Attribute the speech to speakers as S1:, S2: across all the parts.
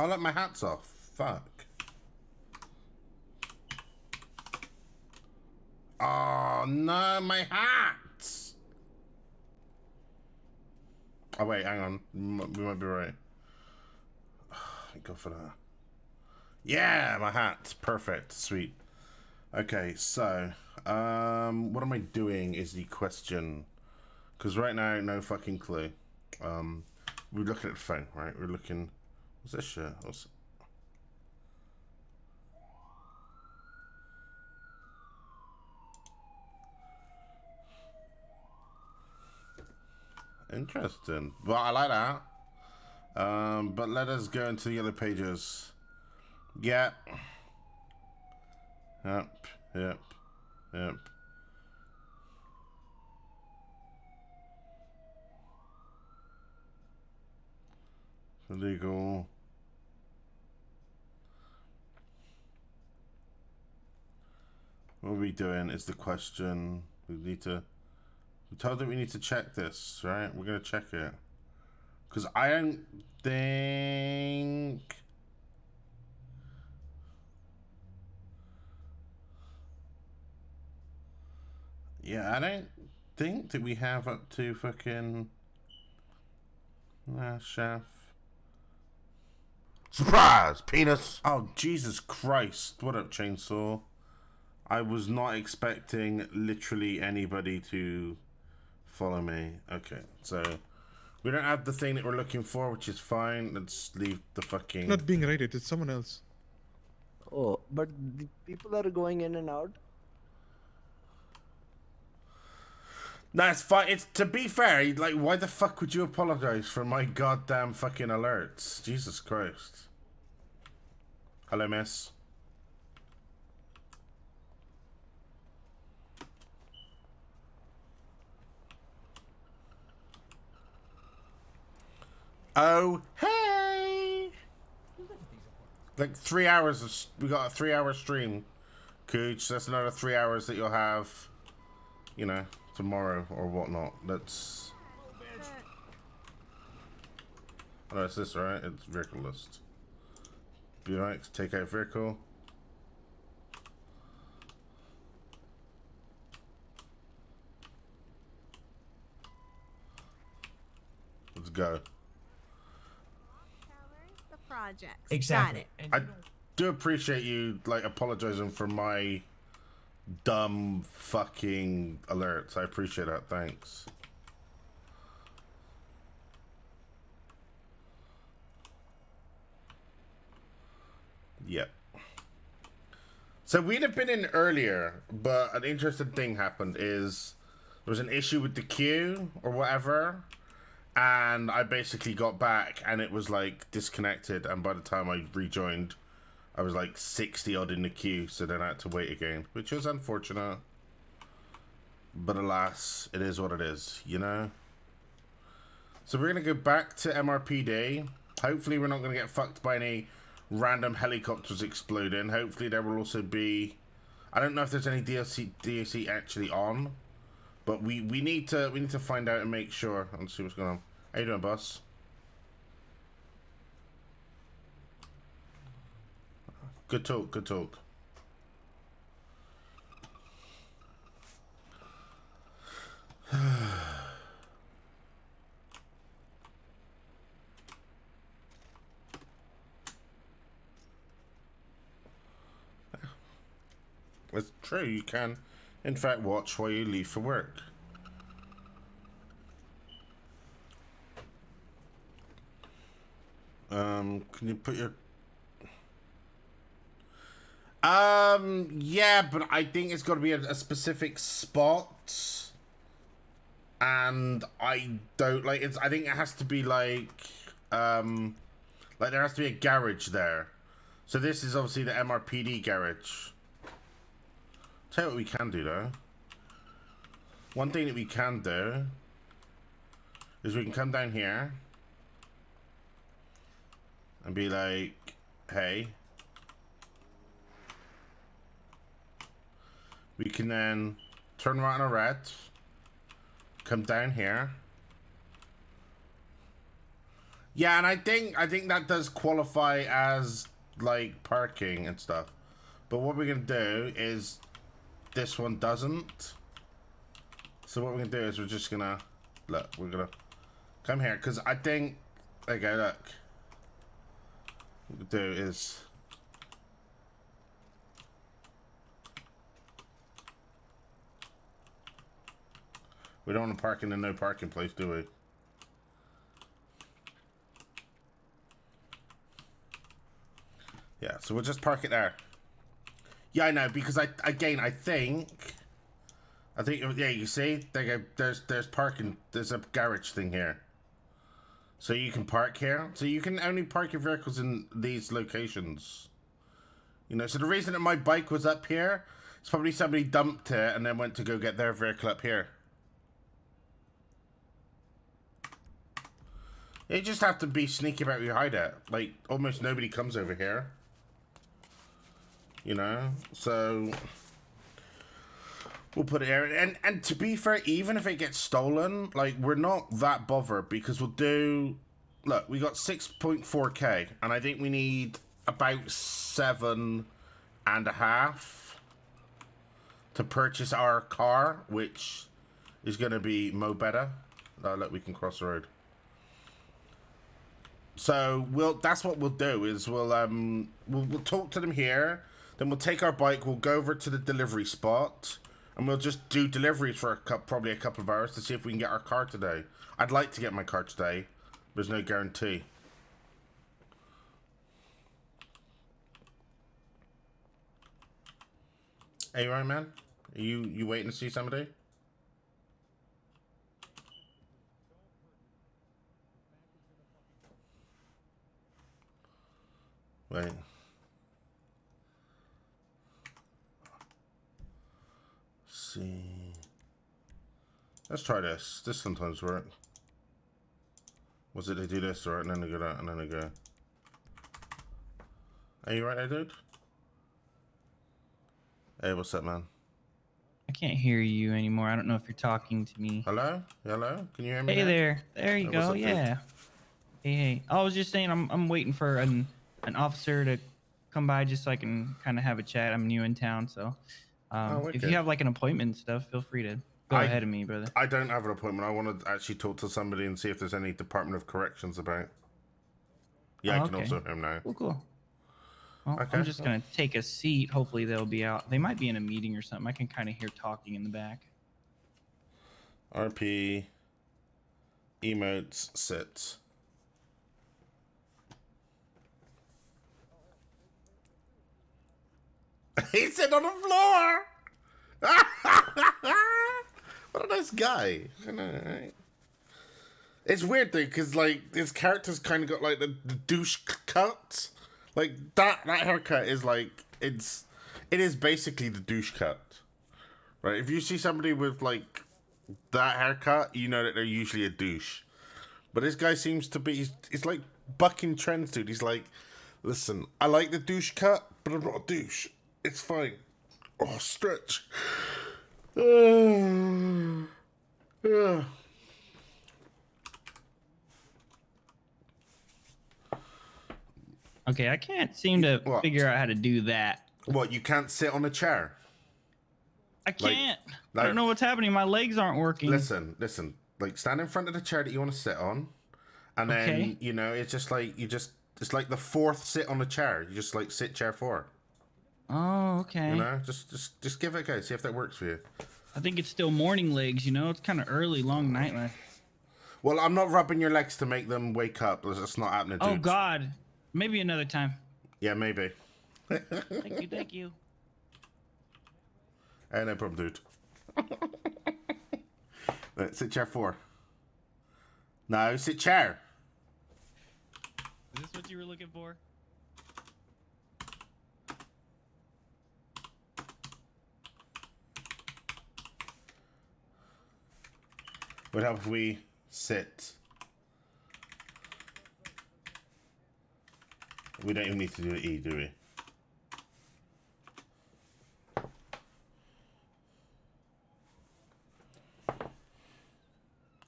S1: Oh, look, my hat's off. Fuck. Oh, no, my hat! Oh, wait, hang on. We might be right. Thank God for that. Yeah, my hat. Perfect. Sweet. Okay, so, what am I doing is the question. Because right now, no fucking clue. We're looking at the phone, right? We're looking... What's this shit? What's... Interesting. Well, I like that. But let us go into the other pages. Yep. Yep. Yep. Yep. Illegal. What are we doing is the question. We need to... We told them we need to check this, right? We're going to check it. Because I don't think... Yeah, I don't think that we have up to fucking... chef. Surprise, penis! Oh, Jesus Christ. What up, Chainsaw? I was not expecting literally anybody to follow me. Okay, so we don't have the thing that we're looking for, which is fine. Let's leave the fucking...
S2: Not being raided, it's someone else.
S3: Oh, but the people are going in and out.
S1: No, it's fine. It's, to be fair, like, why the fuck would you apologize for my goddamn fucking alerts? Jesus Christ. Hello, miss. Oh, hey! Like 3 hours of... We got a 3-hour stream, Cooch. That's another 3 hours that you'll have, you know, tomorrow or whatnot. That's... Oh, it's this, right? It's vehicle list. Be right, take out vehicle. Let's go.
S4: The projects.
S5: Exactly.
S4: Got it.
S1: I do appreciate you, like, apologizing for my dumb fucking alerts. I appreciate that. Thanks. Yep. So we'd have been in earlier, but an interesting thing happened is there was an issue with the queue or whatever, and I basically got back and it was like disconnected, and by the time I rejoined, I was like 60 odd in the queue, so then I had to wait again, which was unfortunate. But alas, it is what it is, you know? So we're gonna go back to MRPD. Hopefully we're not gonna get fucked by any random helicopters exploding. Hopefully there will also be... I don't know if there's any DLC actually on, but we need to find out and make sure and see what's going on. How you doing, boss? Good talk, good talk. It's true, you can, in fact, watch while you leave for work. Can you put your... Yeah, but I think it's got to be a specific spot. And I don't, like, it's, I think it has to be, like there has to be a garage there. So this is obviously the MRPD garage. Tell you what we can do, though. One thing that we can do is we can come down here and be like, hey. We can then turn right on a red, come down here, Yeah, and I think that does qualify as like parking and stuff. But what we're gonna do is this one doesn't. So what we're gonna do is we're just gonna look. We're gonna come here because I think. Okay, look. What we do is. We don't want to park in the no parking place, do we? Yeah, so we'll just park it there. Yeah, I know, because I think, yeah, you see, there's parking, there's a garage thing here. So you can park here. So you can only park your vehicles in these locations. You know, so the reason that my bike was up here, is probably somebody dumped it and then went to go get their vehicle up here. You just have to be sneaky about your hideout. Like, almost nobody comes over here. You know, so we'll put it here. And to be fair, even if it gets stolen, like, we're not that bothered because we'll do. Look, we got 6.4k, and I think we need about 7.5 to purchase our car, which is going to be mo better. Look, we can cross the road. So that's what we'll do is we'll talk to them here. Then we'll take our bike, we'll go over to the delivery spot, and we'll just do deliveries for probably a couple of hours to see if we can get our car today. I'd like to get my car today. There's no guarantee. Hey, right, man? Are you waiting to see somebody? Wait. See. Let's try this. This sometimes works. Was it they do this, right? And then they go that, and then they go. Are you right there, dude? Hey, what's up, man?
S2: I can't hear you anymore. I don't know if you're talking to me.
S1: Hello? Hello? Can you hear me
S2: Hey
S1: now?
S2: there. There you
S1: Hey, what's
S2: go.
S1: up, dude?
S2: Yeah. Hey. I was just saying I'm waiting for an officer to come by just so I can kind of have a chat. I'm new in town, so
S1: Oh,
S2: if you
S1: okay.
S2: have like an appointment and stuff, feel free to go ahead of me, brother.
S1: I don't have an appointment. I want to actually talk to somebody and see if there's any Department of Corrections about. Yeah, I
S2: Oh,
S1: can
S2: okay.
S1: also hear him now.
S2: Cool. Well,
S1: Okay.
S2: I'm just gonna take a seat. Hopefully they'll be out. They might be in a meeting or something. I can kind of hear talking in the back.
S1: RP emotes sit. He sit on the floor. What a nice guy. I know, right? It's weird though, because like his character's kind of got like the douche cut. Like that haircut is like it is basically the douche cut, right? If you see somebody with like that haircut, you know that they're usually a douche. But this guy seems to be he's like bucking trends, dude. He's like, listen, I like the douche cut, but I'm not a douche. It's fine. Oh, stretch. Yeah.
S2: Okay, I can't seem to
S1: What?
S2: figure out how to do that.
S1: What? You can't sit on a chair?
S2: I can't. I
S1: like-
S2: don't know what's happening. My legs aren't working.
S1: Listen. Like, stand in front of the chair that you want to sit on, and then
S2: Okay.
S1: you know it's just like it's like the fourth sit on the chair. You just like sit chair 4.
S2: Oh, okay.
S1: You know, just give it a go. See if that works for you.
S2: I think it's still morning legs, you know? It's kind of early, long night left.
S1: Well, I'm not rubbing your legs to make them wake up. That's not happening, dude.
S2: Oh, God. Maybe another time.
S1: Yeah, maybe.
S2: Thank you.
S1: Hey, no problem, dude. Right, sit chair 4. No, sit chair.
S2: Is this what you were looking for?
S1: What help if we sit? We don't even need to do an E, do we?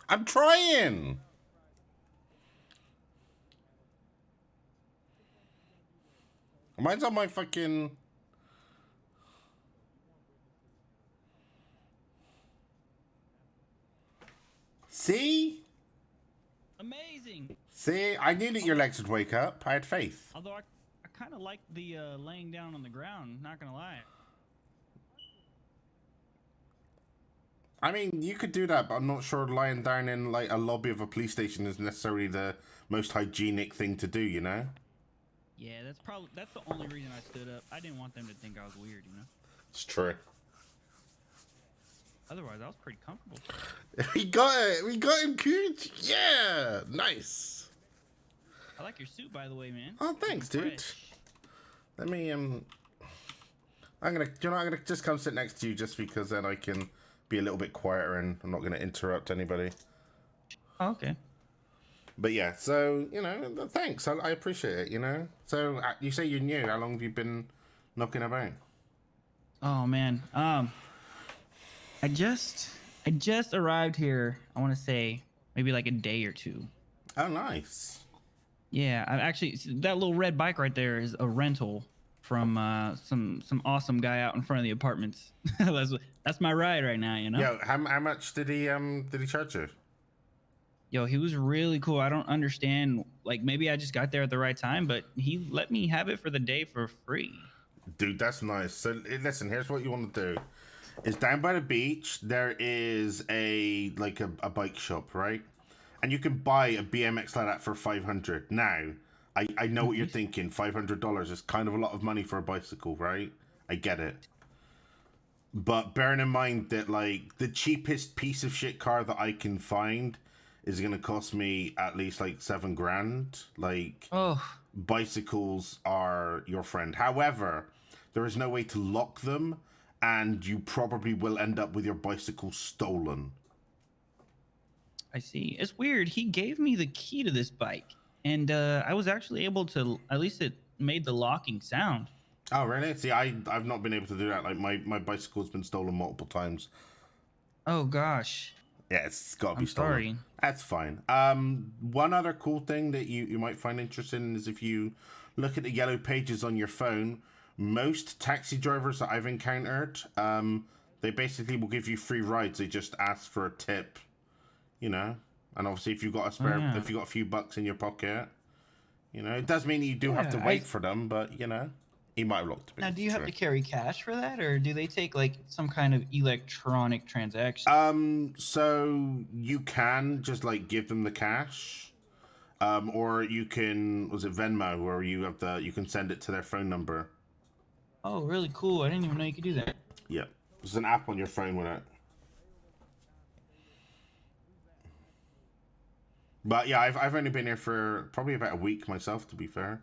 S1: I'm trying! Mine's on my fucking... See?
S2: Amazing.
S1: See? I knew that your legs would wake up. I had faith.
S2: Although I kind of like the laying down on the ground. Not gonna lie.
S1: I mean, you could do that, but I'm not sure lying down in like a lobby of a police station is necessarily the most hygienic thing to do, you know?
S2: Yeah, that's the only reason I stood up. I didn't want them to think I was weird, you know.
S1: It's true.
S2: Otherwise, I was pretty comfortable.
S1: We got it. We got him, Cooch. Yeah, nice.
S2: I like your suit, by the way, man.
S1: Oh, thanks, dude.
S2: Fresh.
S1: Let me I'm gonna just come sit next to you just because then I can be a little bit quieter and I'm not gonna interrupt anybody.
S2: Oh, okay.
S1: But yeah, so you know, thanks. I appreciate it. You know. So you say you're new. How long have you been knocking about?
S2: Oh man. I just arrived here. I want to say maybe like a day or two.
S1: Oh, nice.
S2: Yeah, I actually that little red bike right there is a rental from some awesome guy out in front of the apartments. that's my ride right now, you know.
S1: Yo, how much did he charge you?
S2: Yo, he was really cool. I don't understand. Like maybe I just got there at the right time, but he let me have it for the day for free.
S1: Dude, that's nice. So listen, here's what you want to do. Is down by the beach there is a bike shop, right? And you can buy a BMX like that for $500. Now, I know what you're thinking. $500 is kind of a lot of money for a bicycle, right? I get it. But bearing in mind that like the cheapest piece of shit car that I can find is gonna cost me at least like $7,000. Like, bicycles are your friend. However, there is no way to lock them, and you probably will end up with your bicycle stolen.
S2: I see. It's weird. He gave me the key to this bike, and I was actually able to. At least it made the locking sound.
S1: Oh, really? See, I've not been able to do that. Like my bicycle's been stolen multiple times.
S2: Oh gosh.
S1: Yeah, it's got to be
S2: I'm
S1: stolen.
S2: sorry.
S1: That's fine. One other cool thing that you might find interesting is if you look at the yellow pages on your phone, most taxi drivers that I've encountered, they basically will give you free rides. They just ask for a tip, you know. And obviously, if you've got a spare, if you got a few bucks in your pocket, you know, it does mean you do have to wait for them. But you know, he might have looked.
S2: Now, do you have to carry cash for that, or do they take like some kind of electronic transaction?
S1: So you can just like give them the cash, or you can Venmo, where you can send it to their phone number.
S2: Oh, really cool. I didn't even know you could do that.
S1: Yeah, there's an app on your phone with it. But yeah, I've only been here for probably about a week myself, to be fair.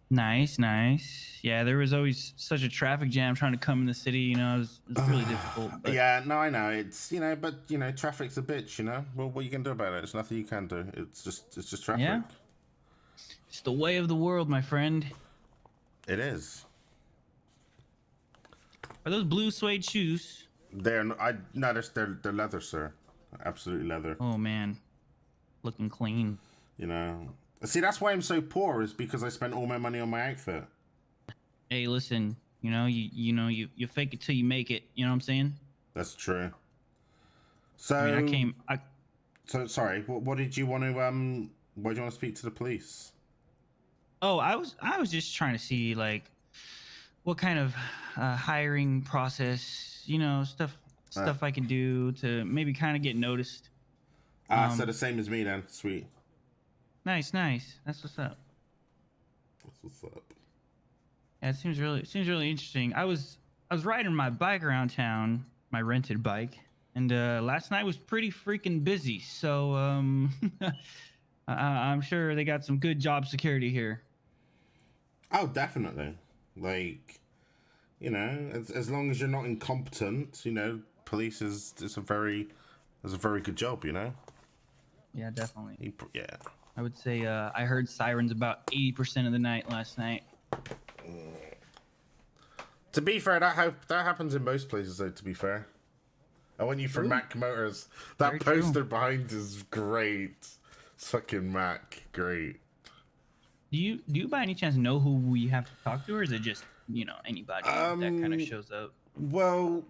S2: Nice, nice. Yeah, there was always such a traffic jam trying to come in the city. You know, it was really difficult. But...
S1: Yeah, no, I know. It's but traffic's a bitch. You know, well, what you can do about it? There's nothing you can do. It's just traffic.
S2: Yeah. It's the way of the world, my friend.
S1: It is.
S2: Are those blue suede shoes?
S1: They're leather, sir. Absolutely leather.
S2: Oh man, looking clean.
S1: You know. See, that's why I'm so poor, is because I spent all my money on my outfit.
S2: Hey, listen, you fake it till you make it. You know what I'm saying?
S1: That's true. So
S2: I mean,
S1: So sorry, what did you want to why do you want to speak to the police?
S2: Oh, I was just trying to see like what kind of hiring process, stuff I can do to maybe kind of get noticed.
S1: So the same as me then. Sweet.
S2: Nice. That's what's up.
S1: That's what's up.
S2: Yeah, it seems really interesting. I was riding my bike around town, my rented bike, and last night was pretty freaking busy. So I'm sure they got some good job security here.
S1: Oh, definitely. Like, as long as you're not incompetent, police is a very good job,
S2: Yeah, definitely.
S1: Yeah.
S2: I would say I heard sirens about 80% of the night last night.
S1: To be fair, that happens in most places, though, to be fair. I want you for Mac Motors. That
S2: Very
S1: poster
S2: true.
S1: behind is great. It's fucking Mac. Great.
S2: Do you by any chance know who we have to talk to, or is it just anybody that kind of shows up?
S1: Well,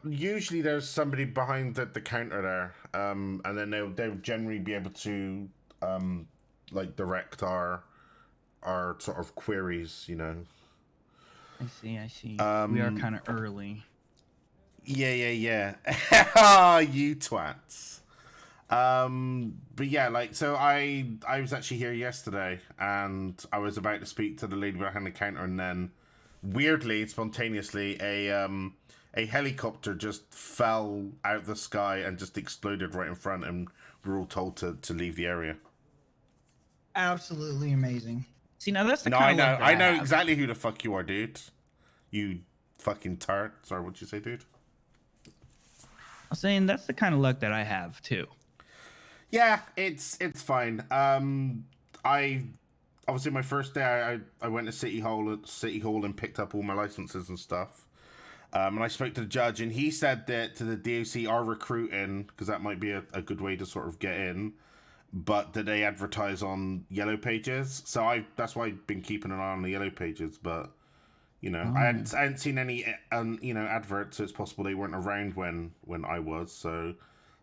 S1: usually there's somebody behind the counter there, and then they'll generally be able to like direct our sort of queries, you know.
S2: I see. We are kind of early.
S1: Yeah. Ah, you twats. But yeah, like, so I was actually here yesterday, and I was about to speak to the lady behind the counter, and then weirdly, spontaneously, a helicopter just fell out of the sky and just exploded right in front, and we were all told to leave the area.
S2: Absolutely amazing. See, now that's the
S1: No,
S2: kind of luck that
S1: I know
S2: have.
S1: exactly who the fuck you are, dude. You fucking tart. Sorry, what'd you say, dude?
S2: I'm saying that's the kind of luck that I have too.
S1: Yeah, it's fine. I obviously my first day I went to City Hall and picked up all my licenses and stuff. And I spoke to the judge, and he said that to the DOC are recruiting, because that might be a good way to sort of get in, but that they advertise on Yellow Pages. So that's why I've been keeping an eye on the Yellow Pages, but you know, I hadn't seen any adverts, so it's possible they weren't around when I was. So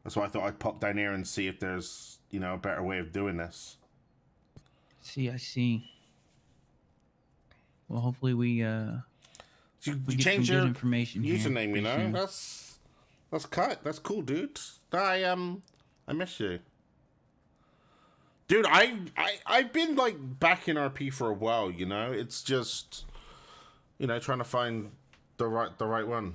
S1: that's why I thought I'd pop down here and see if there's a better way of doing this.
S2: I see. Well, hopefully we
S1: You
S2: get
S1: change
S2: some good
S1: your
S2: information here
S1: username,
S2: pretty soon.
S1: That's cut. That's cool, dude. I miss you. Dude, I've been like back in RP for a while, you know? It's just trying to find the right one.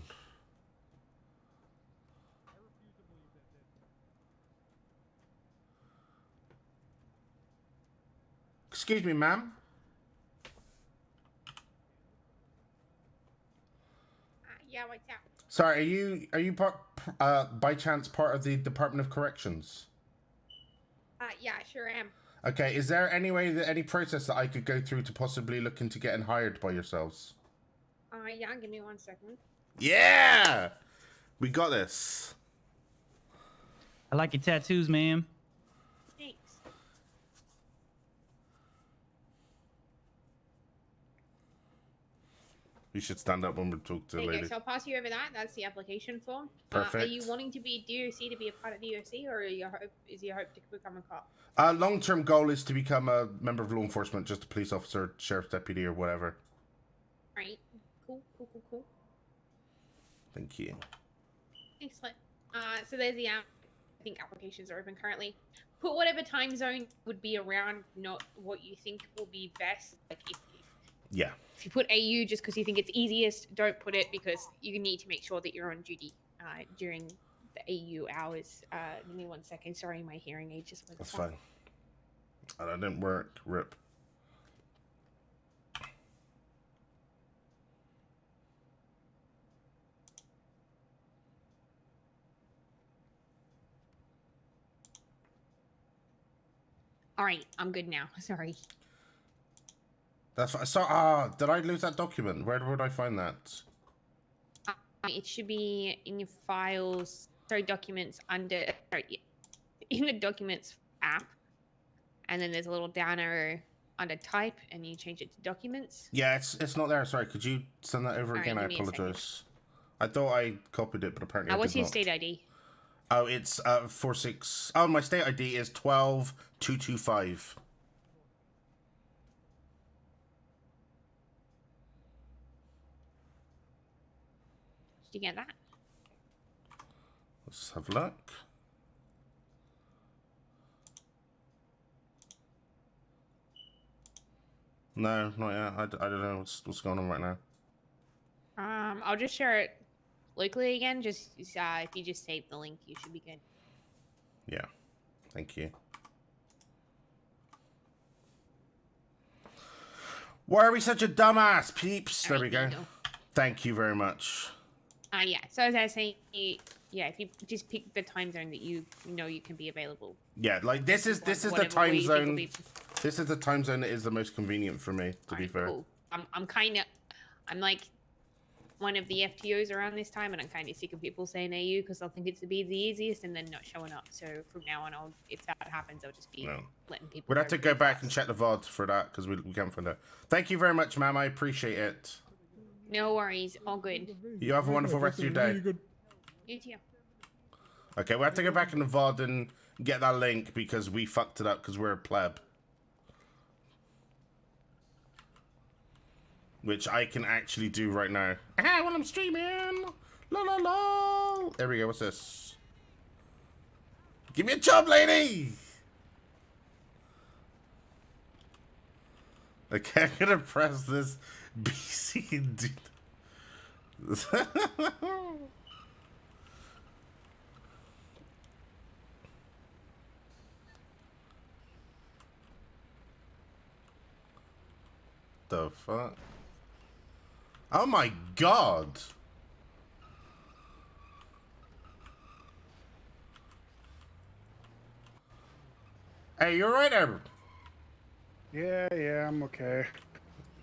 S1: Excuse me, ma'am.
S4: Yeah, what's up?
S1: Sorry, are you by chance part of the Department of Corrections?
S4: Yeah, sure am.
S1: Okay, is there any process that I could go through to possibly look into getting hired by yourselves?
S4: Yeah, give me 1 second.
S1: Yeah! We got this.
S2: I like your tattoos, ma'am.
S4: Thanks.
S1: You should stand up when we talk to the
S4: There you
S1: lady.
S4: go. So I'll pass you over that. That's the application form.
S1: Perfect.
S4: Are you wanting to be DOC to be a part of DOC, or is your hope to become a cop?
S1: Long-term goal is to become a member of law enforcement, just a police officer, sheriff's deputy, or whatever.
S4: Right. Cool.
S1: Thank you.
S4: Excellent. So there's the app. I think applications are open currently. Put whatever time zone would be around, not what you think will be best. Like
S1: Yeah.
S4: if you put AU just because you think it's easiest, don't put it because you need to make sure that you're on duty during the AU hours. Give me 1 second. Sorry, my hearing aid just went.
S1: That's fine. And I didn't work. Rip.
S4: All right, I'm good now. Sorry.
S1: That's fine. So, did I lose that document? Where would I find that?
S4: It should be in your files. Sorry, documents under. Sorry, in the documents app, and then there's a little down arrow under type, and you change it to documents.
S1: Yeah, it's not there. Sorry, could you send that over again? I
S4: give me a second.
S1: apologize. I thought I copied it, but apparently I
S4: What's
S1: did
S4: your
S1: not.
S4: state ID?
S1: Oh, it's 46. Oh, my state ID is 12225.
S4: Did you get that?
S1: Let's have a look. No, not yet. I don't know what's going on right now.
S4: I'll just share it locally again. Just if you just save the link, you should be good.
S1: Yeah, thank you. Why are we such a dumbass, peeps? There we go. Thank you very much.
S4: Yeah. So as I was saying, if you just pick the time zone that you know you can be available.
S1: Yeah, like this is the
S4: Whatever
S1: time
S4: way you think will
S1: zone.
S4: be-
S1: This is the time zone that is the most convenient for me, to be
S4: Alright,
S1: fair.
S4: cool. I'm like one of the FTOs around this time, and I'm kind of sick of people saying AU because I'll think it's to be the easiest and then not showing up. So from now on, if that happens, I'll just be letting people.
S1: We'd have to go back and check the VOD for that because we can't find it. Thank you very much, ma'am. I appreciate it.
S4: No worries, all good.
S1: You have a wonderful rest of your day.
S4: You too.
S1: Okay, we have to go back in the VOD and get that link because we fucked it up because we're a pleb. Which I can actually do right now. Ah, while I'm streaming. La la la. There we go. What's this? Give me a job, lady. Okay, I'm gonna press this BC and do. The fuck? Oh my god! Hey, you're right there.
S5: Yeah, I'm okay.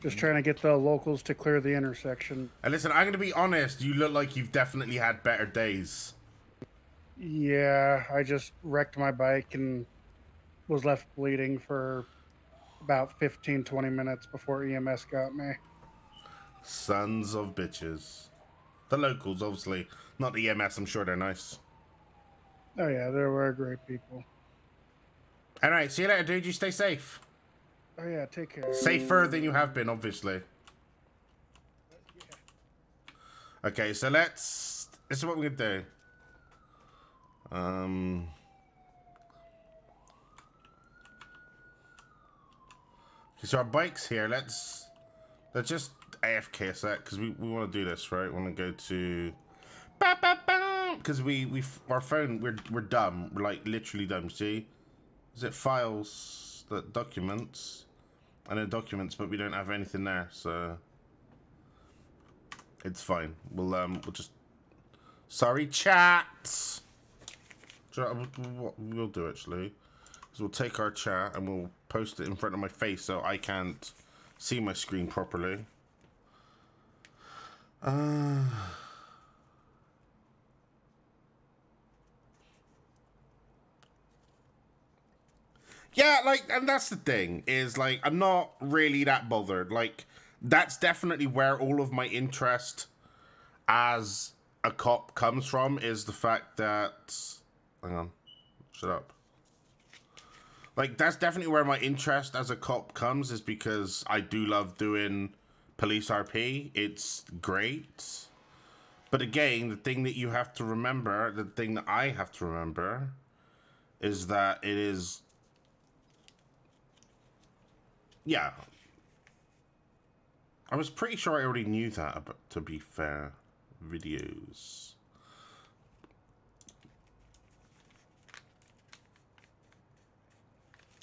S5: Just trying to get the locals to clear the intersection.
S1: And listen, I'm gonna be honest, you look like you've definitely had better days.
S5: Yeah, I just wrecked my bike and was left bleeding for about 15-20 minutes before EMS got me.
S1: Sons of bitches. The locals, obviously. Not the EMS, I'm sure they're nice.
S5: Oh yeah, they were great people.
S1: Alright, see you later, dude. You stay safe.
S5: Oh yeah, take care.
S1: Safer than you have been, obviously. Okay, so this is what we're gonna do. So our bike's here. Let's just AFK a sec because we want to do this, right? We want to go to because our phone we're dumb. We're like literally dumb. See, is it files, the documents, and then documents, but we don't have anything there, so it's fine. We'll just sorry, chat. What we'll do actually is we'll take our chat and we'll post it in front of my face so I can't see my screen properly. Yeah, like, and that's the thing, is, like, I'm not really that bothered. Like, that's definitely where all of my interest as a cop comes from, is the fact that... Hang on. Shut up. Like, that's definitely where my interest as a cop comes, is because I do love doing police RP. It's great. But again, the thing that you have to remember, the thing that I have to remember, is that it is... Yeah. I was pretty sure I already knew that, but to be fair, videos.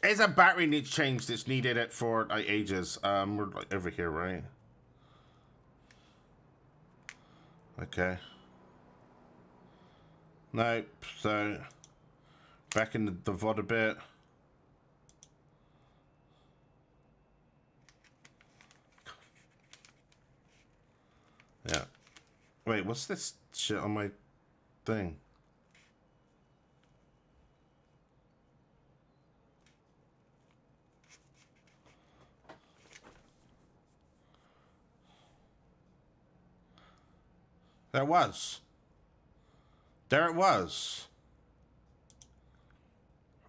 S1: It's a battery needs changed. It's needed it for like ages. We're like over here, right? Okay. Nope. So back in the VOD a bit. Yeah. Wait, what's this shit on my thing? There it was. There it was.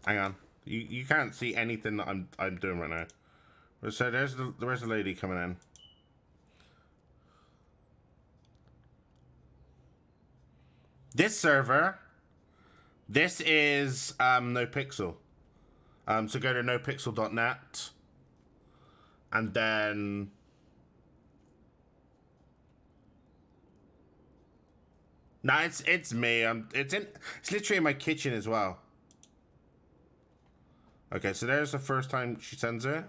S1: Hang on. You can't see anything that I'm doing right now. So there's the lady coming in. This server, this is NoPixel. So go to nopixel.net and then no, it's me. It's literally in my kitchen as well. Okay, so there's the first time she sends it.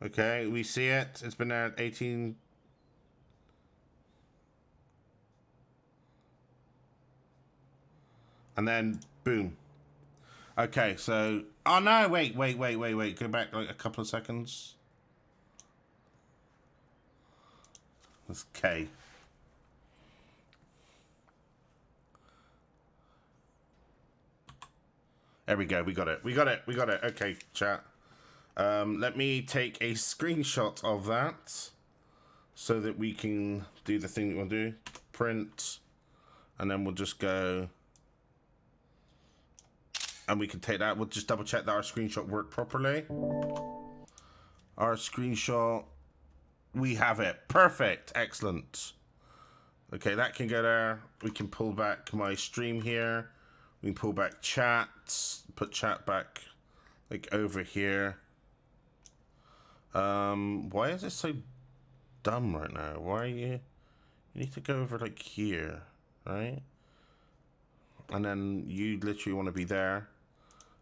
S1: Okay, we see it. It's been there 18. And then, boom. Okay, so... Oh, no, wait. Go back like a couple of seconds. That's K. There we go. We got it. We got it. We got it. Okay, chat. Let me take a screenshot of that so that we can do the thing that we'll do. Print. And then we'll just go. And we can take that. We'll just double check that our screenshot worked properly. Our screenshot. We have it. Perfect. Excellent. Okay, that can go there. We can pull back my stream here. We can pull back chat. Put chat back like over here. Why is it so dumb right now? Why are you need to go over like here, right? And then you literally want to be there.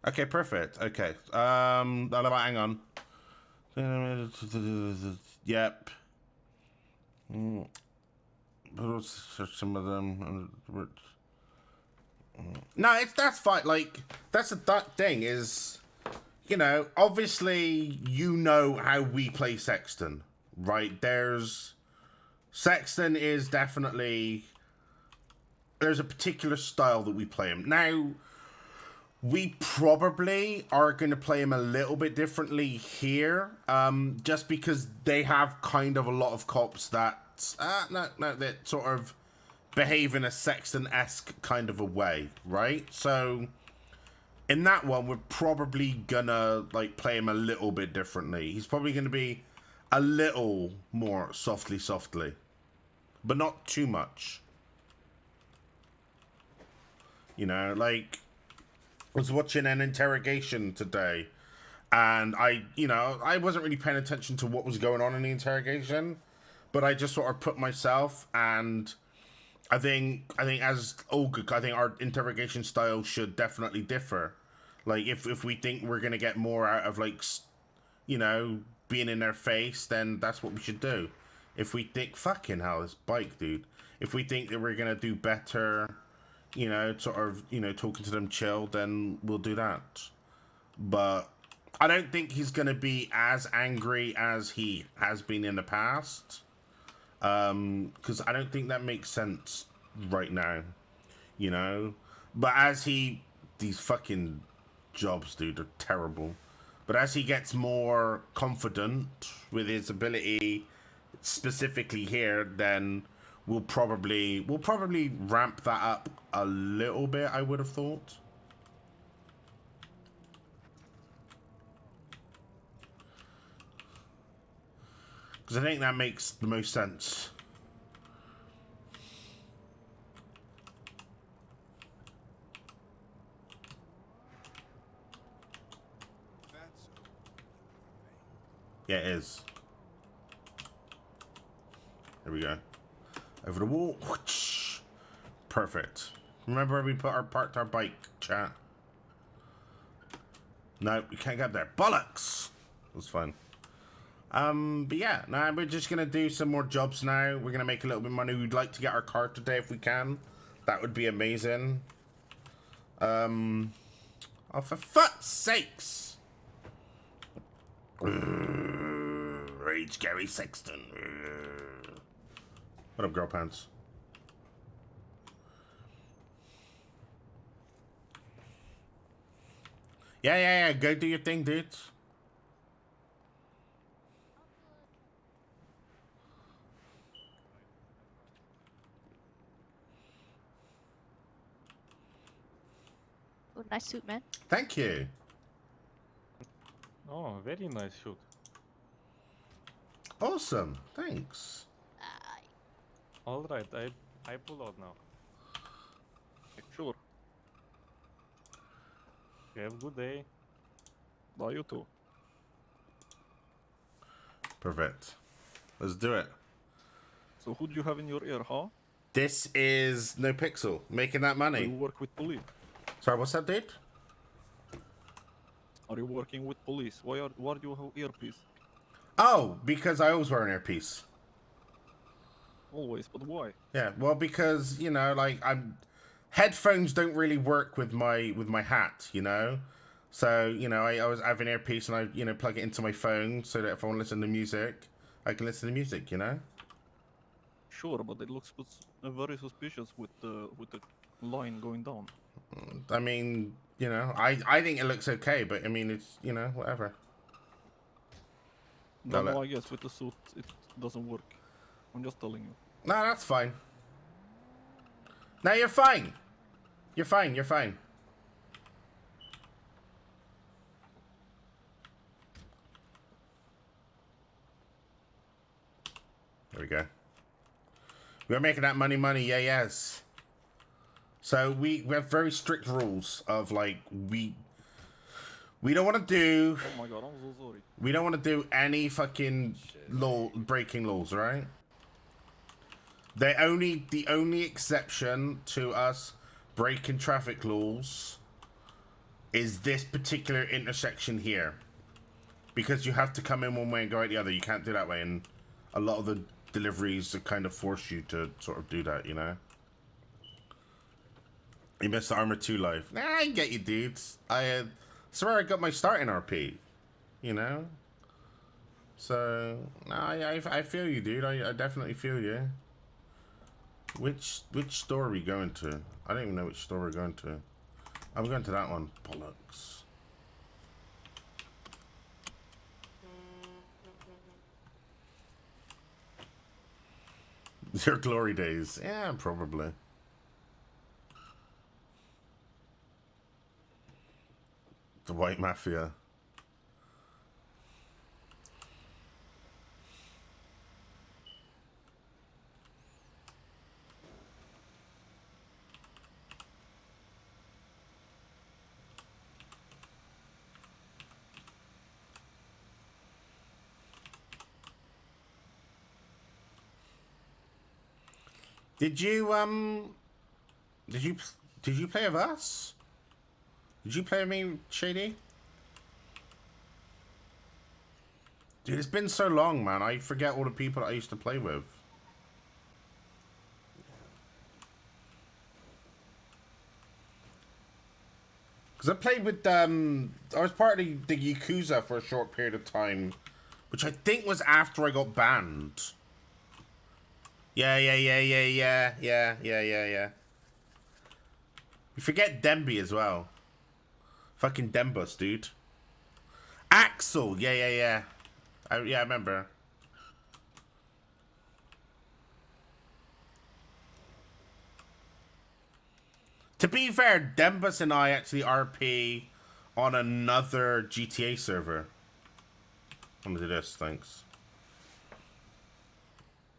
S1: Okay, perfect. Okay. Hang on. Yep. Some of them. No, that's fine. Like, that's that thing is, you know, obviously you know how we play Sexton, right? Sexton is definitely, there's a particular style that we play him. Now, we probably are going to play him a little bit differently here, just because they have kind of a lot of cops that, that sort of behave in a Sexton-esque kind of a way, right? So in that one, we're probably gonna like play him a little bit differently. He's probably gonna be a little more softly, but not too much. You know, like I was watching an interrogation today, and I wasn't really paying attention to what was going on in the interrogation, but I just sort of put myself, and I think as Olga, I think our interrogation style should definitely differ. Like if we think we're gonna get more out of like, you know, being in their face, then that's what we should do. If we think, fucking hell, this bike, dude. If we think that we're gonna do better, you know, sort of, you know, talking to them chill, then we'll do that. But I don't think he's gonna be as angry as he has been in the past. Because I don't think that makes sense right now, you know? But as these fucking jobs, dude, are terrible. But as he gets more confident with his ability, specifically here, then we'll probably ramp that up a little bit, I would have thought. Because I think that makes the most sense. Yeah, it is. There we go. Over the wall. Perfect. Remember where we parked our bike, chat? No, we can't get there. Bollocks! That's fine. But yeah, now we're just gonna do some more jobs now. We're gonna make a little bit of money. We'd like to get our car today if we can. That would be amazing. Oh, for fuck's sakes! Rage Gary Sexton. What up, girl pants? Yeah. Go do your thing, dude.
S6: Oh, nice suit, man.
S1: Thank you.
S7: Oh, very nice shoot.
S1: Awesome. Thanks.
S7: All right, I pull out now.
S8: Sure.
S7: You have a good day.
S8: Bye, you too.
S1: Perfect. Let's do it.
S8: So who do you have in your ear, huh?
S1: This is NoPixel, making that
S8: Do you
S1: money.
S8: work with police?
S1: Sorry, what's that, dude?
S8: Are you working with police? Why do you have earpiece?
S1: Oh, because I always wear an earpiece.
S8: Always, but why?
S1: Yeah, well, because, you know, like, headphones don't really work with my hat, you know? So, you know, I always have an earpiece and I, you know, plug it into my phone so that if I want to listen to music, I can listen to music, you know?
S8: Sure, but it looks very suspicious with the line going down.
S1: I mean, you know, I think it looks okay, but I mean, it's, you know, whatever.
S8: No,
S1: No,
S8: no, I guess with the suit it doesn't work. I'm just telling you.
S1: No, that's fine. No, you're fine. You're fine. You're fine. There we go. We're making that money, yeah, yes. So we have very strict rules of like we don't want to do.
S8: Oh my god, I'm so sorry.
S1: We don't want to do any fucking breaking laws, right? The only exception to us breaking traffic laws is this particular intersection here, because you have to come in one way and go out the other. You can't do that way, and a lot of the deliveries kind of force you to sort of do that, you know. You missed the Armor 2 life. Nah, I get you, dudes. I swear I got my start in RP, you know. So, no, I feel you, dude. I definitely feel you. Which store are we going to? I don't even know which store we're going to. I'm going to that one. Bollocks. Your glory days. Yeah, probably. The White Mafia. Did you play with us? Did you play with me, Shady? Dude, it's been so long, man. I forget all the people that I used to play with. Because I played with, I was part of the Yakuza for a short period of time, which I think was after I got banned. Yeah. You forget Demby as well. Fucking Dembus, dude. Axel, yeah. I remember. To be fair, Dembus and I actually RP on another GTA server. I'm gonna do this, thanks.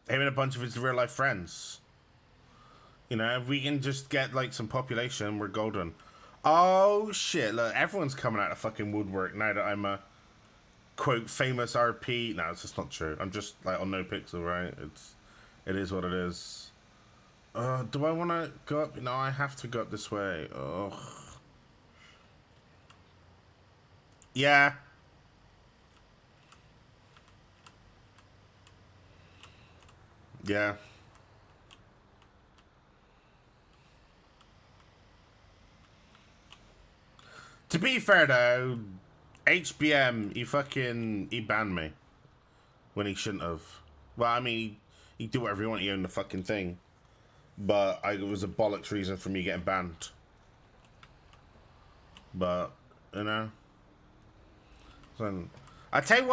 S1: Him and a bunch of his real life friends. You know, if we can just get like some population, we're golden. Oh shit, look, everyone's coming out of fucking woodwork now that I'm a quote famous RP. No, it's just not true. I'm just like on NoPixel, right? It is what it is. Do I want to go up? No, I have to go up this way. Ugh. Yeah. Yeah. To be fair though, HBM, he banned me when he shouldn't have. Well, I mean, he do whatever he wanted. He owned the fucking thing, but it was a bollocks reason for me getting banned. But you know, so I tell you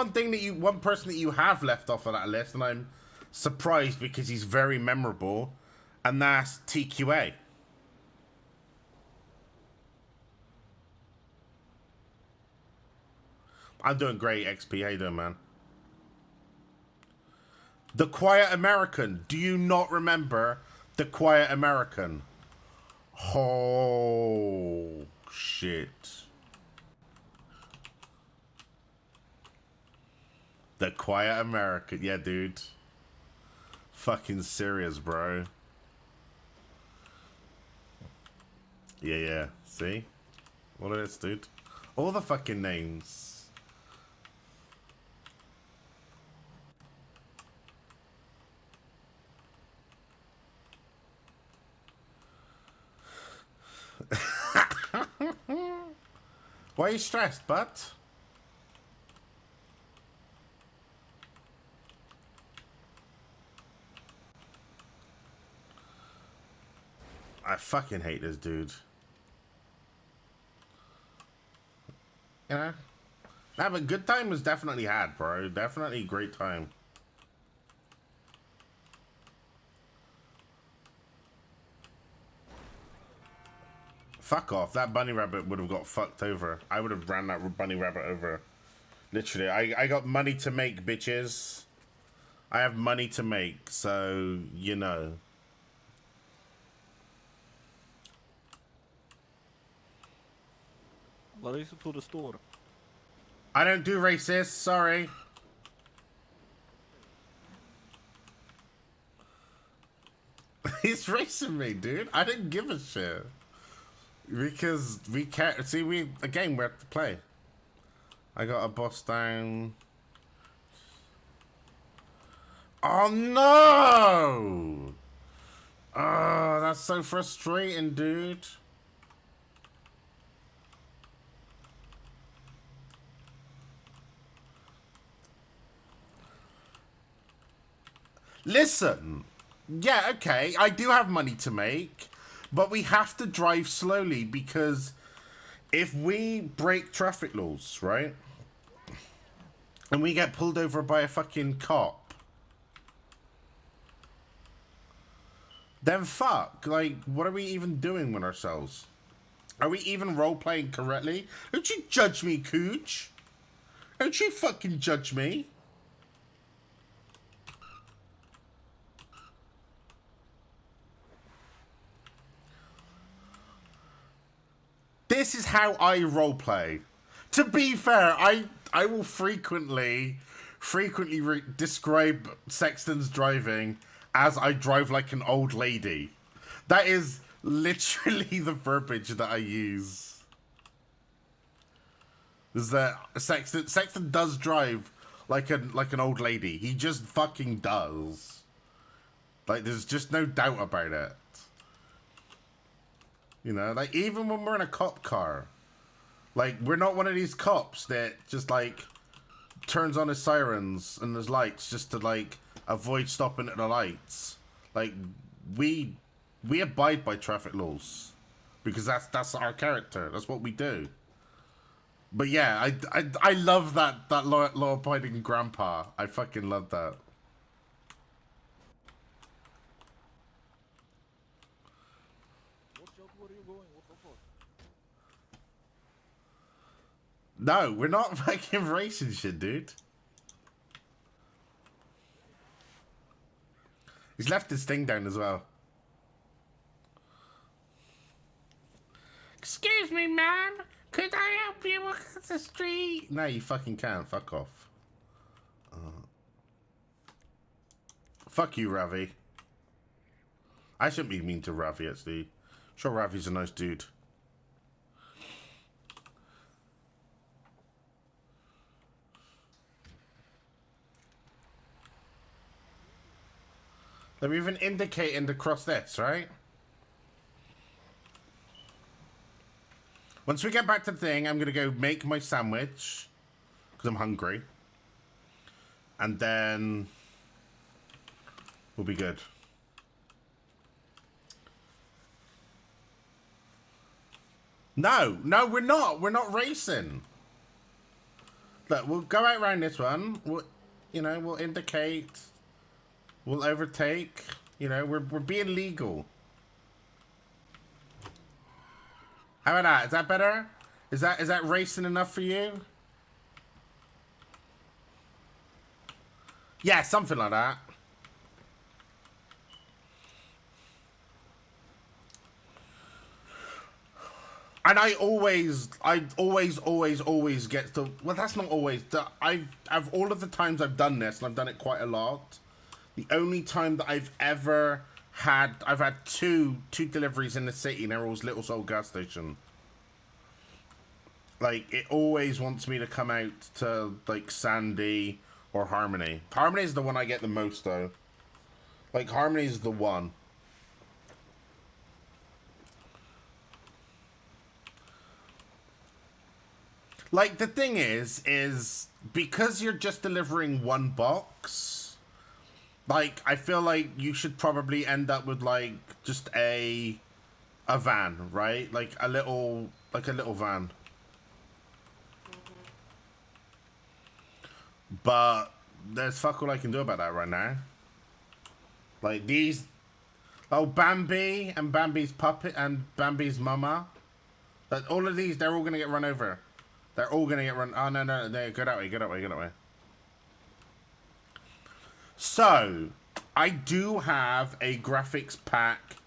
S1: one person that you have left off of that list, and I'm surprised because he's very memorable, and that's TQA. I'm doing great, XP. How you doing, man? The Quiet American. Do you not remember The Quiet American? Oh, shit. The Quiet American. Yeah, dude. Fucking serious, bro. Yeah. See? What it is, dude? All the fucking names. Why are you stressed, bud? I fucking hate this dude. You know? Nah, but good time was definitely had, bro. Definitely great time. Fuck off. That bunny rabbit would have got fucked over. I would have ran that bunny rabbit over. Literally. I got money to make, bitches. I have money to make, so, you know.
S8: What is it to the store?
S1: I don't do racist, sorry. He's racing me, dude. I didn't give a shit. Because we can't... See, we have to play. I got a boss down. Oh, no! Oh, that's so frustrating, dude. Listen. Yeah, okay, I do have money to make, but we have to drive slowly because if we break traffic laws, right, and we get pulled over by a fucking cop, then fuck. Like, what are we even doing with ourselves? Are we even role-playing correctly? Don't you judge me, Cooch. Don't you fucking judge me. This is how I roleplay. To be fair, I will frequently describe Sexton's driving as I drive like an old lady. That is literally the verbiage that I use. Is that Sexton does drive like an old lady. He just fucking does. Like, there's just no doubt about it. You know, like, even when we're in a cop car, like, we're not one of these cops that just, like, turns on his sirens and his lights just to, like, avoid stopping at the lights. Like, we abide by traffic laws because that's our character. That's what we do. But yeah, I love that law-abiding grandpa. I fucking love that. No, we're not fucking racing shit, dude. He's left his thing down as well. Excuse me, ma'am. Could I help you across the street? No, you fucking can't. Fuck off. Fuck you, Ravi. I shouldn't be mean to Ravi, actually. I'm sure Ravi's a nice dude. They're even indicating to cross this, right? Once we get back to the thing, I'm going to go make my sandwich. Because I'm hungry. And then we'll be good. No, we're not. We're not racing. Look, we'll go out around this one. We'll indicate. We'll overtake. You know, we're being legal. How about that? Is that better? Is that racing enough for you? Yeah, something like that. And I always get to... Well, that's not always. I've all of the times I've done this, and I've done it quite a lot, the only time that I've had two deliveries in the city, and they're all Little Soul gas station. Like, it always wants me to come out to, like, Sandy or Harmony. Harmony is the one I get the most, though. Like, Harmony is the one. Like, the thing is because you're just delivering one box, like, I feel like you should probably end up with, like, just a a van, right? Like a little van. But there's fuck all I can do about that right now. Like these, oh Bambi and Bambi's puppet and Bambi's mama. That all of these, they're all gonna get run over. They're all gonna get run. Oh no, go that way, go that way, go that way. So, I do have a graphics pack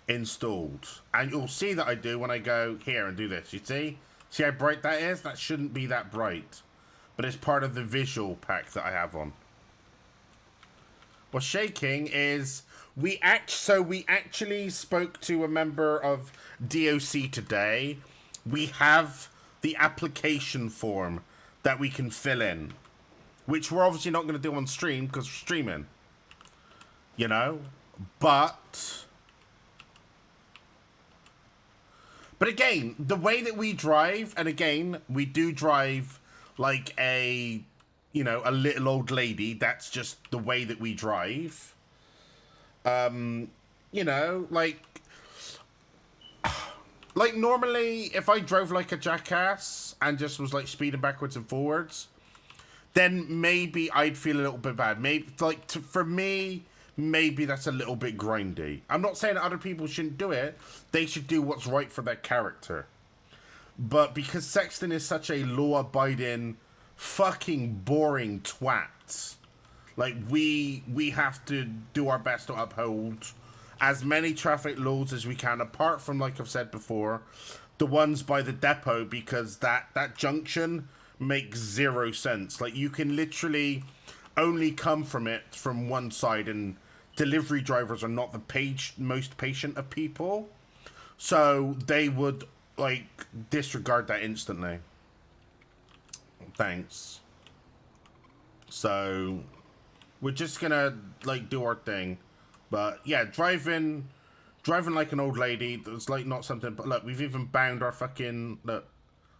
S1: installed. And you'll see that I do when I go here and do this. You see? See how bright that is? That shouldn't be that bright. But it's part of the visual pack that I have on. What's shaking is we actually spoke to a member of DOC today. We have the application form that we can fill in. Which we're obviously not going to do on stream because we're streaming. You know? But again, the way that we drive, and again, we do drive like a, you know, a little old lady. That's just the way that we drive. You know, like normally if I drove like a jackass and just was like speeding backwards and forwards, then maybe I'd feel a little bit bad. Maybe, like, for me, maybe that's a little bit grindy. I'm not saying that other people shouldn't do it. They should do what's right for their character. But because Sexton is such a law-abiding, fucking boring twat, like, we have to do our best to uphold as many traffic laws as we can, apart from, like I've said before, the ones by the depot, because that junction makes zero sense. Like, you can literally only come from it from one side, and delivery drivers are not the most patient of people, so they would like disregard that instantly. Thanks. So we're just gonna like do our thing. But yeah, driving like an old lady, it's like not something. But look, we've even bound our fucking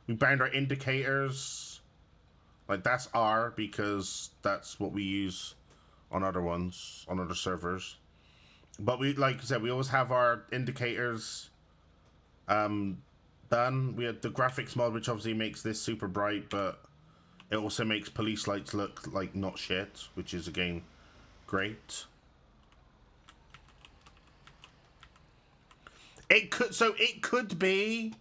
S1: we bound our indicators. Like, that's R, because that's what we use on other ones, on other servers. But we, like I said, we always have our indicators done. We have the graphics mod, which obviously makes this super bright, but it also makes police lights look like not shit, which is, again, great. It could be...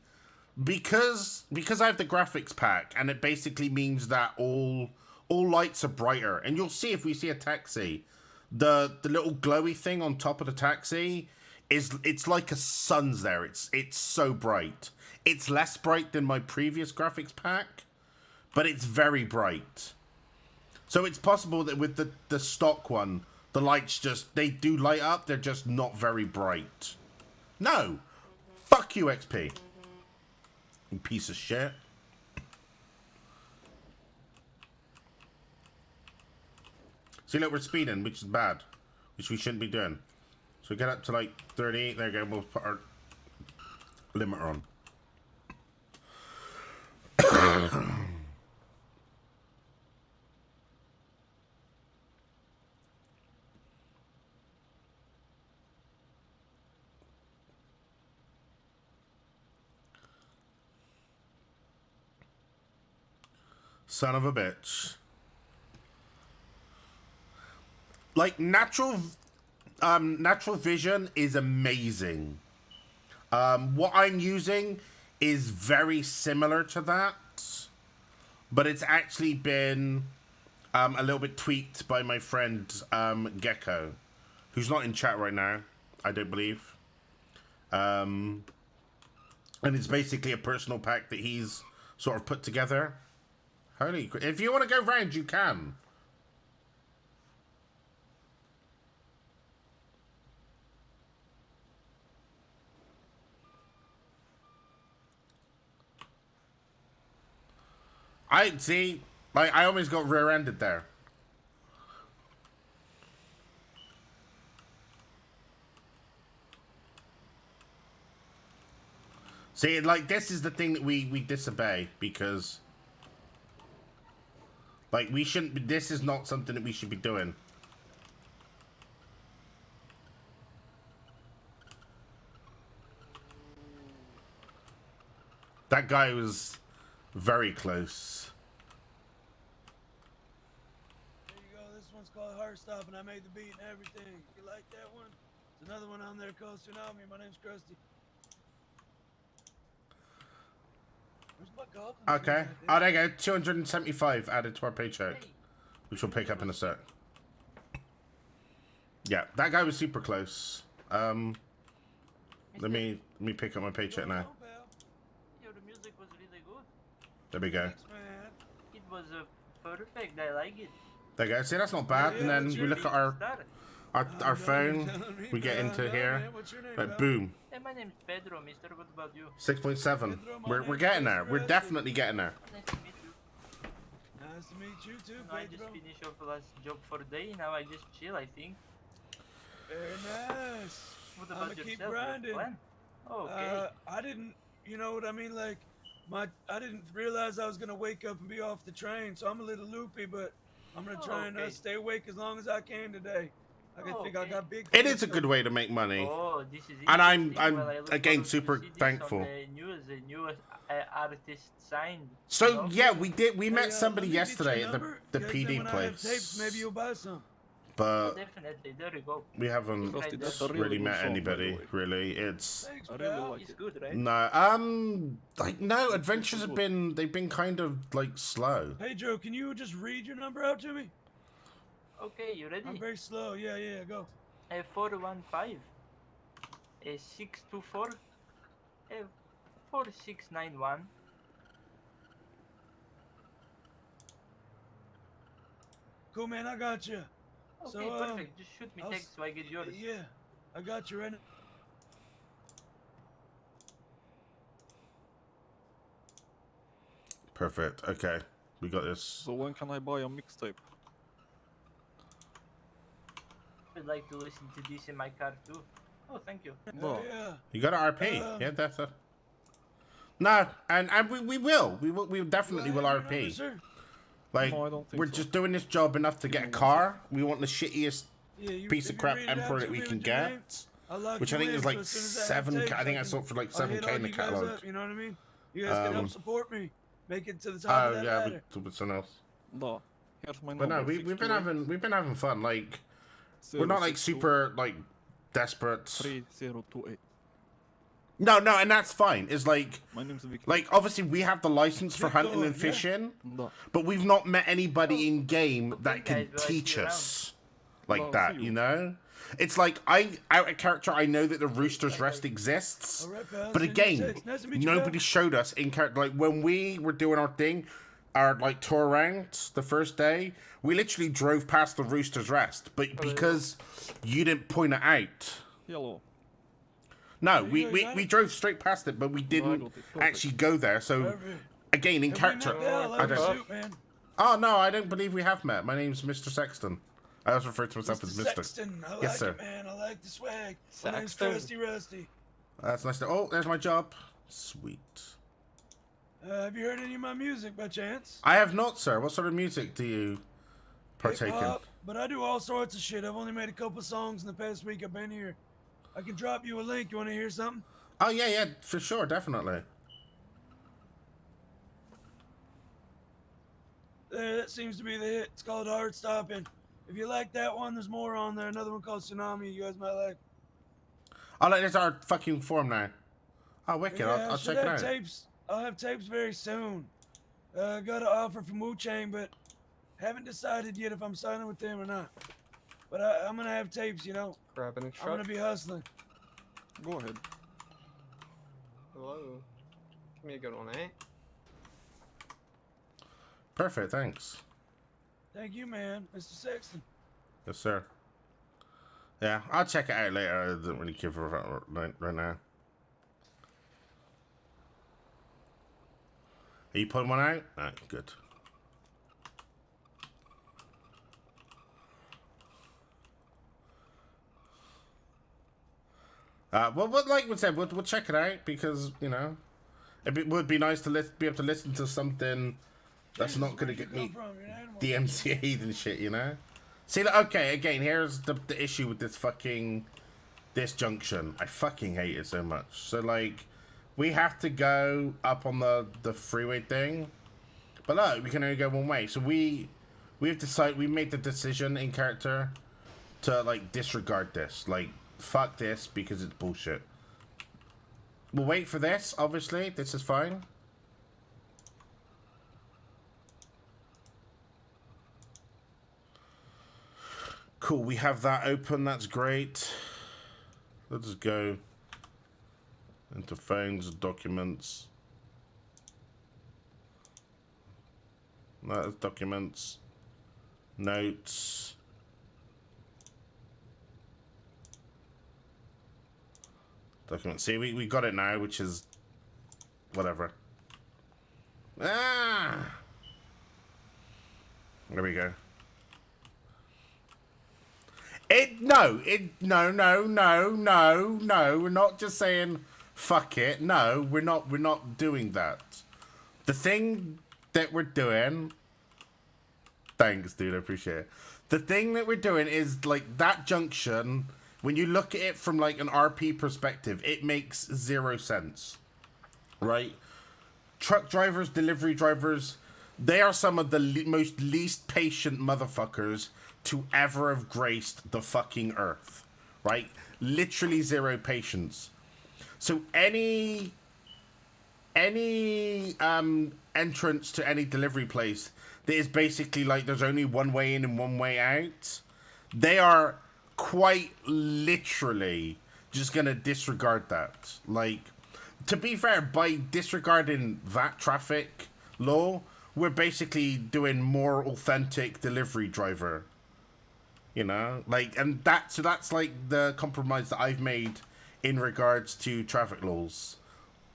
S1: Because I have the graphics pack, and it basically means that all lights are brighter. And you'll see if we see a taxi, the little glowy thing on top of the taxi it's like a sun's there. It's so bright. It's less bright than my previous graphics pack, but it's very bright. So it's possible that with the stock one, the lights they do light up, they're just not very bright. No! Fuck you, XP. You piece of shit. See, look, we're speeding, which is bad. Which we shouldn't be doing. So we get up to like 38. There you go. We'll put our limiter on. Son of a bitch. Like, natural vision is amazing. What I'm using is very similar to that, but it's actually been a little bit tweaked by my friend Gecko, who's not in chat right now, I don't believe. And it's basically a personal pack that he's sort of put together. Holy, if you want to go round, you can. I see. Like, I almost got rear-ended there. See, like, this is the thing that we disobey, because, like, we shouldn't be, this is not something that we should be doing. That guy was very close.
S9: There you go. This one's called Heart Stop, and I made the beat and everything. If you like that one, there's another one on there called Tsunami. My name's Krusty. Where's my goblin?
S1: Okay. Oh, there you go. 275 added to our paycheck, which we'll pick up in a sec. Yeah, that guy was super close. Let me pick up my paycheck now.
S10: Yo, the music was really good.
S1: There we go.
S9: Thanks, man.
S10: It was perfect. I like it.
S1: There you go. See, that's not bad. And then we look at our phone. We get into here.
S9: What's your name,
S1: Like
S9: pal?
S1: boom.
S10: Hey, my name's Pedro, mister. What about you?
S1: 6.7. We're getting there. We're definitely getting there.
S10: Nice to meet you.
S9: Nice to meet you too,
S10: I just
S9: Pedro.
S10: finished off the last job for the day. Now I just chill, I think.
S9: Very nice.
S10: What
S9: I'ma
S10: about
S9: keep
S10: yourself?
S9: grinding.
S10: When? Oh, okay.
S9: I didn't, you know what I mean? Like, I didn't realize I was gonna wake up and be off the train, so I'm a little loopy, but I'm gonna try and
S10: okay.
S9: stay awake as long as I can today. I think I
S10: Okay.
S9: got big.
S1: It
S9: things
S1: is a good way to make money.
S10: Oh, this is
S1: And I'm
S10: interesting. Well, I look
S1: again
S10: forward to
S1: super
S10: see this
S1: thankful.
S10: On the new artist signed.
S1: So
S10: you know?
S1: yeah, we met
S9: Hey,
S1: somebody
S9: let me get
S1: yesterday
S9: your
S1: at
S9: number,
S1: the
S9: 'cause
S1: PD
S9: then when I have tapes,
S1: place,
S9: maybe you'll buy some.
S1: but
S10: Definitely, there you go.
S1: we haven't
S10: Krusty,
S8: that's a really
S1: really
S8: good
S1: met
S8: song, by the
S1: anybody.
S8: way.
S1: Really, it's
S9: Thanks,
S8: I really
S9: pal.
S8: like
S10: It's
S8: it.
S10: good, right?
S1: no like no adventures have been they've been kind of like slow.
S9: Hey Joe, can you just read your number out to me?
S10: Okay, you ready?
S9: I'm very slow. Yeah, go.
S10: 415 624 4691.
S9: Cool, man. I got you.
S10: Okay,
S9: So,
S10: perfect. Just shoot me
S9: I'll
S10: text so I get yours.
S9: Yeah, I got you right now.
S1: Perfect. Okay, we got this.
S8: So when can I buy a mixtape?
S10: I'd like to listen to this in my car too. Oh, thank you.
S8: No.
S9: Yeah.
S1: You got an RP? Yeah, that's a. No, and we definitely will
S9: Well, I have your
S1: RP.
S9: number, sir.
S1: Like
S8: No, I don't think
S1: we're
S8: so.
S1: just doing this job enough to get a car. We want the shittiest
S9: Yeah,
S1: piece
S9: if
S1: of
S9: you
S1: crap
S9: read it out
S1: Emperor
S9: to
S1: that we
S9: me
S1: can
S9: with your name,
S1: get.
S9: I'll lock
S1: Which I
S9: you
S1: think
S9: in,
S1: is
S9: so
S1: like
S9: as soon as I have
S1: 7K.
S9: tapes,
S1: I think I sold for like
S9: I'll hit
S1: 7K
S9: all
S1: in the
S9: you guys
S1: catalog.
S9: up, you know what I mean? You guys can help
S1: Um,
S9: support me. Make it to the top of
S1: Oh
S9: that
S1: yeah,
S9: ladder.
S1: with something else.
S8: No. Here's my
S1: But
S8: number.
S1: no, we've been having fun. Like we're not like
S8: 062
S1: super like desperate.
S8: 3028.
S1: No, and that's fine. It's like
S8: My name's Vicky.
S1: obviously we have the license for
S9: Keep
S1: hunting
S9: going,
S1: and
S9: yeah.
S1: fishing,
S8: No.
S1: but we've not met anybody in game
S10: Okay,
S1: that can
S10: guys, well, I see
S1: teach
S10: you
S1: us like
S8: Well,
S1: that.
S8: see you.
S1: You know, it's like out of character. I know that the Rooster's Rest exists,
S9: All right, pal.
S1: but
S9: Send you a
S1: again,
S9: text. Nice to meet you, pal.
S1: nobody showed us in character. Like when we were doing our thing, our like tour around the first day, we literally drove past the Rooster's Rest, but because you didn't point it out.
S8: Hello.
S1: No,
S9: you
S1: we,
S9: go, you
S1: we,
S9: got
S1: we
S9: it?
S1: drove straight past it, but we didn't
S8: got it. Perfect.
S1: actually go there. So
S9: Perfect.
S1: again, in
S9: Have we
S1: character,
S9: met, pal? I
S1: I
S9: love your
S1: don't.
S9: suit, man.
S1: Oh no, I don't believe we have met. My name's Mr. Sexton. I always refer to myself as
S9: Mr.
S1: Mr.
S9: Sexton. I
S1: Yes,
S9: like
S1: sir.
S9: it, man. I like the swag. My name's
S7: Sexton.
S9: Krusty Rusty.
S1: That's nice. Oh, there's my job. Sweet.
S9: Have you heard any of my music by chance?
S1: I have not, sir. What sort of music do you partake in?
S9: Hip-hop, but I do all sorts of shit. I've only made a couple songs in the past week I've been here. I can drop you a link. You want to hear something?
S1: Oh yeah, for sure, definitely.
S9: There, that seems to be the hit. It's called Hard Stopping. If you like that one, there's more on there. Another one called Tsunami you guys might like.
S1: Oh, like there's our fucking form now. Oh, wicked.
S9: Yeah,
S1: I'll
S9: should
S1: check it
S9: have
S1: out.
S9: tapes. I'll have tapes very soon. Got an offer from Wu Chang, but haven't decided yet if I'm signing with them or not. But I'm gonna have tapes, you know.
S7: Grabbing a
S9: I'm
S7: truck.
S9: gonna be hustling.
S8: Go ahead.
S7: Hello. Give me a good one, eh?
S1: Perfect. Thanks.
S9: Thank you, man, Mr. Sexton.
S1: Yes, sir. Yeah, I'll check it out later. I don't really care for it right now. Are you putting one out? Alright, good. Well, like we said, we'll check it out because, you know, it would be nice to be able to listen to something that's not going to get me DMCA'd and shit, you know? See, okay, again, here's the issue with this junction. I fucking hate it so much. So, like, we have to go up on the freeway thing. But look, we can only go one way. So we've decided, we made the decision in character to like disregard this. Like, fuck this because it's bullshit. We'll wait for this, obviously. This is fine. Cool, we have that open, that's great. Let's just go into phones, documents. No, that's documents. Notes. Documents. See, we got it now, which is whatever. Ah! There we go. No, we're not just saying fuck it. No, we're not doing that. The thing that we're doing, thanks dude, I appreciate it. The thing that we're doing is like that junction, when you look at it from like an RP perspective, it makes 0 sense. Right? Truck drivers, delivery drivers, they are some of the most least patient motherfuckers to ever have graced the fucking earth, right? Literally 0 patience. So any entrance to any delivery place that is basically like there's only one way in and one way out, they are quite literally just gonna disregard that. Like, to be fair, by disregarding that traffic law, we're basically doing more authentic delivery driver. You know, like, and that's like the compromise that I've made in regards to traffic laws.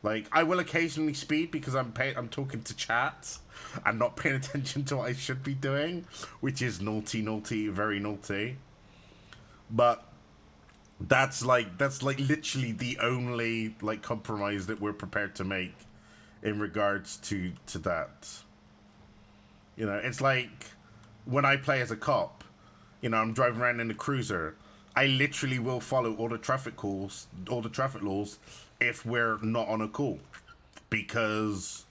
S1: Like, I will occasionally speed because I'm talking to chat and not paying attention to what I should be doing, which is naughty, very naughty. But that's like literally the only like compromise that we're prepared to make in regards to that. You know, it's like when I play as a cop. You know, I'm driving around in a cruiser. I literally will follow all the traffic laws if we're not on a call. Because,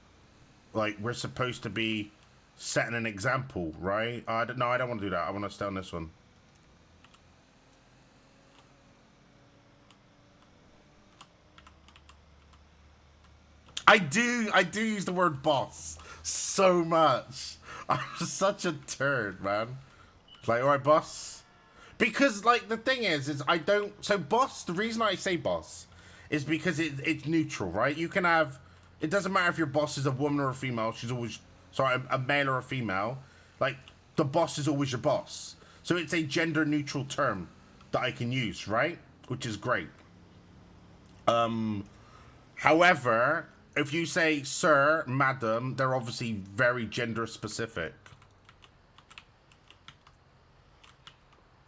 S1: like, we're supposed to be setting an example, right? No, I don't want to do that. I want to stay on this one. I do use the word boss so much. I'm just such a turd, man. Like, alright, boss. Because, like, the thing is I don't... So, boss, the reason I say boss is because it's neutral, right? You can have... It doesn't matter if your boss is a woman or a female. She's always... Sorry, a male or a female. Like, the boss is always your boss. So, it's a gender-neutral term that I can use, right? Which is great. However, if you say sir, madam, they're obviously very gender-specific.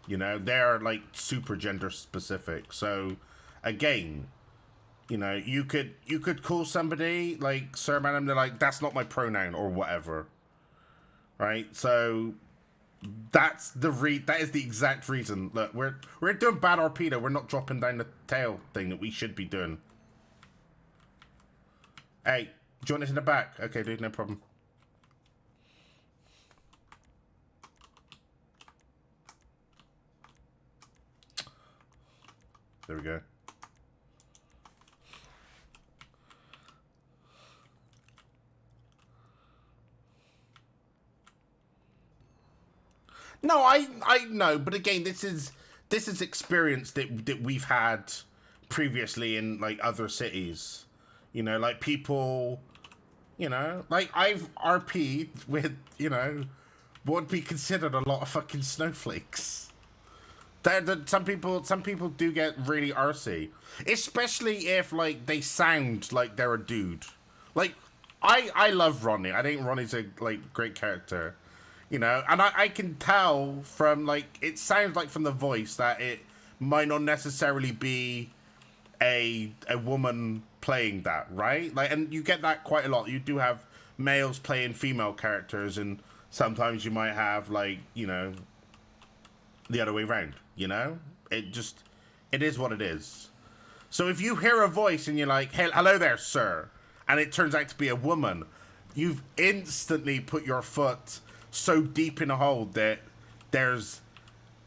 S1: You know, they're like super gender specific. So again, you know, you could call somebody like sir, madam, they're like, that's not my pronoun or whatever. Right? So that is the exact reason. Look, we're doing bad RP. We're not dropping down the tail thing that we should be doing. Hey, join us in the back. Okay, dude, no problem. There we go. No, I know, but again, this is experience that we've had previously in like other cities. You know, like people, you know, like I've RP'd with, you know, what would be considered a lot of fucking snowflakes. Some people do get really arsey, especially if like they sound like they're a dude. Like I love Ronnie. I think Ronnie's a like great character, you know, and I can tell from like it sounds like from the voice that it might not necessarily be a woman playing that, right? Like, and you get that quite a lot. You do have males playing female characters, and sometimes you might have like, you know, the other way around. You know, it is what it is. So if you hear a voice and you're like, hey, hello there, sir, and it turns out to be a woman, you've instantly put your foot so deep in a hole that there's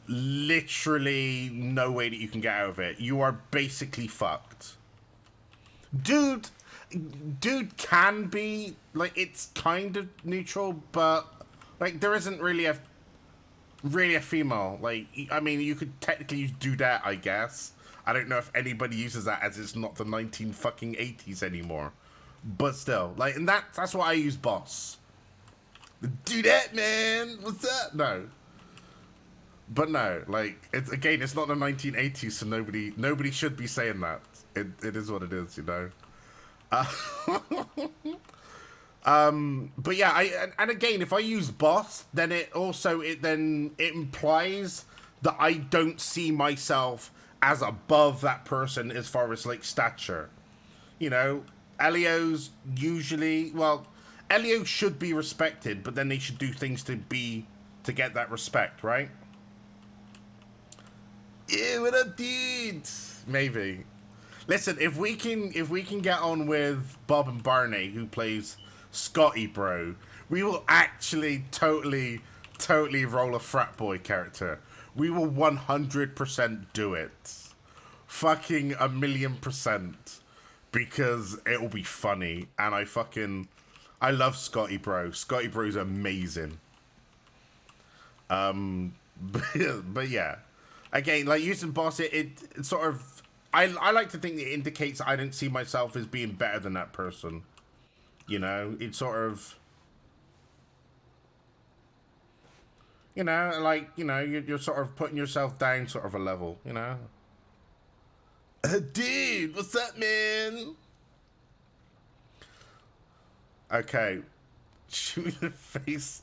S1: literally no way that you can get out of it. You are basically fucked. Dude can be, like, it's kind of neutral, but, like, there isn't really a female. Like, I mean, you could technically use dudette, I guess. I don't know if anybody uses that, as it's not the 1980s anymore. But still, like, and that's why I use boss. Dudette, man! What's up? No. But no, like, it's not the 1980s, so nobody should be saying that. It is what it is, you know. But yeah, and again, if I use boss, then it implies that I don't see myself as above that person as far as, like, stature. You know, Elio's usually, well, Elio should be respected, but then they should do things to get that respect, right? Yeah, what up, dudes? Maybe. Listen, if we can get on with Bob and Barney, who plays Scotty Bro, we will actually totally roll a frat boy character. We will 100% do it. Fucking 1,000,000%. Because it will be funny. And I love Scotty Bro. Scotty Bro's amazing. But yeah. Again, like, using boss, it sort of, I like to think it indicates I don't see myself as being better than that person. You know, it's sort of, you know, like, you know, you're sort of putting yourself down sort of a level, you know? Dude, what's up, man? Okay. Shoot me in the face.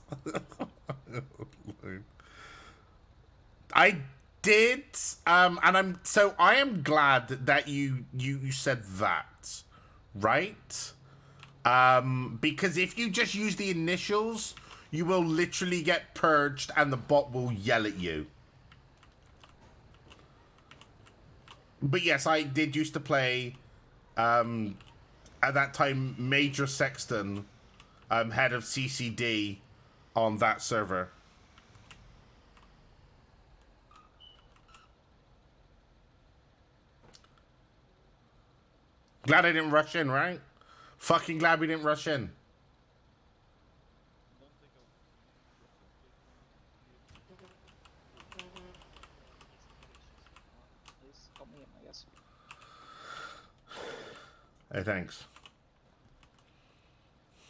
S1: I did, and I am glad that you said that, right? Because if you just use the initials, you will literally get purged and the bot will yell at you. But yes, I did used to play, at that time, Major Sexton, head of CCD on that server. Glad I didn't rush in, right? Fucking glad we didn't rush in. Hey, thanks.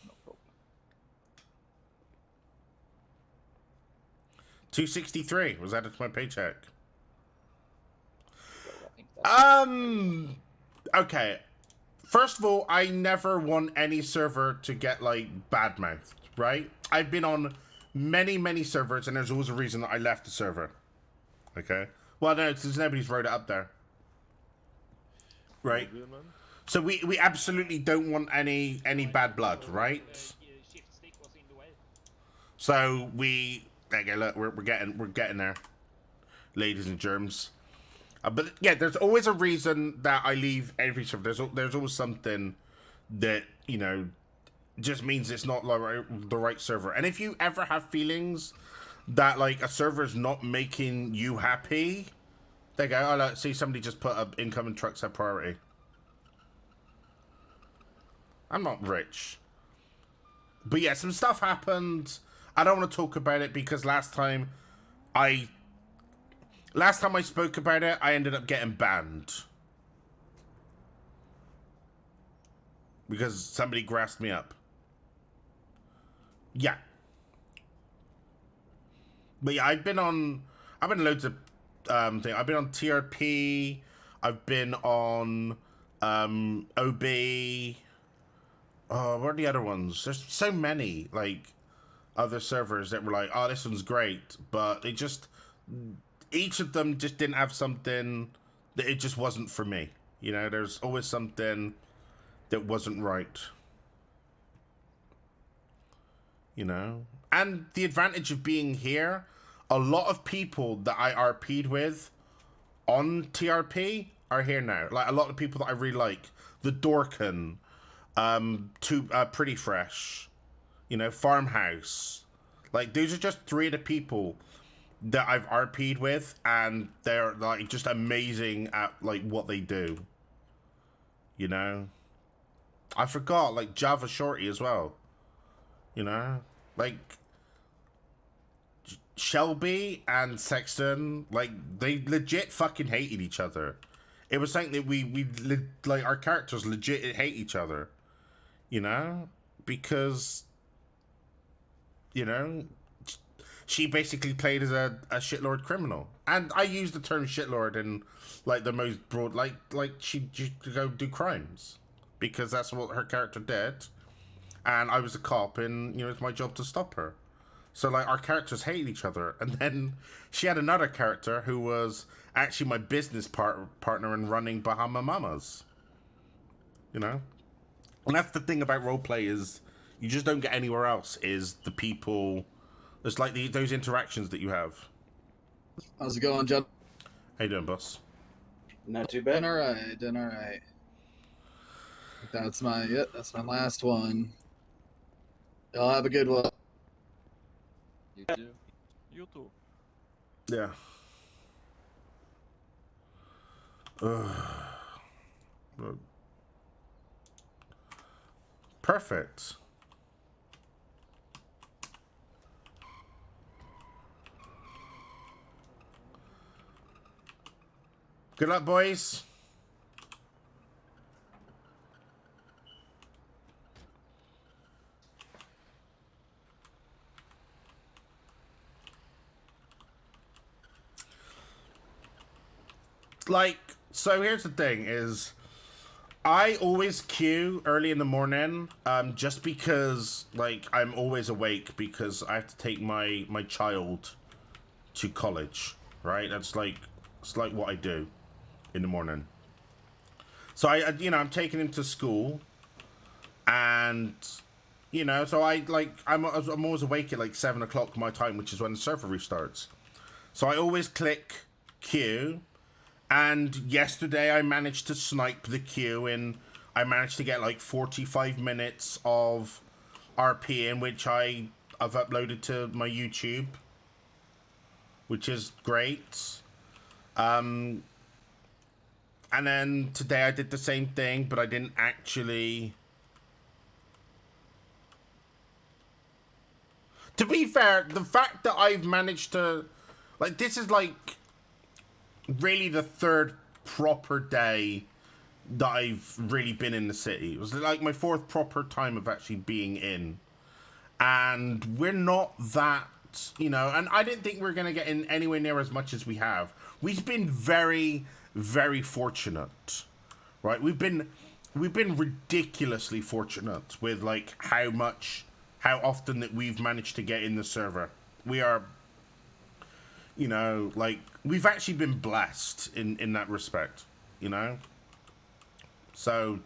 S8: No problem.
S1: 263 was added to my paycheck. Okay. First of all, I never want any server to get, like, bad-mouthed, right? I've been on many servers, and there's always a reason that I left the server. Okay? Well, no, because nobody's wrote it up there. Right? So we absolutely don't want any bad blood, right? So there you go, look, we're getting there, ladies and germs. But yeah, there's always a reason that I leave every server. There's always something that, you know, just means it's not the right server. And if you ever have feelings that, like, a server is not making you happy, there you go. I see somebody just put up incoming trucks at priority. I'm not rich. But yeah, some stuff happened. I don't want to talk about it because last time I spoke about it, I ended up getting banned. Because somebody grassed me up. Yeah. But yeah, I've been on loads of things. I've been on TRP. I've been on OB. Oh, what are the other ones? There's so many, like, other servers that were like, oh, this one's great, but it just, each of them just didn't have something that it just wasn't for me. You know, there's always something that wasn't right. You know? And the advantage of being here, a lot of people that I RP'd with on TRP are here now. Like a lot of people that I really like. The Dorkin, Pretty Fresh, you know, Farmhouse. Like these are just 3 of the people that I've RP'd with, and they're like just amazing at like what they do. You know, I forgot like Java Shorty as well. You know, like Shelby and Sexton, like they legit fucking hated each other. It was something that like our characters legit hate each other. You know, because you know she basically played as a shitlord criminal, and I use the term shitlord in like the most broad, like she go do crimes because that's what her character did, and I was a cop, and you know it's my job to stop her. So like our characters hate each other, and then she had another character who was actually my business partner in running Bahama Mamas. You know, and that's the thing about roleplay is you just don't get anywhere else. Is the people. It's like those interactions that you have.
S11: How's it going, John?
S1: How you doing, boss?
S11: Not too bad. Doing all right. That's my last one. Y'all have a good one.
S8: You too. You too.
S1: Yeah. Perfect. Good luck, boys. Like, so here's the thing is I always queue early in the morning, just because like I'm always awake because I have to take my child to college, right? It's like what I do in the morning. So I you know, I'm taking him to school, and you know, so I'm always awake at like 7 o'clock my time, which is when the server restarts. So I always click queue. And yesterday I managed to snipe the queue, and I managed to get like 45 minutes of RP in which I've uploaded to my YouTube, which is great. And then today I did the same thing, but I didn't actually. To be fair, the fact that I've managed to, like, this is like really the 3rd proper day that I've really been in the city. It was like my 4th proper time of actually being in. And we're not that, you know, and I didn't think we were going to get in anywhere near as much as we have. We've been very, very fortunate, right? We've been ridiculously fortunate with like how often that we've managed to get in the server. We are, you know, like we've actually been blessed in that respect, you know. So,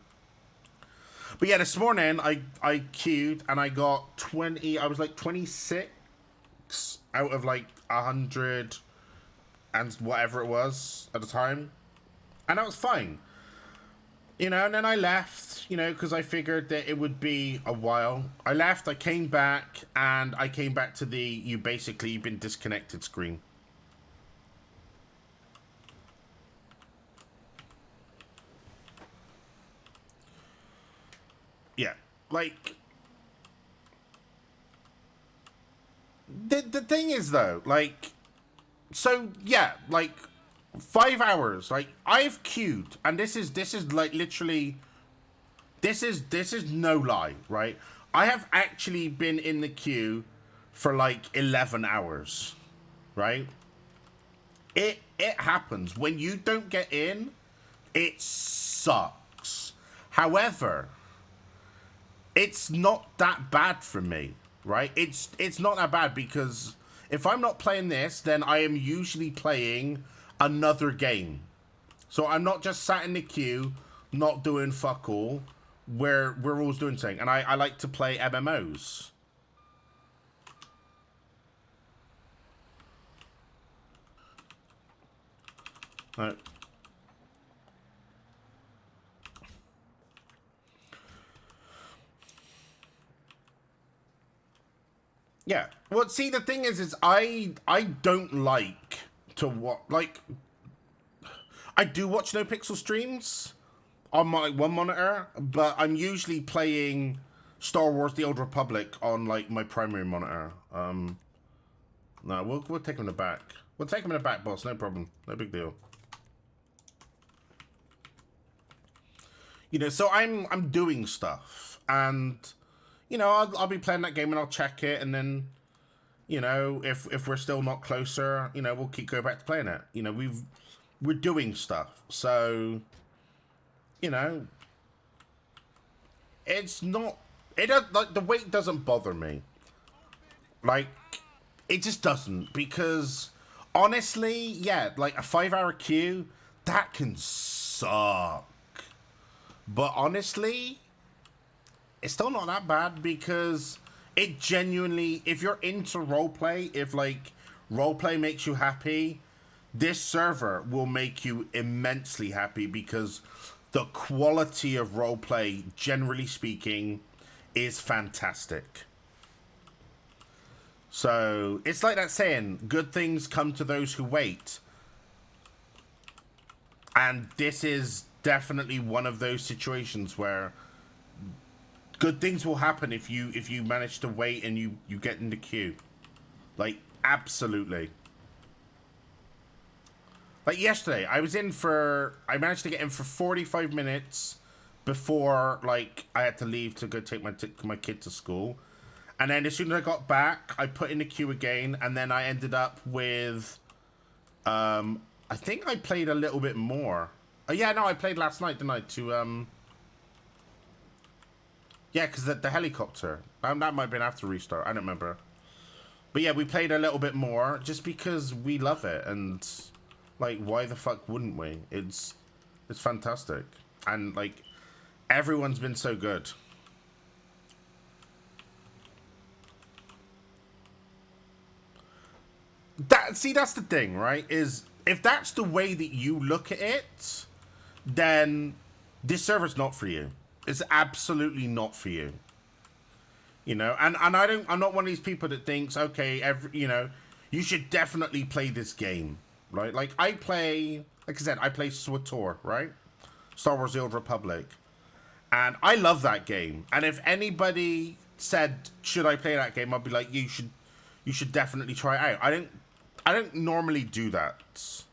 S1: but yeah, this morning I queued and I got 20. I was like 26 out of like 100 and whatever it was at the time, and that was fine, you know. And then I left, you know, because I figured that it would be a while. I left. I came back, and I came back to the you've been disconnected screen. Yeah, like the thing is though, like, so yeah, like 5 hours. Like I've queued, and this is like literally, this is no lie, right? I have actually been in the queue for like 11 hours, right? It happens when you don't get in. It sucks. However, it's not that bad for me, right? It's not that bad because if I'm not playing this, then I am usually playing another game. So I'm not just sat in the queue, not doing fuck all. We're always doing something, and I like to play MMOs. Right. Yeah. Well, see, the thing is I don't like to watch, like, I do watch NoPixel streams on my one monitor, but I'm usually playing Star Wars: The Old Republic on, like, my primary monitor. No, we'll take him in the back. We'll take him in the back, boss. No problem. No big deal. You know, so I'm doing stuff, and you know, I'll be playing that game and I'll check it, and then, you know, if we're still not closer, you know, we'll go back to playing it. You know, we're doing stuff, so, you know, it's not, it does, like, the weight doesn't bother me. Like, it just doesn't, because honestly, yeah, like a 5-hour queue, that can suck. But honestly, it's still not that bad, because it genuinely, if you're into roleplay, if like roleplay makes you happy, this server will make you immensely happy, because the quality of roleplay, generally speaking, is fantastic. So it's like that saying, good things come to those who wait. And this is definitely one of those situations where good things will happen if you manage to wait and you get in the queue. Like, absolutely. Like yesterday, I managed to get in for 45 minutes before, like, I had to leave to go take my kid to school. And then as soon as I got back, I put in the queue again, and then I ended up with, I think I played a little bit more. Oh yeah, no, I played last night, didn't I? Yeah, because the helicopter. That might have been after restart. I don't remember. But yeah, we played a little bit more just because we love it, and like, why the fuck wouldn't we? It's fantastic, and like, everyone's been so good. That's the thing, right? Is if that's the way that you look at it, then this server's not for you. It's absolutely not for you. You know, and I'm not one of these people that thinks, okay, you know, you should definitely play this game, right? Like, like I said, I play SWTOR, right? Star Wars: The Old Republic. And I love that game. And if anybody said, should I play that game, I'd be like, you should definitely try it out. I don't normally do that.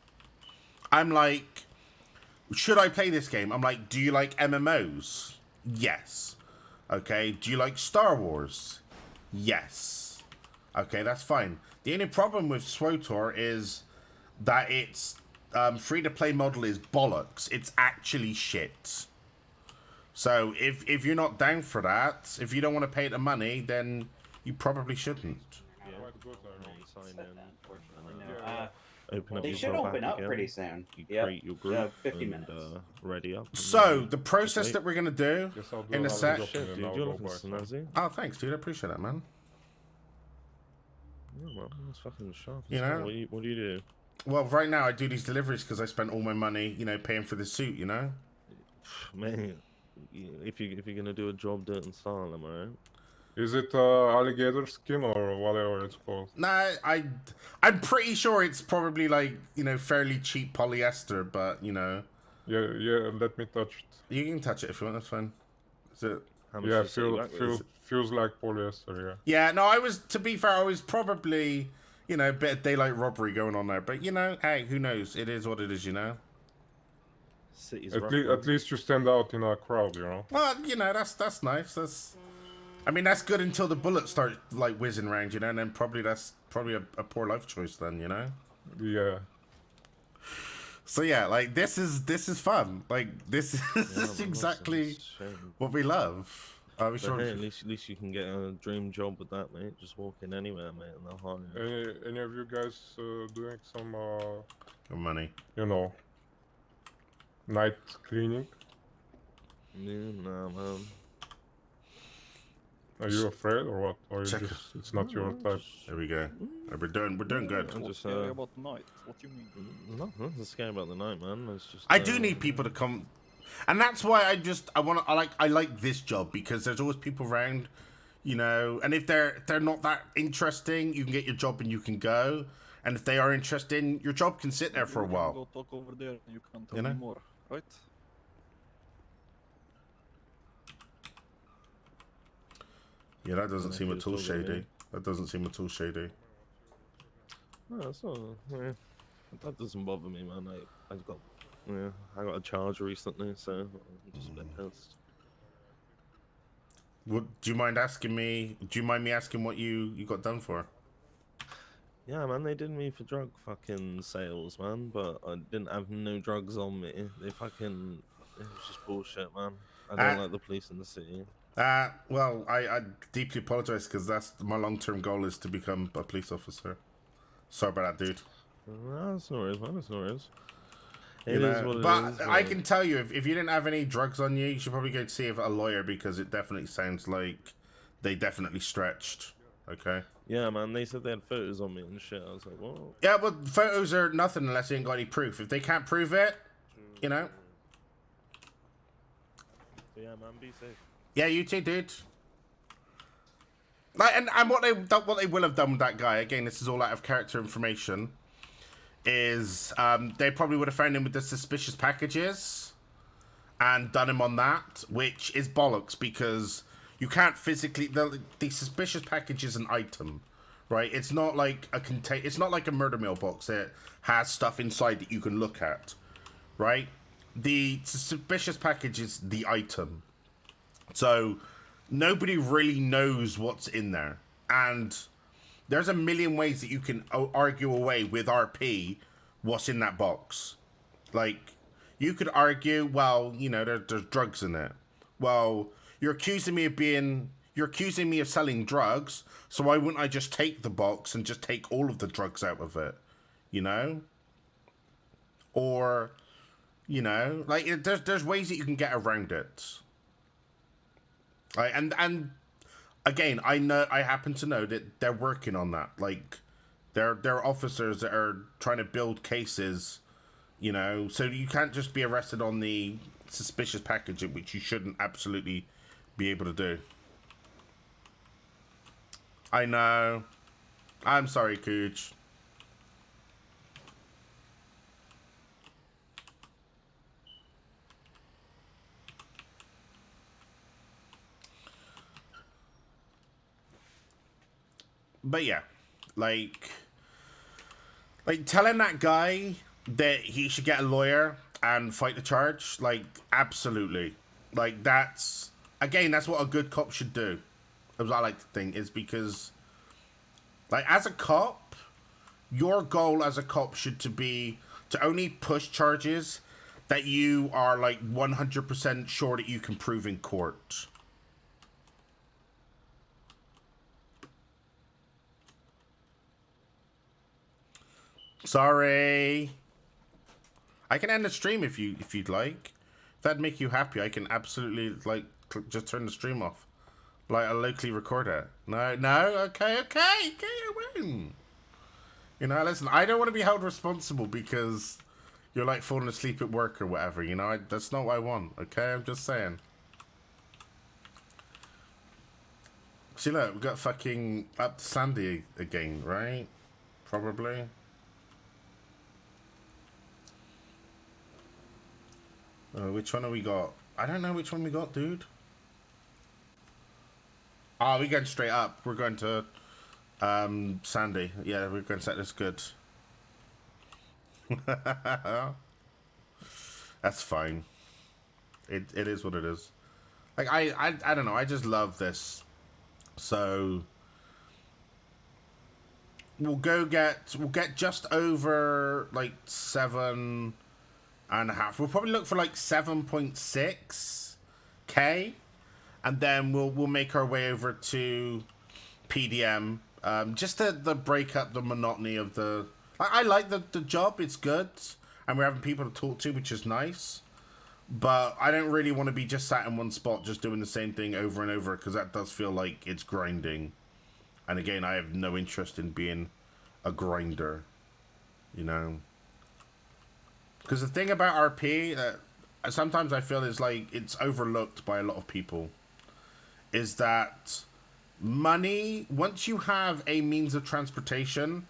S1: I'm like, should I play this game? I'm like, do you like MMOs? Yes. Okay, do you like Star Wars? Yes. Okay, that's fine. The only problem with SWTOR is that its free-to-play model is bollocks. It's actually shit. So if you're not down for that, if you don't want to pay the money, then you probably shouldn't.
S12: They should open up pretty soon.
S13: Create your group
S12: 50 minutes.
S13: Ready up.
S1: So the process that we're gonna do in a sec.
S13: Dude, you're looking snazzy.
S1: Oh, thanks, dude. I appreciate that, man.
S13: Yeah, well, that's fucking sharp.
S1: You know,
S13: what do you do?
S1: Well, right now I do these deliveries because I spent all my money, you know, paying for the suit. You know,
S13: man, if you're gonna do a job, do it in style, am I right?
S14: Is it alligator skin or whatever it's called?
S1: Nah, I'm pretty sure it's probably like, you know, fairly cheap polyester, but you know.
S14: Yeah. Let me touch it.
S1: You can touch it if you want. That's fine. Is it?
S14: Yeah, feels like polyester. Yeah.
S1: Yeah. No, to be fair, I was probably, you know, a bit of daylight robbery going on there, but you know, hey, who knows? It is what it is, you know.
S14: At least you stand out in a crowd, you know.
S1: Well, you know, that's nice. I mean, that's good until the bullets start like whizzing around, you know, and then that's probably a poor life choice then, you know.
S14: Yeah.
S1: So yeah, like this is fun. Like this is exactly what we love.
S13: Hey, at least you can get a dream job with that, mate. Just walk in anywhere, mate, and they'll hire you.
S14: Any of you guys doing some
S1: money?
S14: You know, night cleaning?
S13: Yeah, no, man.
S14: Are you afraid or what? Or it's not your type?
S1: There we go. We're doing good.
S13: I'm just
S8: scary about the night. What do you mean?
S13: No, nothing scary about the night, man. It's just.
S1: I do need people to come, and that's why I like this job, because there's always people around you know. And if they're not that interesting, you can get your job and you can go. And if they are interesting, your job can sit there for a
S8: You
S1: while.
S8: can go talk over there. You can tell
S1: You know?
S8: me more, right?
S1: Yeah, that doesn't
S13: And if
S1: seem
S13: he
S1: at
S13: was
S1: all
S13: talking to me.
S1: shady. That doesn't seem at all shady.
S13: No, it's not. That doesn't bother me, man. I got a charge recently, so I'm just a bit pissed.
S1: What, do you mind asking me? Do you mind me asking what you got done for?
S13: Yeah, man, they did me for drug fucking sales, man, but I didn't have no drugs on me. It was just bullshit, man. I don't like the police in the city.
S1: Well, I deeply apologize because that's my long-term goal is to become a police officer. Sorry about that, dude.
S13: No, that's no worries, man. That's no worries.
S1: It is what it is. But I can tell you, if you didn't have any drugs on you, you should probably go see a lawyer because it definitely sounds like they definitely stretched. Okay.
S13: Yeah, man. They said they had photos on me and shit. I was like, what?
S1: Yeah, but photos are nothing unless they ain't got any proof. If they can't prove it, you know.
S13: So yeah, man. Be safe.
S1: Yeah, you too, dude. Like, and what they will have done with that guy, again, this is all out of character information, is they probably would have found him with the suspicious packages and done him on that, which is bollocks because you can't physically the suspicious package is an item, right? It's not like it's not like a murder mailbox that has stuff inside that you can look at, right? The suspicious package is the item. So nobody really knows what's in there. And there's a million ways that you can argue away with RP what's in that box. Like, you could argue, well, you know, there's drugs in it. Well, you're accusing me of selling drugs, so why wouldn't I just take the box and just take all of the drugs out of it? You know? Or, you know, like, there's ways that you can get around it. Right, and again, I happen to know that they're working on that. Like, there are officers that are trying to build cases, you know, so you can't just be arrested on the suspicious package, which you shouldn't absolutely be able to do. I know. I'm sorry, Cooch. But yeah, like telling that guy that he should get a lawyer and fight the charge, like, absolutely. Like, that's what a good cop should do. That's what I like to think, is because, like, as a cop, your goal as a cop should be to only push charges that you are, like, 100% sure that you can prove in court. Sorry. I can end the stream if you'd like. If that'd make you happy, I can absolutely, like, just turn the stream off. Like, I'll locally record it. No, okay, I win. You know, listen, I don't want to be held responsible because you're, like, falling asleep at work or whatever, you know? That's not what I want, okay? I'm just saying. See, look, we got fucking up to Sandy again, right? Probably. Which one have we got? I don't know which one we got, dude. Oh, we're going straight up. We're going to Sandy. Yeah, we're going to set this good. That's fine. It is what it is. Like, I don't know. I just love this. So we'll get just over like 7.5. We'll probably look for like 7.6K, and then we'll make our way over to PDM, just to break up the monotony of the. I like the job; it's good, and we're having people to talk to, which is nice. But I don't really want to be just sat in one spot, just doing the same thing over and over, because that does feel like it's grinding. And again, I have no interest in being a grinder, you know. Because the thing about RP that sometimes I feel is like it's overlooked by a lot of people is that money, once you have a means of transportation,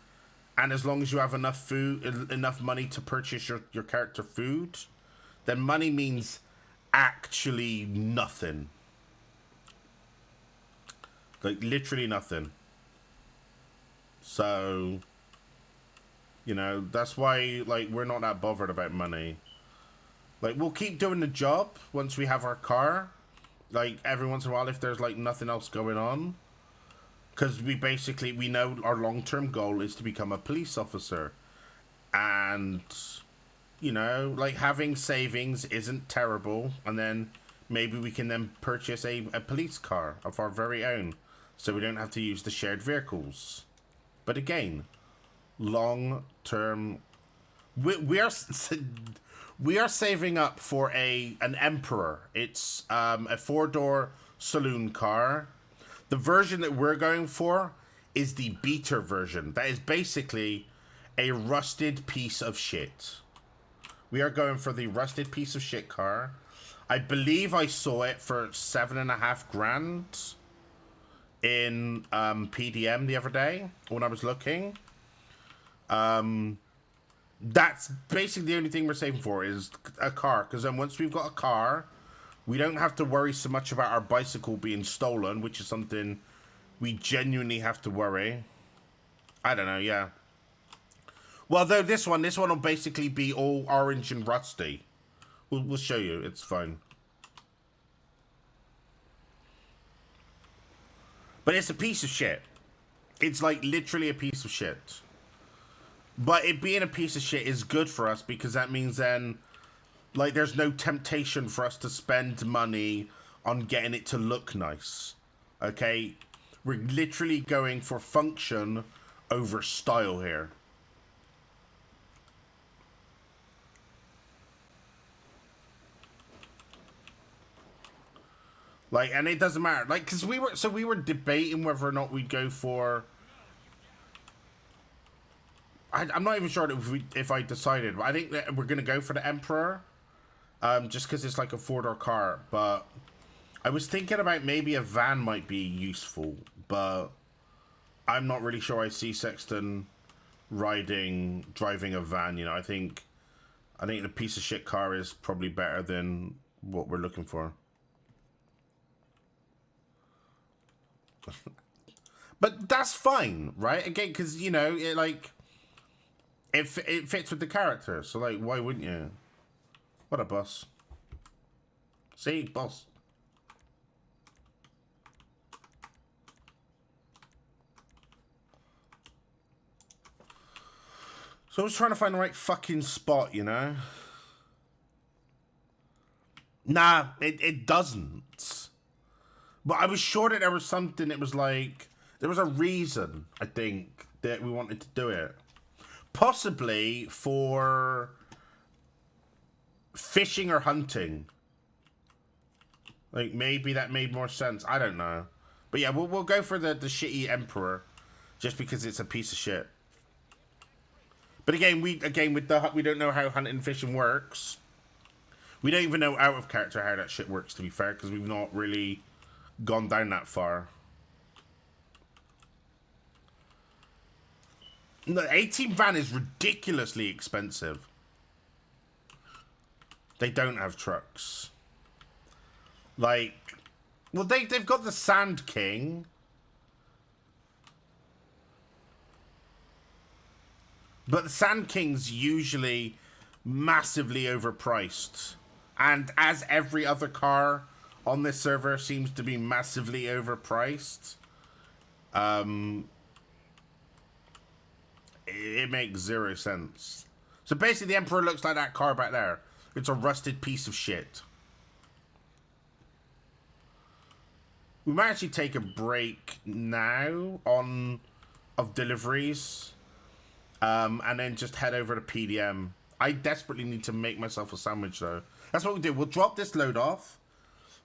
S1: and as long as you have enough enough money to purchase your character food, then money means actually nothing. Like, literally nothing. So, you know, that's why, like, we're not that bothered about money. Like, we'll keep doing the job once we have our car. Like, every once in a while if there's, like, nothing else going on. Because we know our long-term goal is to become a police officer. And, you know, like, having savings isn't terrible. And then maybe we can then purchase a police car of our very own. So we don't have to use the shared vehicles. But again, long-term... We are saving up for an Emperor. It's a 4-door saloon car. The version that we're going for is the beater version. That is basically a rusted piece of shit. We are going for the rusted piece of shit car. I believe I saw it for $7,500 in PDM the other day when I was looking. That's basically the only thing we're saving for is a car. Because then once we've got a car, we don't have to worry so much about our bicycle being stolen, which is something we genuinely have to worry. I don't know, yeah. Well, though this one will basically be all orange and rusty. We'll show you. It's fine. But it's a piece of shit. It's like literally a piece of shit. But it being a piece of shit is good for us because that means then, like, there's no temptation for us to spend money on getting it to look nice. Okay? We're literally going for function over style here. Like, and it doesn't matter. Like, because we were debating whether or not we'd go for... I'm not even sure if I decided, but I think that we're going to go for the Emperor. Just because it's like a 4-door car. But I was thinking about maybe a van might be useful. But I'm not really sure I see Sexton driving a van, you know. I think the piece of shit car is probably better than what we're looking for. But that's fine, right? Again, because, you know, it fits with the character, so, like, why wouldn't you? What a boss. See? Boss. So I was trying to find the right fucking spot, you know? Nah, it doesn't. But I was sure that there was something that was like... There was a reason, I think, that we wanted to do it. Possibly for fishing or hunting. Like, maybe that made more sense. I don't know. But yeah, we'll go for the shitty Emperor. Just because it's a piece of shit. But again, we don't know how hunting and fishing works. We don't even know out of character how that shit works, to be fair. Because we've not really gone down that far. The 18 van is ridiculously expensive. They don't have trucks. Like, well, they've got the Sand King. But the Sand King's usually massively overpriced. And as every other car on this server seems to be massively overpriced, it makes zero sense. So basically the Emperor looks like that car back there. It's a rusted piece of shit. We might actually take a break now of deliveries. And then just head over to PDM. I desperately need to make myself a sandwich though. That's what we do. We'll drop this load off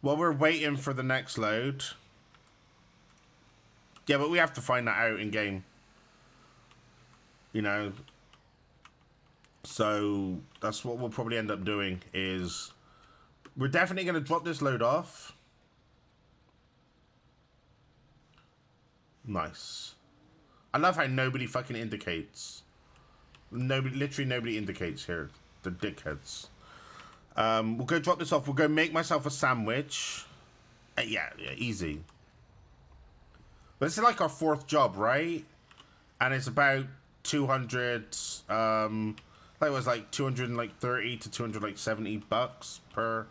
S1: while we're waiting for the next load. Yeah, but we have to find that out in game. You know, so that's what we'll probably end up doing is we're definitely going to drop this load off. Nice. I love how nobody fucking indicates. Literally nobody indicates here. The dickheads. We'll go drop this off. We'll go make myself a sandwich. Yeah, easy. This is like our 4th job, right? And it's about 200. That was like 230 to 270 bucks per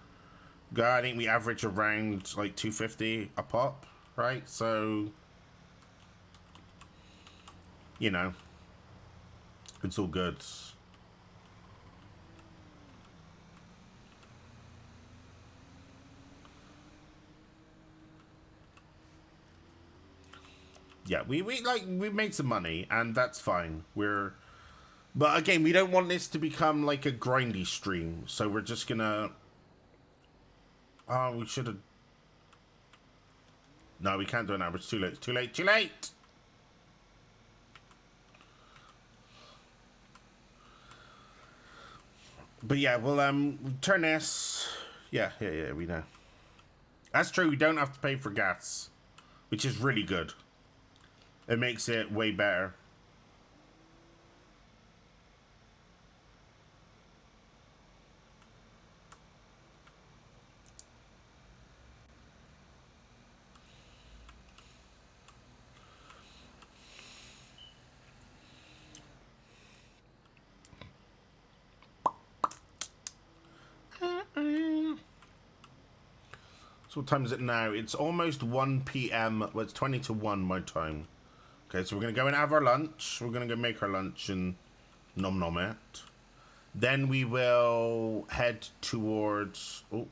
S1: guy. I think we average around like 250 a pop, right? So, you know, it's all good. Yeah, we made some money, and that's fine. But again, we don't want this to become like a grindy stream, so we're just gonna. Oh, we should have. No, we can't do it now. It's too late. It's too late. Too late. But yeah, we'll turn this. Yeah, we know. That's true. We don't have to pay for gas, which is really good. It makes it way better. So what time is it now? It's almost 1 p.m. Well, it's 20 to 1 my time. Okay, so we're going to go and have our lunch. We're going to go make our lunch and nom it. Then we will head towards... Oh.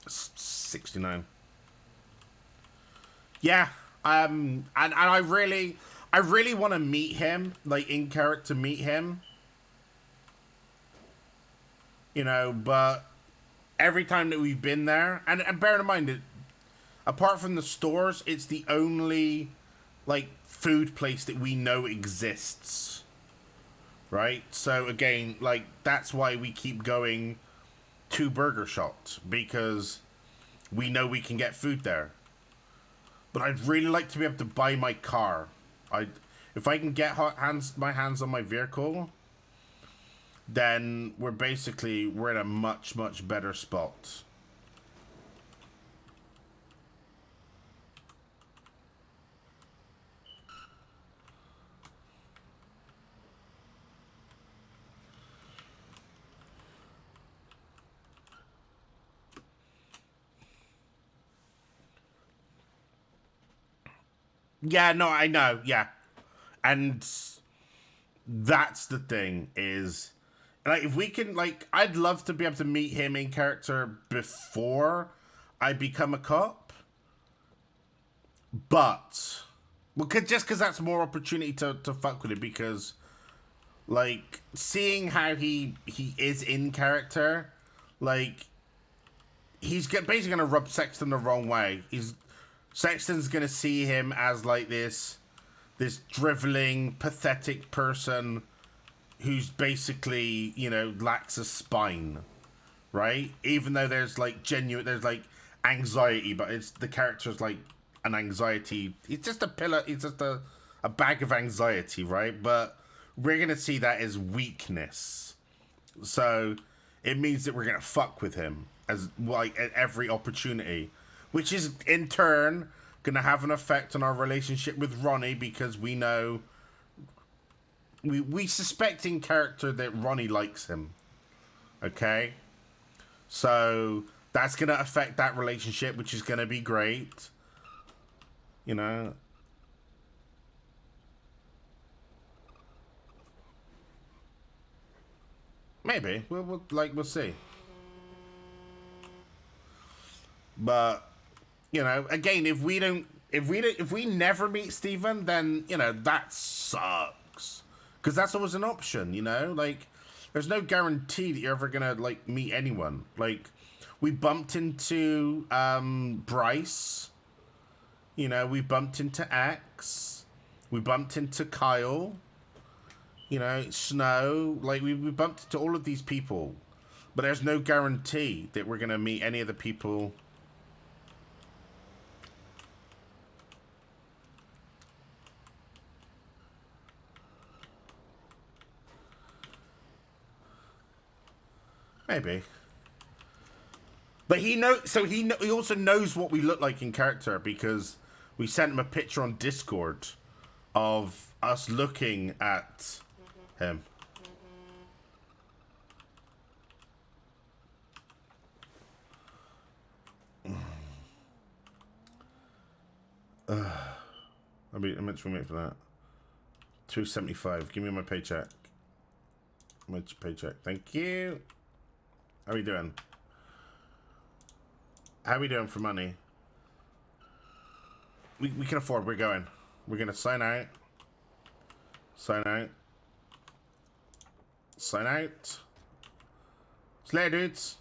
S1: $69. Yeah, and I really want to meet him, like in character meet him. You know, but every time that we've been there, and bear in mind that apart from the stores, it's the only like food place that we know exists. Right? So again, like that's why we keep going to Burger Shot, because we know we can get food there. But I'd really like to be able to buy my car. If I can get my hands on my vehicle, then we're in a much better spot. Yeah, no, I know, yeah. And that's the thing is, like, if we can, like, I'd love to be able to meet him in character before I become a cop. But, well, just because that's more opportunity to fuck with it, because, like, seeing how he is in character, like, he's basically going to rub Sexton the wrong way. Sexton's going to see him as, like, this driveling, pathetic person who's basically, you know, lacks a spine, right? Even though there's, like, there's, like, anxiety, but the character's, like, an anxiety. It's just a pillar, it's just a bag of anxiety, right? But we're going to see that as weakness. So it means that we're going to fuck with him as, like, at every opportunity, which is, in turn, going to have an effect on our relationship with Ronnie, because we know... We suspect in character that Ronnie likes him. Okay? So, that's going to affect that relationship, which is going to be great. You know? Maybe. We'll see. But... You know, again, if we never meet Steven, then, you know, that sucks. Because that's always an option, you know? Like, there's no guarantee that you're ever gonna, like, meet anyone. Like, we bumped into, Bryce. You know, we bumped into X. We bumped into Kyle. you know, snow. Like, we bumped into all of these people. But there's no guarantee that we're going to meet any of the people. Maybe. But he also knows what we look like in character because we sent him a picture on Discord of us looking at him. I meant to wait for that. 275. Give me my paycheck. My paycheck. Thank you. How we doing? How we doing for money? We can afford. We're going. We're gonna sign out. Sign out. Sign out. Slay dudes.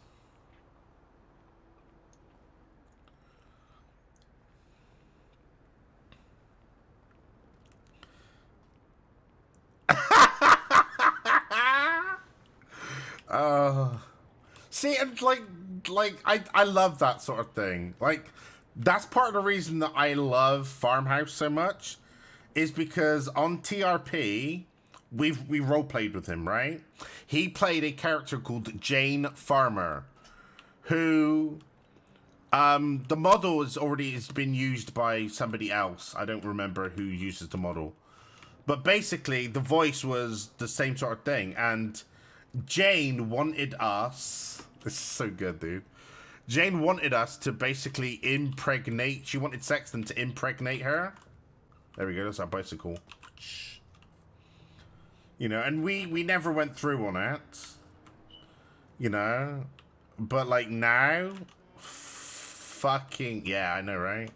S1: See, and like I love that sort of thing. Like, that's part of the reason that I love Farmhouse so much, is because on TRP, we role-played with him, right? He played a character called Jane Farmer, who, the model has been used by somebody else. I don't remember who uses the model. But basically, the voice was the same sort of thing, and Jane wanted us... This is so good, dude. Jane wanted us to basically impregnate... She wanted Sexton to impregnate her. There we go, that's our bicycle. You know, and we never went through on it. You know? But, like, now... Fucking... Yeah, I know, right?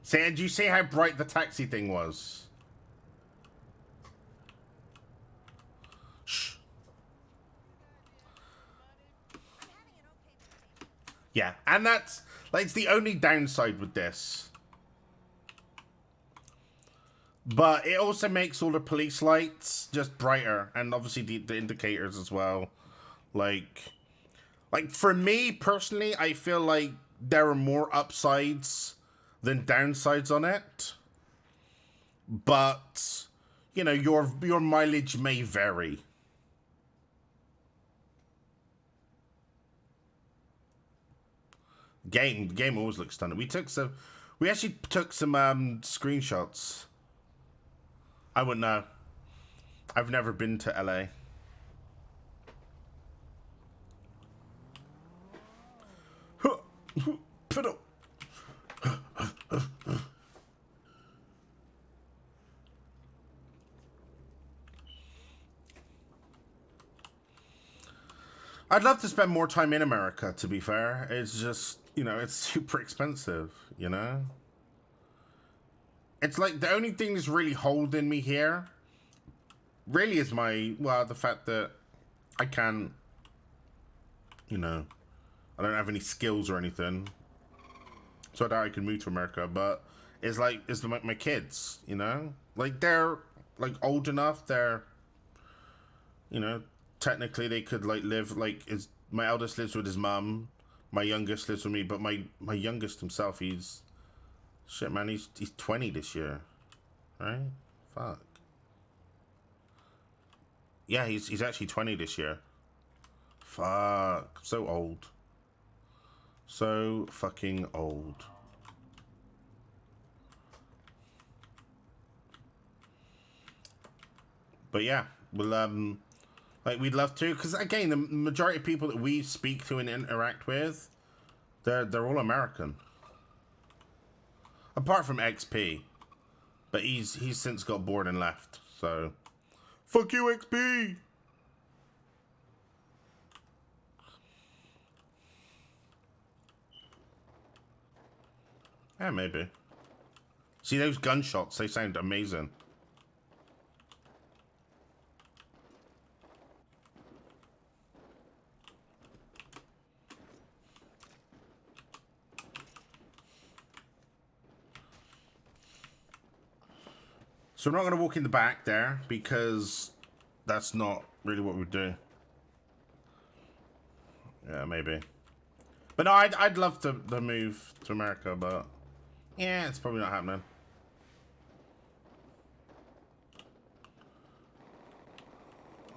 S1: See, and do you see how bright the taxi thing was? Shh. Yeah, and that's, like, it's the only downside with this. But it also makes all the police lights just brighter, and obviously the indicators as well. Like, for me, personally, I feel like there are more upsides than downsides on it, but you know, your mileage may vary. Game always looks stunning. We actually took some screenshots. I wouldn't know. I've never been to LA. Put up. I'd love to spend more time in America, to be fair. It's just, you know, it's super expensive, you know? It's like the only thing that's really holding me here really is the fact that I can't, you know, I don't have any skills or anything. So I doubt I can move to America, but it's my kids, you know? Like, they're, like, old enough, they're, you know, technically they could, like, live, like, my eldest lives with his mum, my youngest lives with me, but my youngest himself, he's 20 this year, right? Fuck. Yeah, he's actually 20 this year. Fuck. So old. So fucking old. But yeah, we'll like, we'd love to, because again, the majority of people that we speak to and interact with, they're all American. Apart from XP, but he's since got bored and left. So, fuck you, XP. Yeah, maybe. See those gunshots? They sound amazing. So we're not going to walk in the back there because that's not really what we do. Yeah, maybe. But no, I'd love to move to America, but yeah, it's probably not happening.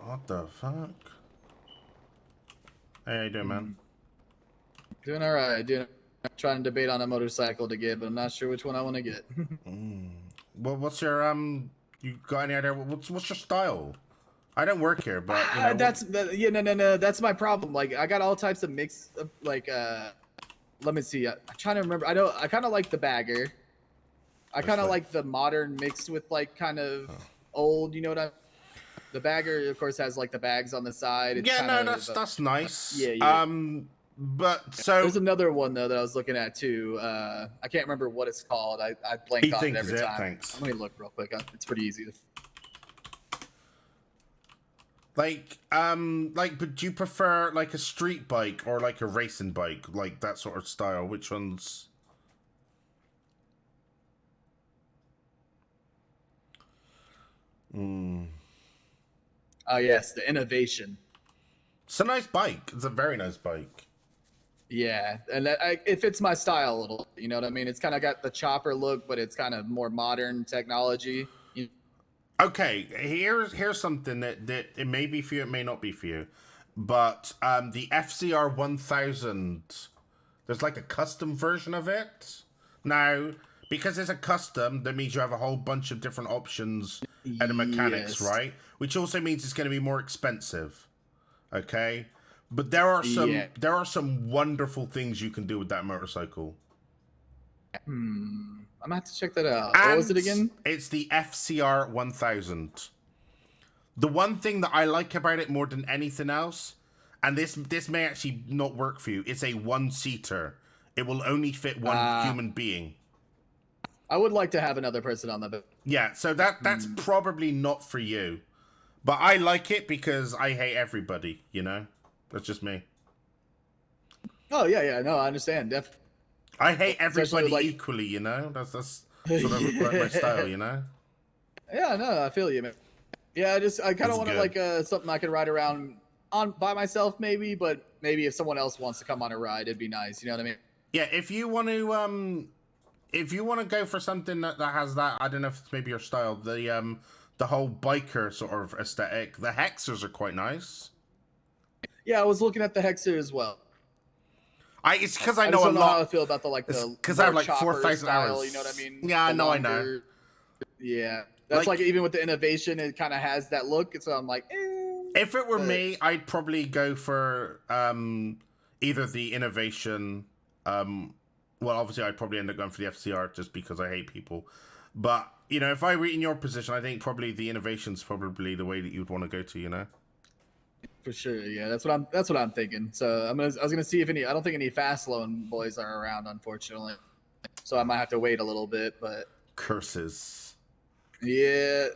S1: What the fuck? Hey, how you doing, man?
S11: Doing all right. Trying to debate on a motorcycle to get, but I'm not sure which one I want to get.
S1: Well, what's your You got any idea? What's your style? I don't work here, but you know,
S11: No. That's my problem. Like, I got all types of mix. Like, let me see. I'm trying to remember. I kind of like the bagger. I kind of like the modern mixed with like kind of old. You know what I? The bagger, of course, has like the bags on the side. It's
S1: yeah, no, that's nice. Yeah. But so
S11: there's another one though that I was looking at too. I can't remember what it's called. I blank on it every time.
S1: Thanks.
S11: Let me look real quick. It's pretty easy.
S1: Like, but do you prefer like a street bike or like a racing bike, like that sort of style? Which ones?
S11: Oh yes, the Innovation.
S1: It's a nice bike. It's a very nice bike.
S11: Yeah, and it fits my style a little. You know what I mean? It's kind of got the chopper look, but it's kind of more modern technology.
S1: Okay, here's something that it may be for you, it may not be for you, but the FCR 1000, there's like a custom version of it. Now, because it's a custom, that means you have a whole bunch of different options and the mechanics, right? Which also means it's going to be more expensive. Okay, but there are some wonderful things you can do with that motorcycle.
S11: I'm gonna have to check that out. What was it again?
S1: It's the FCR 1000. The one thing that I like about it more than anything else, and this may actually not work for you, it's a one-seater. It will only fit one human being.
S11: I would like to have another person on the back.
S1: Yeah, so that's probably not for you. But I like it because I hate everybody, you know? That's just me.
S11: Oh, yeah, no, I understand.
S1: I hate everybody equally, you know? That's sort of like my style, you know?
S11: Yeah, no, I feel you, man. Yeah, I kind of want to like something I can ride around on by myself, maybe. But maybe if someone else wants to come on a ride, it'd be nice. You know what I mean?
S1: Yeah, if you want to go for something that has that, I don't know if it's maybe your style. The whole biker sort of aesthetic. The Hexers are quite nice.
S11: Yeah, I was looking at the Hexer as well.
S1: It's because I know a lot.
S11: How I feel about
S1: because I have like 4,000 hours.
S11: You know what I mean?
S1: Yeah, I know.
S11: Yeah, that's like even with the Innovation, it kind of has that look. So I'm like,
S1: if it were me, I'd probably go for either the Innovation. Well, obviously, I'd probably end up going for the FCR just because I hate people. But you know, if I were in your position, I think probably the Innovation's probably the way that you'd want to go to. You know.
S11: For sure, yeah, that's what I'm thinking. So I was gonna see if I don't think any fast loan boys are around, unfortunately. So I might have to wait a little bit, but
S1: curses.
S11: Yeah,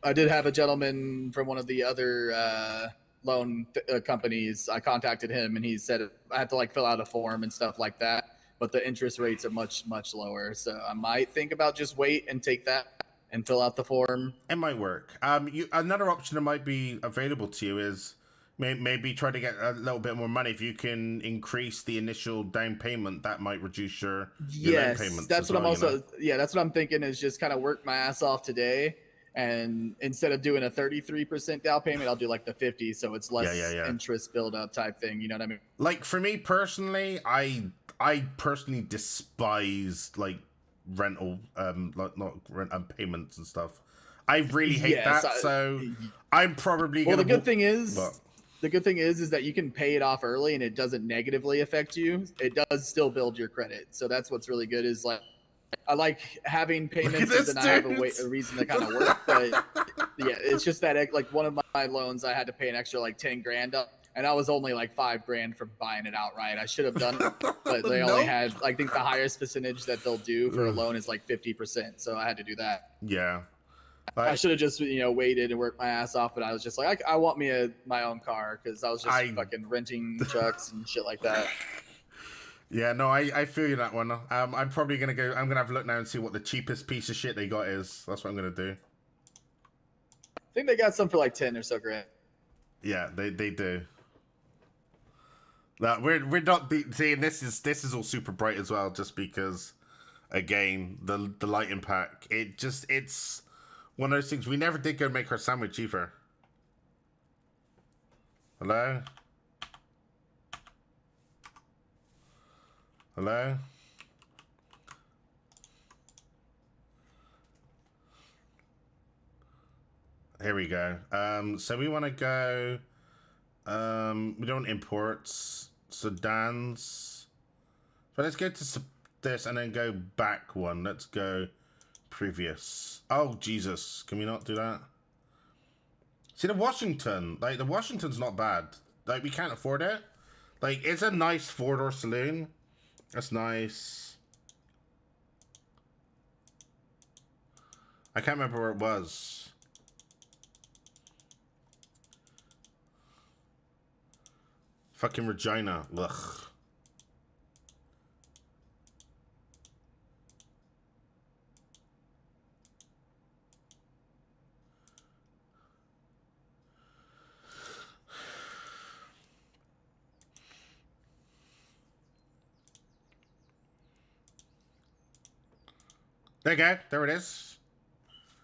S11: I did have a gentleman from one of the other loan companies. I contacted him, and he said I had to like fill out a form and stuff like that. But the interest rates are much lower, so I might think about just wait and take that and fill out the form.
S1: It might work. Another option that might be available to you is maybe try to get a little bit more money. If you can increase the initial down payment, that might reduce your loan payments.
S11: That's what I'm also. Yeah, that's what I'm thinking. Is just kind of work my ass off today, and instead of doing a 33% down payment, I'll do like the 50, so it's less interest build up type thing. You know what I mean?
S1: Like for me personally, I personally despise like rental not rent payments and stuff. I really hate that. So I'm probably gonna.
S11: Well, the good thing is that you can pay it off early and it doesn't negatively affect you. It does still build your credit. So that's what's really good. Is like I like having payments and then I have a reason to kind of work. But yeah, it's just that like one of my loans, I had to pay an extra like 10 grand up. And I was only like $5 grand from buying it outright. I should have done it, but they only had, I think the highest percentage that they'll do for a loan is like 50%. So I had to do that.
S1: Yeah.
S11: I should have just, waited and worked my ass off, but I was just like, I want me my own car because I was just fucking renting trucks and shit like that.
S1: Yeah, no, I feel you that one. I'm probably going to go, I'm going to have a look now and see what the cheapest piece of shit they got is. That's what I'm going to do.
S11: think they got some for like 10 or so grand.
S1: Yeah, they do. Now, we're not seeing this is all super bright as well, just because, again, the lighting pack. It's one of those things. We never did go make our sandwich either. Hello? Hello? Here we go. So we want to go. We don't want imports. Sedans. But let's go to this and then go back one. Let's go previous. Oh, Jesus. Can we not do that? See, the Washington. Like, the Washington's not bad. Like, we can't afford it. Like, it's a nice 4-door saloon. That's nice. I can't remember where it was. Fucking Regina. Ugh. There you go. There it is.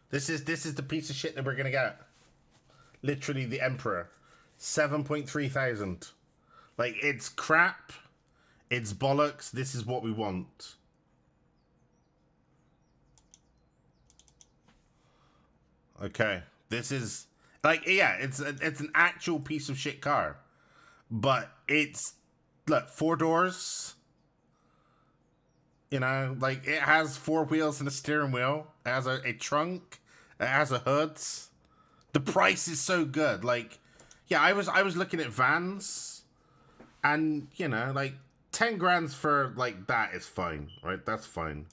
S1: This is the piece of shit that we're gonna get. Literally the Emperor. 7.3 thousand. Like, it's crap. It's bollocks. This is what we want. Okay. This is... Like, yeah, it's an actual piece of shit car. But it's... Look, 4 doors. You know, like, it has 4 wheels and a steering wheel. It has a trunk. It has a hood. The price is so good. Like, yeah, I was looking at vans, and, you know, like, 10 grand for, like, that is fine, right? That's fine.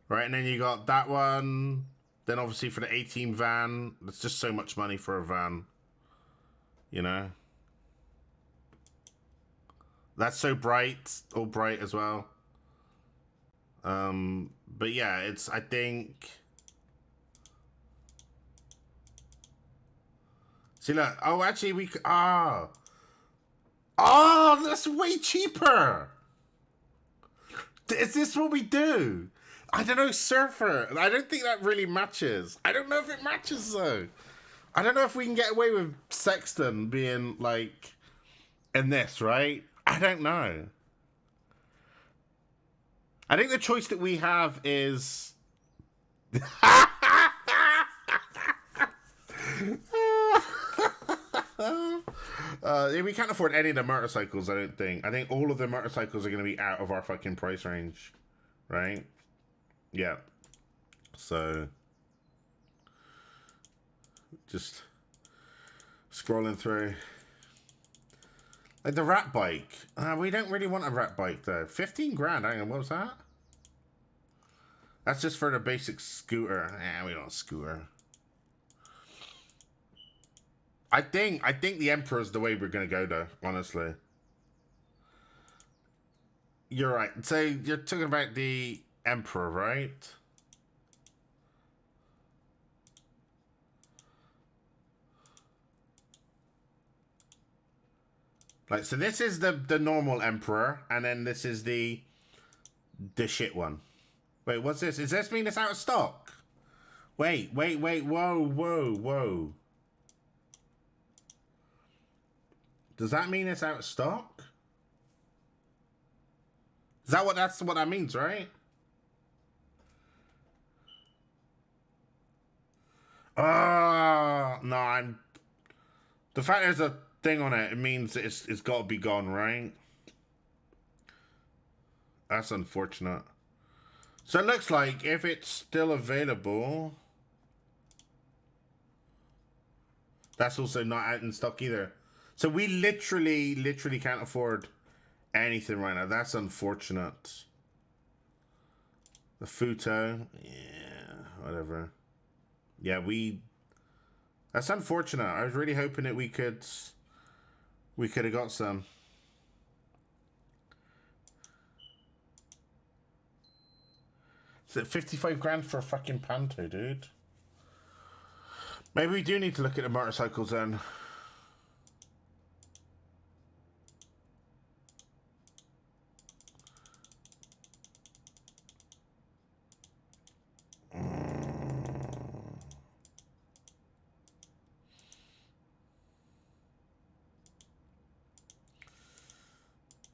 S1: Right, and then you got that one. Then, obviously, for the 18 van, it's just so much money for a van. You know? That's so bright. All bright as well. But yeah, it's, I think... See, look. Oh, actually, we... Oh, that's way cheaper. Is this what we do? I don't know, Surfer. I don't think that really matches. I don't know if it matches, though. I don't know if we can get away with Sexton being, like, in this, right? I don't know. I think the choice that we have is... we can't afford any of the motorcycles, I don't think. I think all of the motorcycles are going to be out of our fucking price range. Right? Yeah. So... Just... Scrolling through. Like the rat bike. We don't really want a rat bike, though. 15 grand. Hang on, what was that? That's just for the basic scooter. We don't scooter. I think the Emperor's the way we're gonna go, though, honestly. You're right. So you're talking about the Emperor, right? Like, so this is the normal Emperor, and then this is the shit one. Wait, what's this? Does this mean it's out of stock? Wait, whoa. Does that mean it's out of stock? Is that that's what that means, right? No, the fact there's a thing on it, it means it's got to be gone, right? That's unfortunate. So it looks like if it's still available, that's also not out in stock either. So we literally can't afford anything right now. That's unfortunate. The Futo, yeah, whatever. Yeah, that's unfortunate. I was really hoping that we could have got some. Is it 55 grand for a fucking Panto, dude? Maybe we do need to look at the motorcycles then.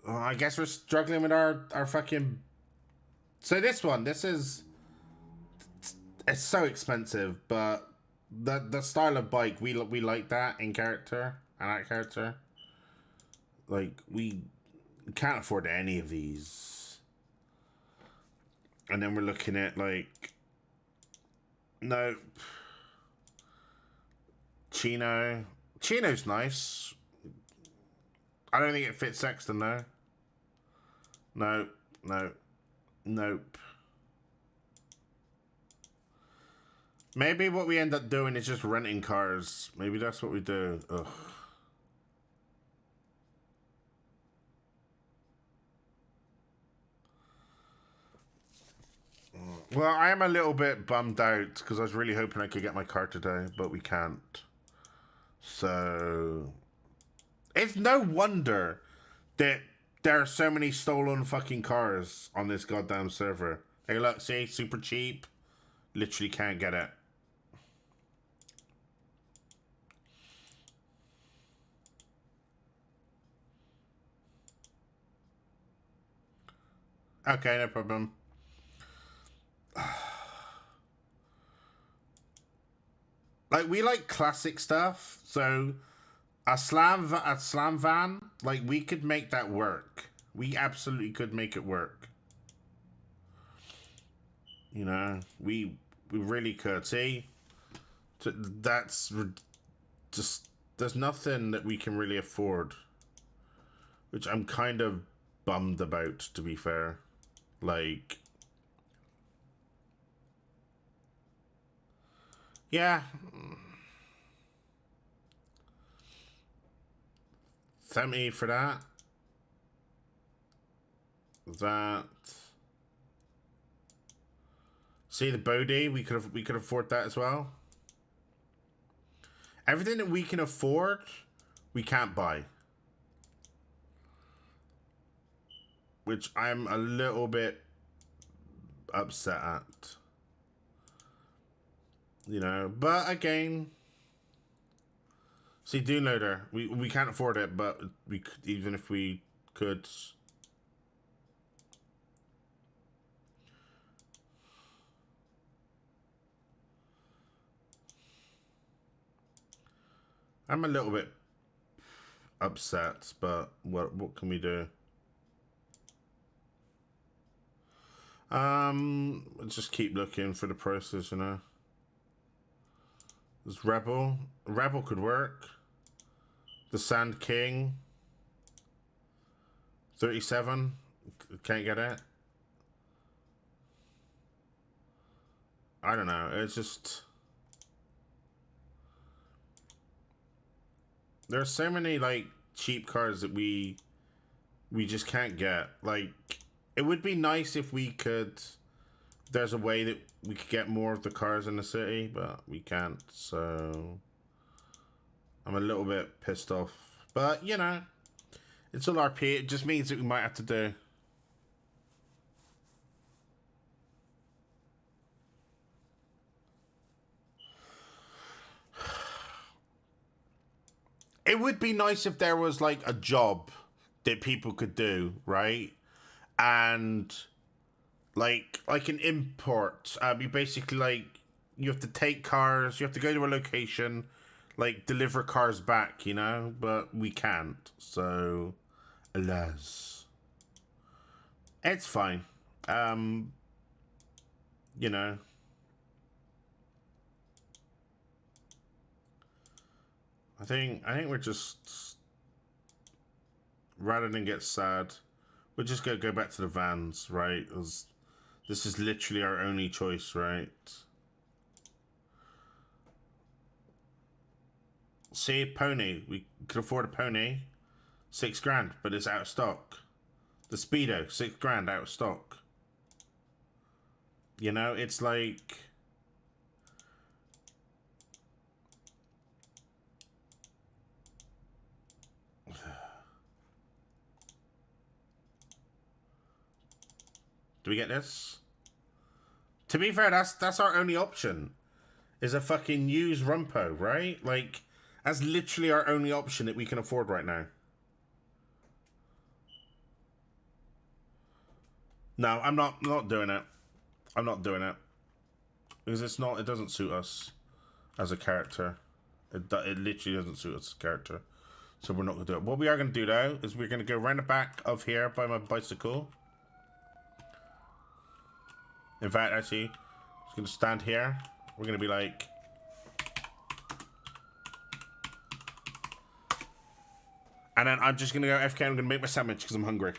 S1: Well, I guess we're struggling with our fucking... So this one, this is... It's so expensive, but the style of bike, we like that in character, and that character. Like, we can't afford any of these. And then we're looking at, like... Nope. Chino. Chino's nice. I don't think it fits Sexton, though. No, no, nope. Maybe what we end up doing is just renting cars. Maybe that's what we do. Ugh. Well, I am a little bit bummed out because I was really hoping I could get my car today, but we can't. So... It's no wonder that there are so many stolen fucking cars on this goddamn server. Hey, look, see? Super cheap. Literally can't get it. Okay, no problem. Like, we like classic stuff, so a slam van, like, we could make that work. We absolutely could make it work. You know, we really could. See, that's just, there's nothing that we can really afford, which I'm kind of bummed about, to be fair. Like, yeah. $70 for that. That. See the Bodhi? We could afford that as well. Everything that we can afford, we can't buy. Which I'm a little bit upset at. You know, but again, see, Dune Loader, we can't afford it, but we could, even if we could. I'm a little bit upset, but what can we do? Let's just keep looking for the prices, you know. There's Rebel. Rebel could work. The Sand King. 37. Can't get it. I don't know. It's just... There are so many, like, cheap cars that we just can't get. Like, it would be nice if we could... There's a way that we could get more of the cars in the city, but we can't, so... I'm a little bit pissed off. But, you know, it's all RP. It just means that we might have to do. It would be nice if there was, like, a job that people could do, right? And... Like an import. You basically, like, you have to take cars, you have to go to a location, like, deliver cars back, you know? But we can't, so, alas. It's fine. You know. I think we're just, rather than get sad, we're just gonna go back to the vans, right? This is literally our only choice, right? See, pony. We could afford a pony. $6,000, but it's out of stock. The Speedo, $6,000 out of stock. You know, it's like... Do we get this? To be fair, that's our only option. Is a fucking use Rumpo, right? Like, that's literally our only option that we can afford right now. No, I'm not doing it. I'm not doing it. Because it doesn't suit us as a character. It literally doesn't suit us as a character. So we're not going to do it. What we are going to do, though, is we're going to go around the back of here by my bicycle. In fact, actually, I'm just going to stand here. We're going to be like... And then I'm just going to go FK. I'm going to make my sandwich because I'm hungry.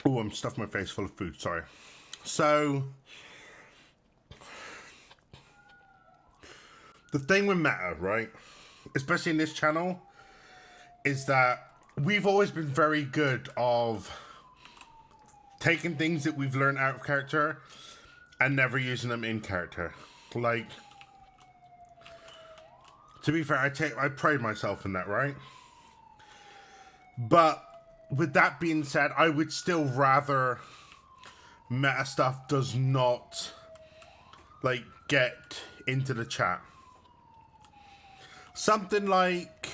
S1: Oh, I'm stuffing my face full of food, sorry. So, the thing with meta, right, especially in this channel, is that we've always been very good of taking things that we've learned out of character and never using them in character. Like, to be fair, I pride myself in that, right? But with that being said, I would still rather meta stuff does not like get into the chat. Something like,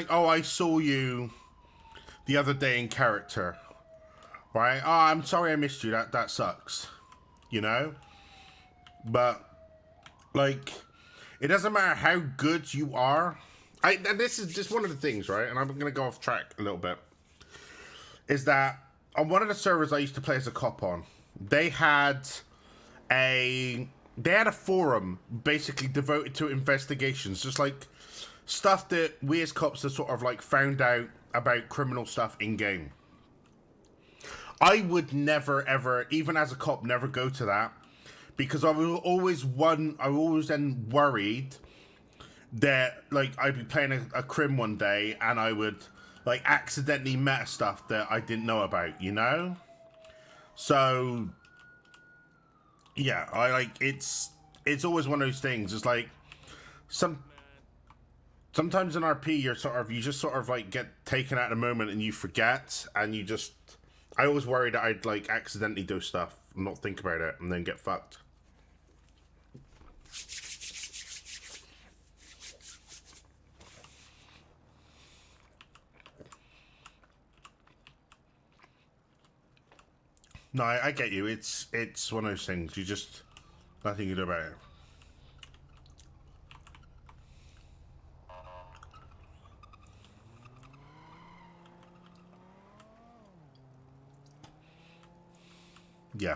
S1: oh, I saw you the other day in character, right? Oh, I'm sorry I missed you. That sucks, you know? But like, it doesn't matter how good you are. And this is just one of the things, right? And I'm going to go off track a little bit. Is that on one of the servers I used to play as a cop on, they had they had a forum basically devoted to investigations, just like stuff that we as cops have sort of like found out about criminal stuff in game. I would never ever, even as a cop, never go to that because I was always then worried that like I'd be playing a crim one day and I would like accidentally meta stuff that I didn't know about, you know? So yeah, I like it's always one of those things. It's like sometimes in RP you just sort of like get taken out of the moment and you forget and you just I always worry that I'd like accidentally do stuff and not think about it and then get fucked. No, I get you. It's one of those things. You just nothing you do about it. Yeah.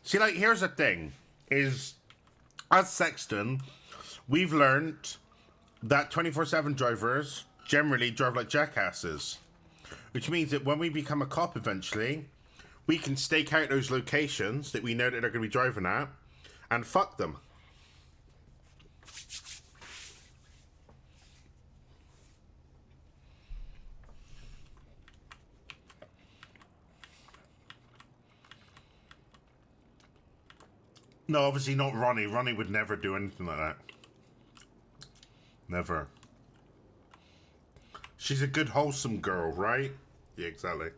S1: See, like, here's the thing, is, as Sexton, we've learned that 24/7 drivers generally drive like jackasses. Which means that when we become a cop eventually, we can stake out those locations that we know that they're going to be driving at, and fuck them. No, obviously not Ronnie. Ronnie would never do anything like that. Never. She's a good, wholesome girl, right? Yeah, exactly.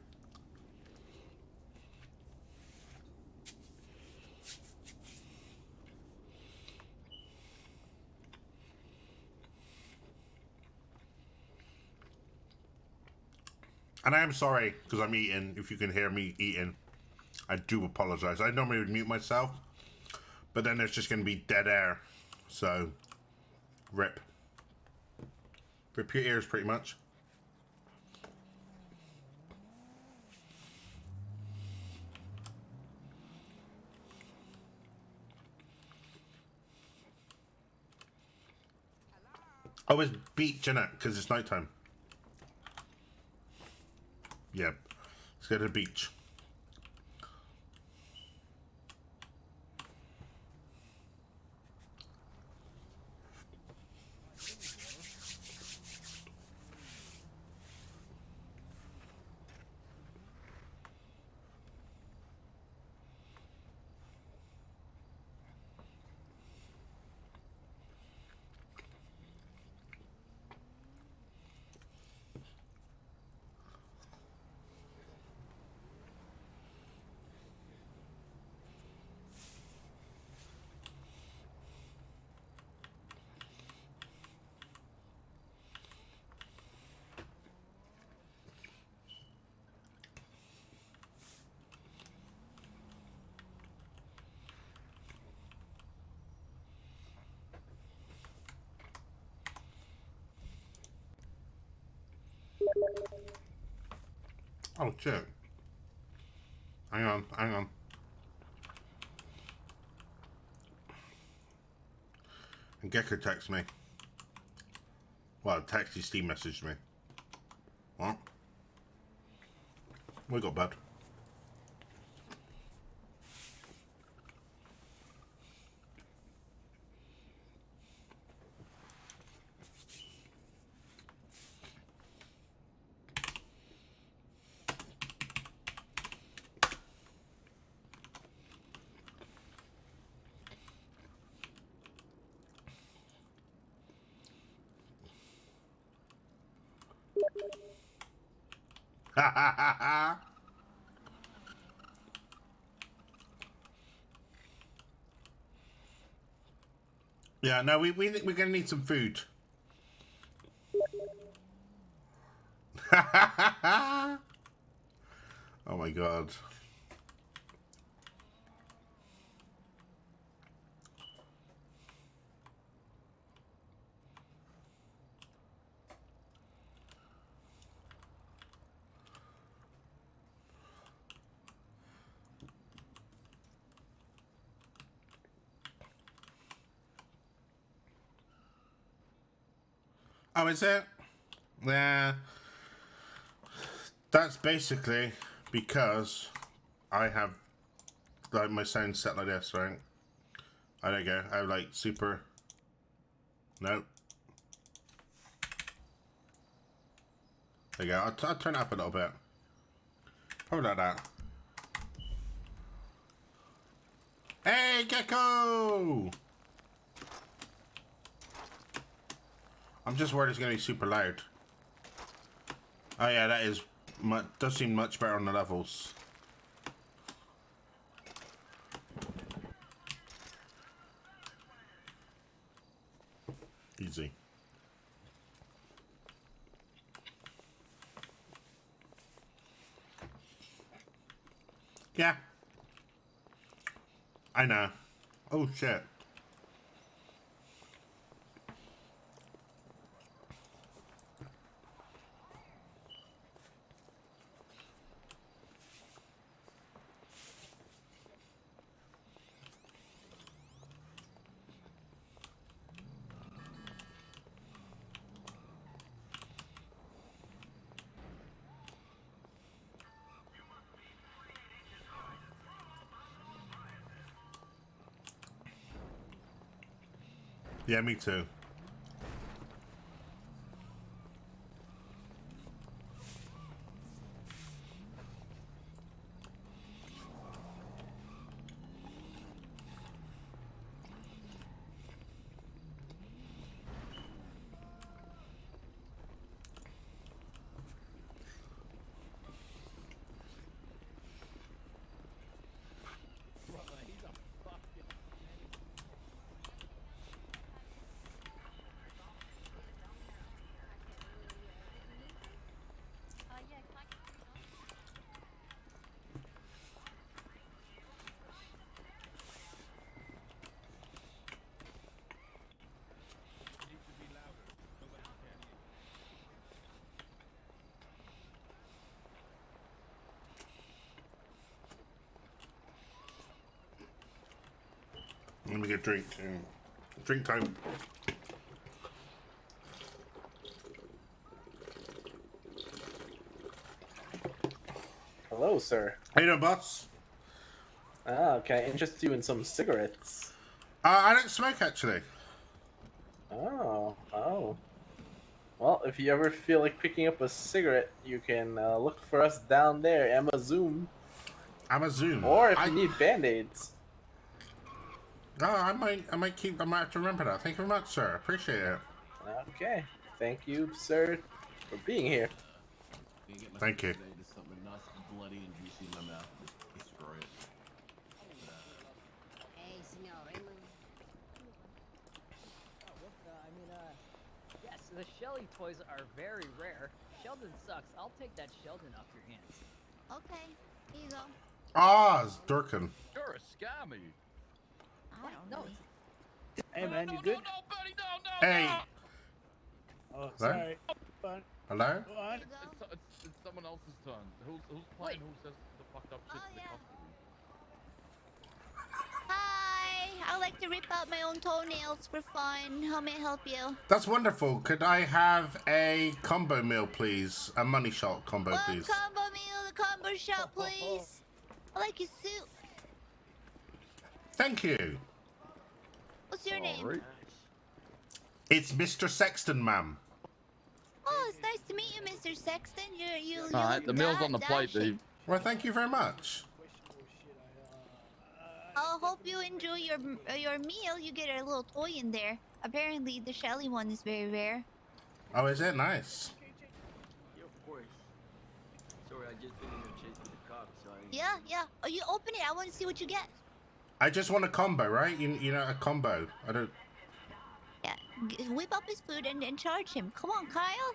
S1: And I am sorry, because I'm eating. If you can hear me eating, I do apologize. I normally would mute myself, but then there's just going to be dead air. So, rip. Rip your ears, pretty much. Oh, it's beach, innit? Because it's nighttime. Yeah. Let's go to the beach. Oh, shit. Hang on, hang on. And Gecko texted me. Well, text his Steam messaged me. What? We got bad. Yeah, no, we're gonna need some food. Oh my god. Oh, is it? Yeah. That's basically because I have like my sound set like this, right? Oh, there you go. I have like super. Nope. There you go. I'll turn it up a little bit. Probably like that. Hey, Gecko! I'm just worried it's gonna be super loud. Oh yeah, that is. Does seem much better on the levels. Easy. Yeah. I know. Oh shit. Yeah, me too. Let me get a drink. Drink time.
S12: Hello, sir.
S1: How you doing, boss?
S12: Can I interest you in some cigarettes?
S1: I don't smoke, actually.
S12: Oh. Well, if you ever feel like picking up a cigarette, you can look for us down there, Amazon.
S1: Amazon.
S12: Or if you need band-aids.
S1: Oh, I might have to remember that. Thank you very much, sir. Appreciate it.
S12: Okay. Thank you, sir, for being here.
S1: Thank you.
S15: Something nice, bloody, and juicy in my mouth. Just destroy it.
S16: Hey, senor.
S17: Yes, the Shelly toys are very rare. Sheldon sucks. I'll take that Sheldon off your hands.
S16: Okay, here you go.
S1: Ah, it's Durkin.
S15: You're a scammy.
S16: I don't know.
S3: Hey man, you good?
S1: Hey.
S3: Oh, sorry. Fun.
S1: Hello?
S3: What?
S15: It's someone else's turn. Who's playing? Who says the fucked up shit to the customer?
S16: Hi, I like to rip out my own toenails for fun. How may I help you?
S1: That's wonderful. Could I have a combo meal, please? A money shot combo,
S16: One
S1: please.
S16: combo meal, the combo shot, please. I like your soup.
S1: Thank you.
S16: What's your name?
S1: It's Mr. Sexton, ma'am.
S16: Oh, it's nice to meet you, Mr. Sexton. You.
S15: Alright, the meal's on the plate, dude.
S1: Well, thank you very much.
S16: I hope you enjoy your meal. You get a little toy in there. Apparently, the Shelly one is very rare.
S1: Oh, is it? Nice.
S10: Yeah, of course. So
S3: just been in a chase with the cops, so
S16: Yeah, yeah. Oh, you open it. I want to see what you get.
S1: I just want a combo, right? You know, a combo. I don't.
S16: Yeah. Whip up his food and then charge him. Come on, Kyle.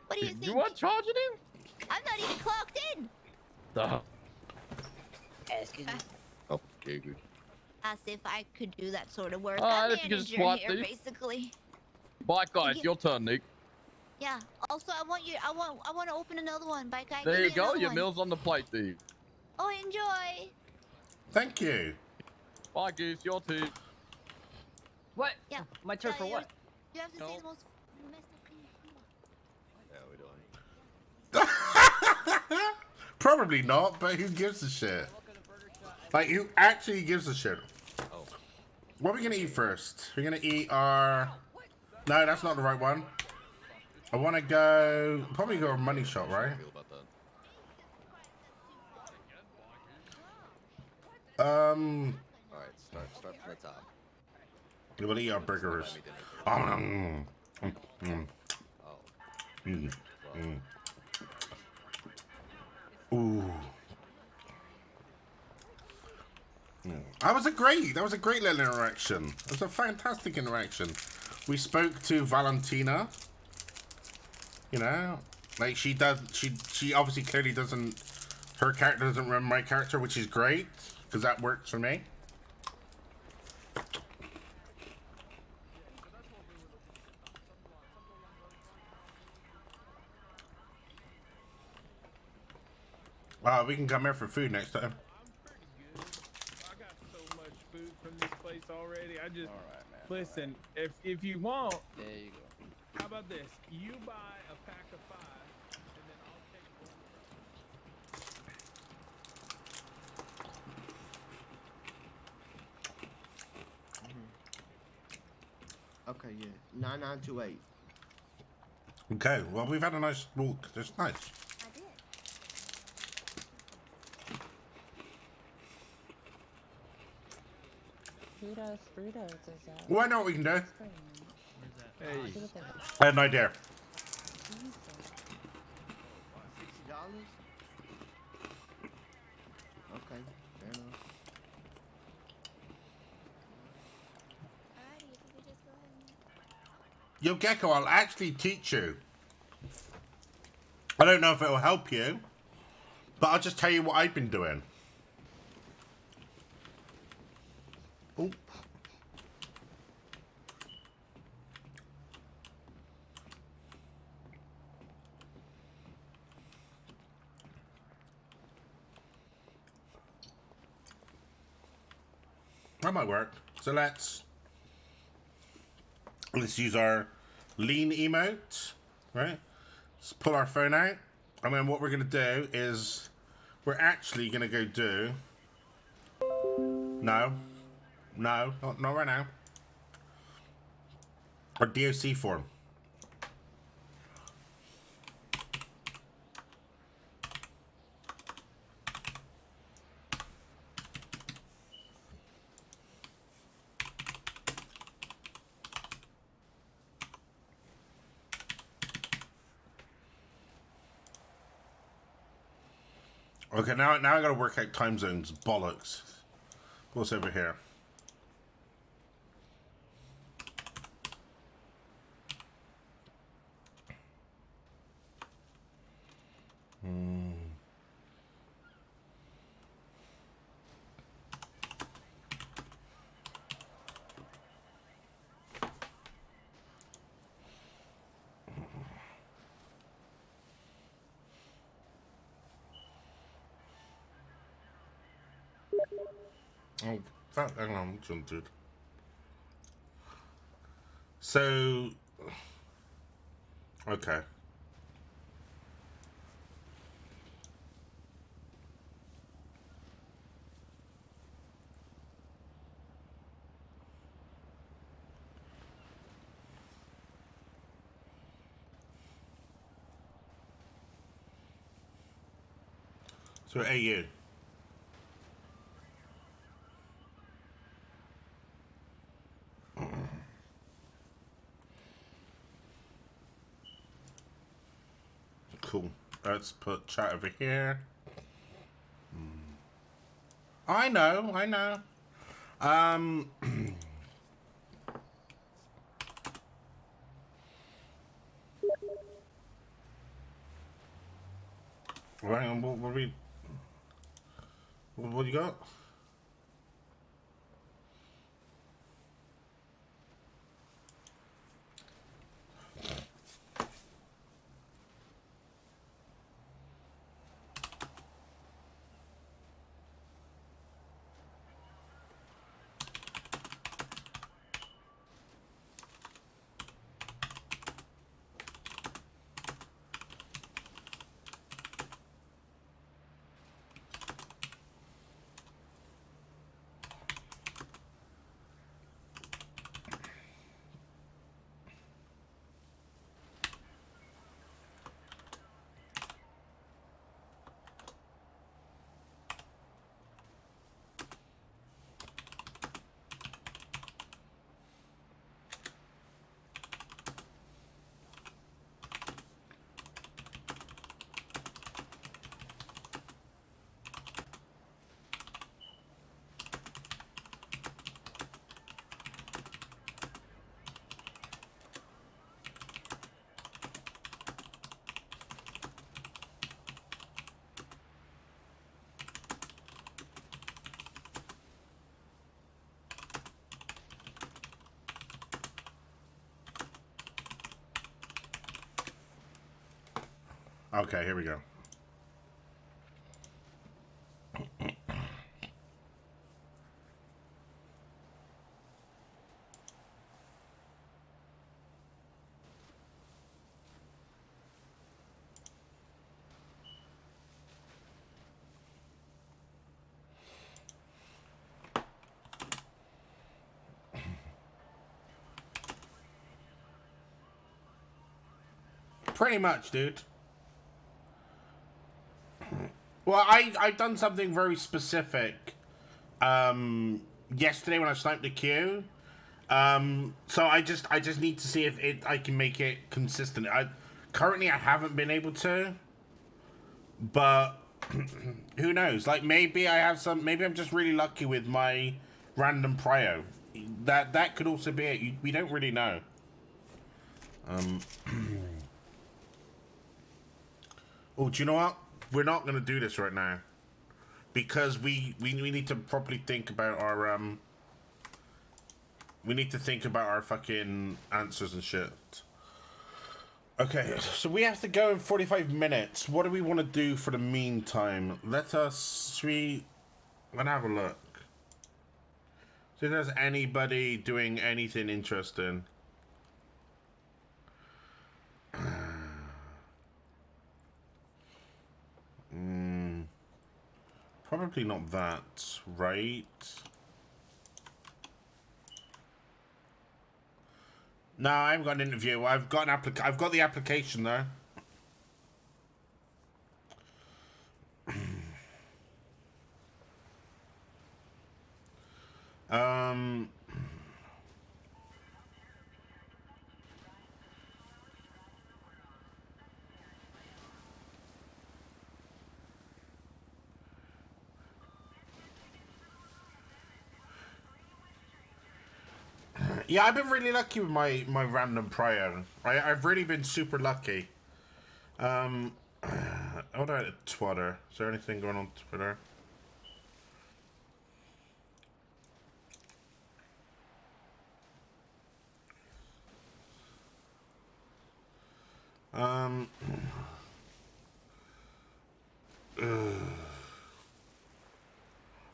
S16: What do you think?
S15: You want charging him?
S16: I'm not even clocked in.
S17: Excuse me.
S15: Okay, good.
S16: As if I could do that sort of work.
S15: Alright,
S16: I'm
S15: if you can
S16: manager
S15: swat
S16: here,
S15: thief.
S16: basically.
S15: Bye, guys. Your turn, Nick.
S16: Yeah. Also, I want to open another one. Bye, guy.
S15: There
S16: Give
S15: you
S16: me
S15: go.
S16: another
S15: Your
S16: one.
S15: meal's on the plate, Steve.
S16: Oh, enjoy.
S1: Thank you.
S15: Bye, Goose. Your turn.
S17: What?
S16: Yeah.
S17: My turn for what?
S16: You have to say
S17: No.
S16: the most messed up thing.
S3: Yeah, we don't.
S1: Probably not, but who gives a shit? Like, who actually gives a shit?
S3: Oh.
S1: What are we gonna eat first? We're gonna eat our... No, that's not the right one. I wanna go... Probably go a money shot, right?
S3: Alright, start from the top.
S1: We'll eat our burgers. Ooh. That was a great little interaction. It was a fantastic interaction. We spoke to Valentina. You know, like she obviously clearly doesn't, her character doesn't run my character, which is great, because that works for me. We can come here for food next time.
S18: Food from this place already. I just listen. If you want,
S19: there you go.
S18: How about this? You buy a pack of 5, and then I'll take one.
S19: Okay, yeah. 9928.
S1: Okay, well, we've had a nice walk. That's nice.
S20: Fritos is out.
S1: Well, I know what we can do.
S19: Hey.
S1: I had no idea.
S19: $60? Okay, fair enough.
S1: Yo, Gecko, I'll actually teach you. I don't know if it'll help you, but I'll just tell you what I've been doing. Oh. That might work. So let's use our lean emote, right? Let's pull our phone out, and then what we're gonna do is we're actually gonna go do not right now. Our DOC form. Okay, now I gotta work out time zones. Bollocks. What's over here? Oh, fuck, hang on, dude. So, okay. So, AU. Cool. Let's put chat over here. I know. Right, what do you got? Okay, here we go. Pretty much, dude. Well, I've done something very specific yesterday when I sniped the queue. So I just need to see if I can make it consistent. Currently I haven't been able to, but who knows? Like maybe I have some. Maybe I'm just really lucky with my random prio. That could also be it. We don't really know. Oh, do you know what? We're not gonna do this right now because we need to properly think about our we need to think about our fucking answers and shit. Okay, so we have to go in 45 minutes. What do we want to do for the meantime? Let's have a look. See if there's anybody doing anything interesting. Probably not that, right? No, I haven't got an interview. I've got I've got the application though. Yeah, I've been really lucky with my random prio. I've really been super lucky. What about Twitter? Is there anything going on Twitter?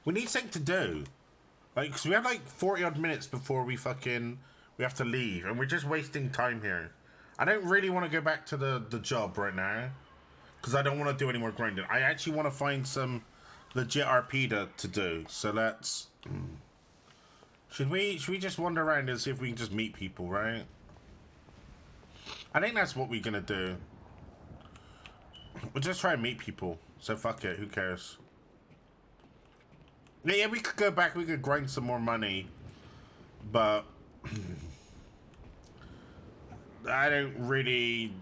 S1: We need something to do. Like, cause we have like 40 odd minutes before we have to leave, and we're just wasting time here. I don't really want to go back to the job right now, because I don't want to do any more grinding. I actually want to find some legit RP to do. So let's. Should we just wander around and see if we can just meet people, right? I think that's what we're gonna do. We'll just try and meet people. So fuck it, who cares? Yeah, we could go back, we could grind some more money, but I don't really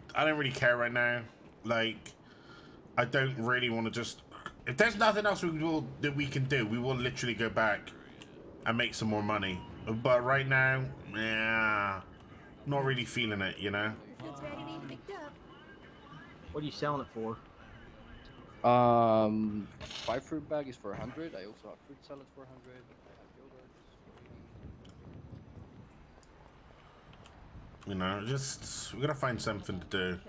S1: care right now. Like, I don't really want to just... If there's nothing else that we can do, we will literally go back and make some more money. But right now, yeah, not really feeling it, you know?
S16: Food's ready to be picked up.
S3: What are you selling it for?
S20: 5 fruit bag is for 100. I also have fruit salads for 100. I have yogurts for 80.
S1: You know, just... We're gonna find something to do.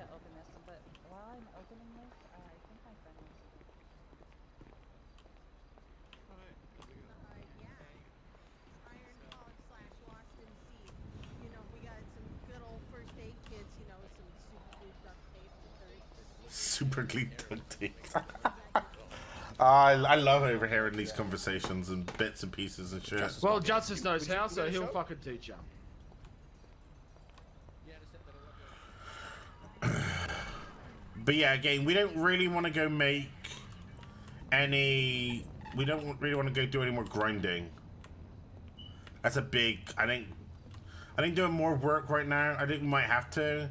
S1: Super clean duct tape. I love overhearing these conversations and bits and pieces and shit.
S21: Well, Justice knows how, so he'll fucking teach you.
S1: But yeah, again, we don't really want to go make any... We don't really want to go do any more grinding. That's a big... I think doing more work right now, I think we might have to.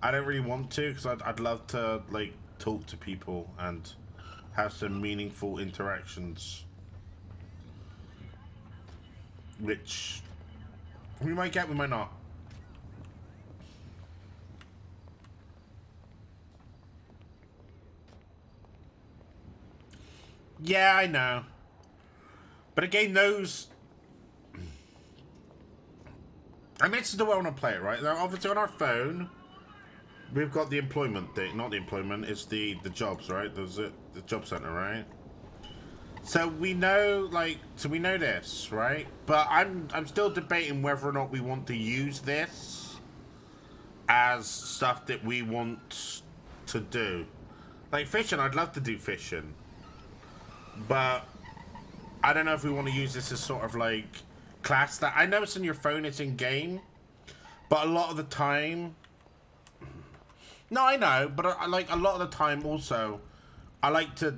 S1: I don't really want to, because I'd love to, like, talk to people and have some meaningful interactions. Which we might get, we might not. Yeah, I know. But again, those... I mean, this is the way I want to play it, right? Now, obviously on our phone, we've got the employment thing. Not the employment, it's the jobs, right? There's it, the job center, right? So we know, like, so we know this, right? But I'm still debating whether or not we want to use this as stuff that we want to do. Like fishing, I'd love to do fishing. But I don't know if we want to use this as sort of like class that. I know it's in your phone, it's in game, but a lot of the time, no, I know, but I like a lot of the time also, I like to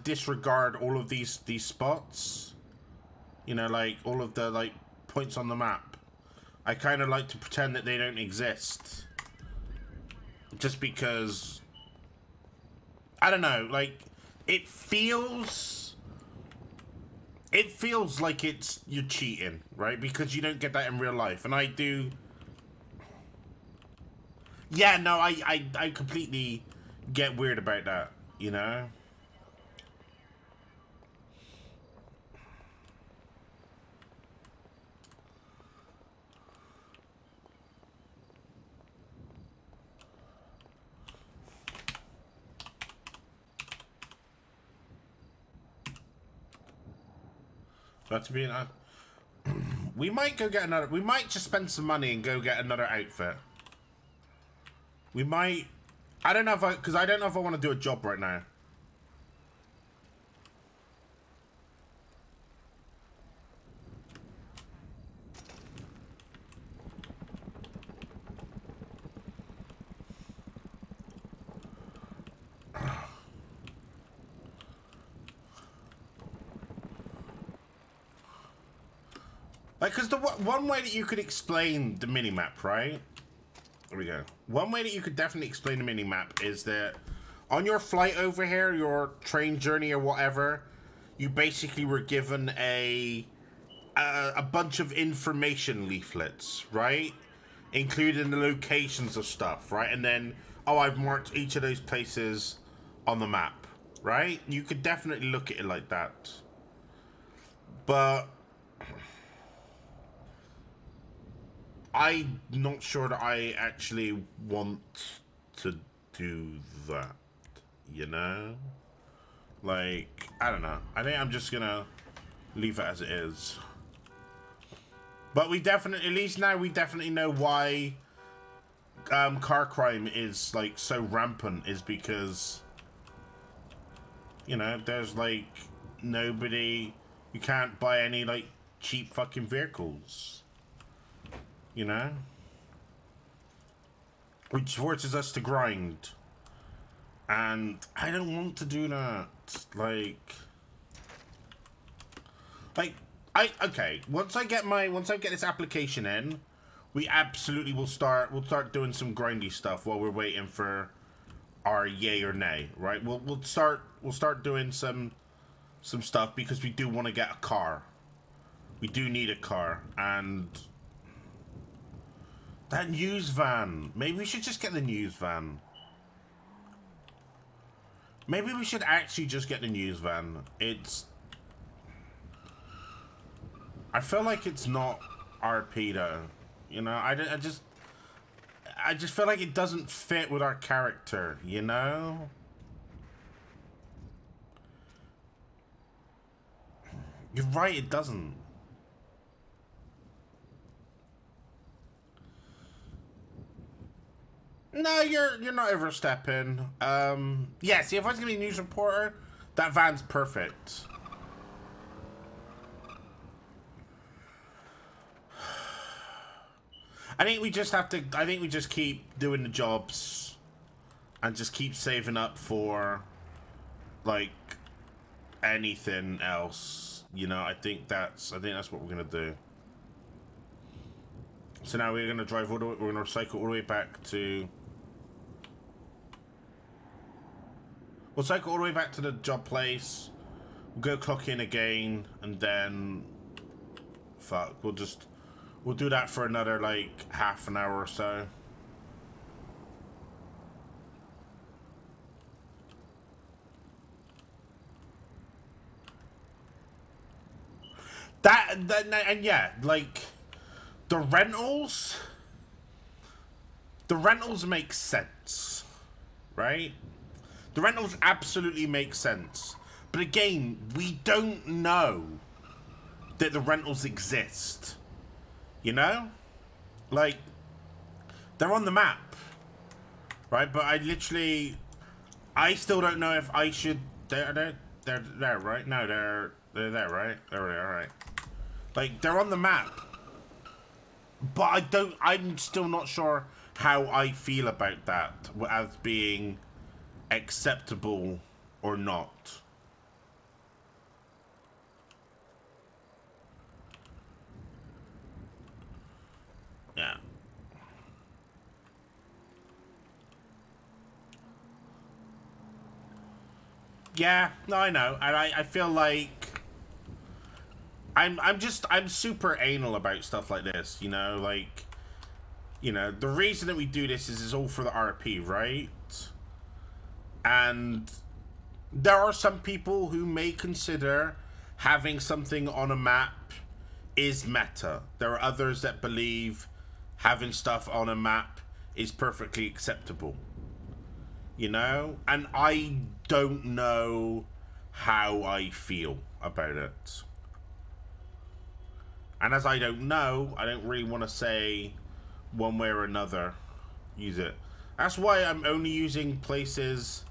S1: disregard all of these spots, you know, like all of the like points on the map. I kind of like to pretend that they don't exist, just because I don't know, like it feels like you're cheating, right? Because you don't get that in real life, and I do. Yeah, no, I completely get weird about that, you know? But to be honest, we might go get another. We might just spend some money and go get another outfit. We might. I don't know if because I don't know if I want to do a job right now. Like, because the one way that you could explain the minimap, right? There we go. One way that you could definitely explain the minimap is that on your flight over here, your train journey or whatever, you basically were given a bunch of information leaflets, right? Including the locations of stuff, right? And then, oh, I've marked each of those places on the map, right? You could definitely look at it like that. But I'm not sure that I actually want to do that, you know? Like, I don't know. I think I'm just gonna leave it as it is. But we definitely, at least now we definitely know why car crime is like so rampant, is because, you know, there's like nobody, you can't buy any like cheap fucking vehicles. You know? Which forces us to grind. And I don't want to do that. Like, okay, once I get this application in, we'll start doing some grindy stuff while we're waiting for are yay or nay, right? We'll start doing some stuff because we do want to get a car. We do need a car, and that news van. Maybe we should just get the news van. Maybe we should actually just get the news van. I feel like it's not RP though. You know, I just feel like it doesn't fit with our character, you know? You're right, it doesn't. No, you're not overstepping. Yeah, see, if I was gonna be a news reporter, that van's perfect. I think we just have to, I think we just keep doing the jobs and just keep saving up for, like, anything else. You know, I think that's what we're gonna do. So now we're gonna drive all the way, we're gonna cycle all the way back to... We'll cycle all the way back to the job place. We'll go clock in again, and then... Fuck, we'll do that for another, like, half an hour or so. And yeah, like, the rentals make sense, right? The rentals absolutely make sense. But again, we don't know that the rentals exist. You know? Like, they're on the map, right? But I still don't know if I should... They're there, right? No, they're there, right? There they are, right? Like, they're on the map. But I'm still not sure how I feel about that as being acceptable or not. Yeah. Yeah, no, I know. And I feel like I'm super anal about stuff like this, you know, like, you know, the reason that we do this is all for the RP, right? And there are some people who may consider having something on a map is meta. There are others that believe having stuff on a map is perfectly acceptable. You know? And I don't know how I feel about it. And as I don't know, I don't really want to say one way or another use it. That's why I'm only using places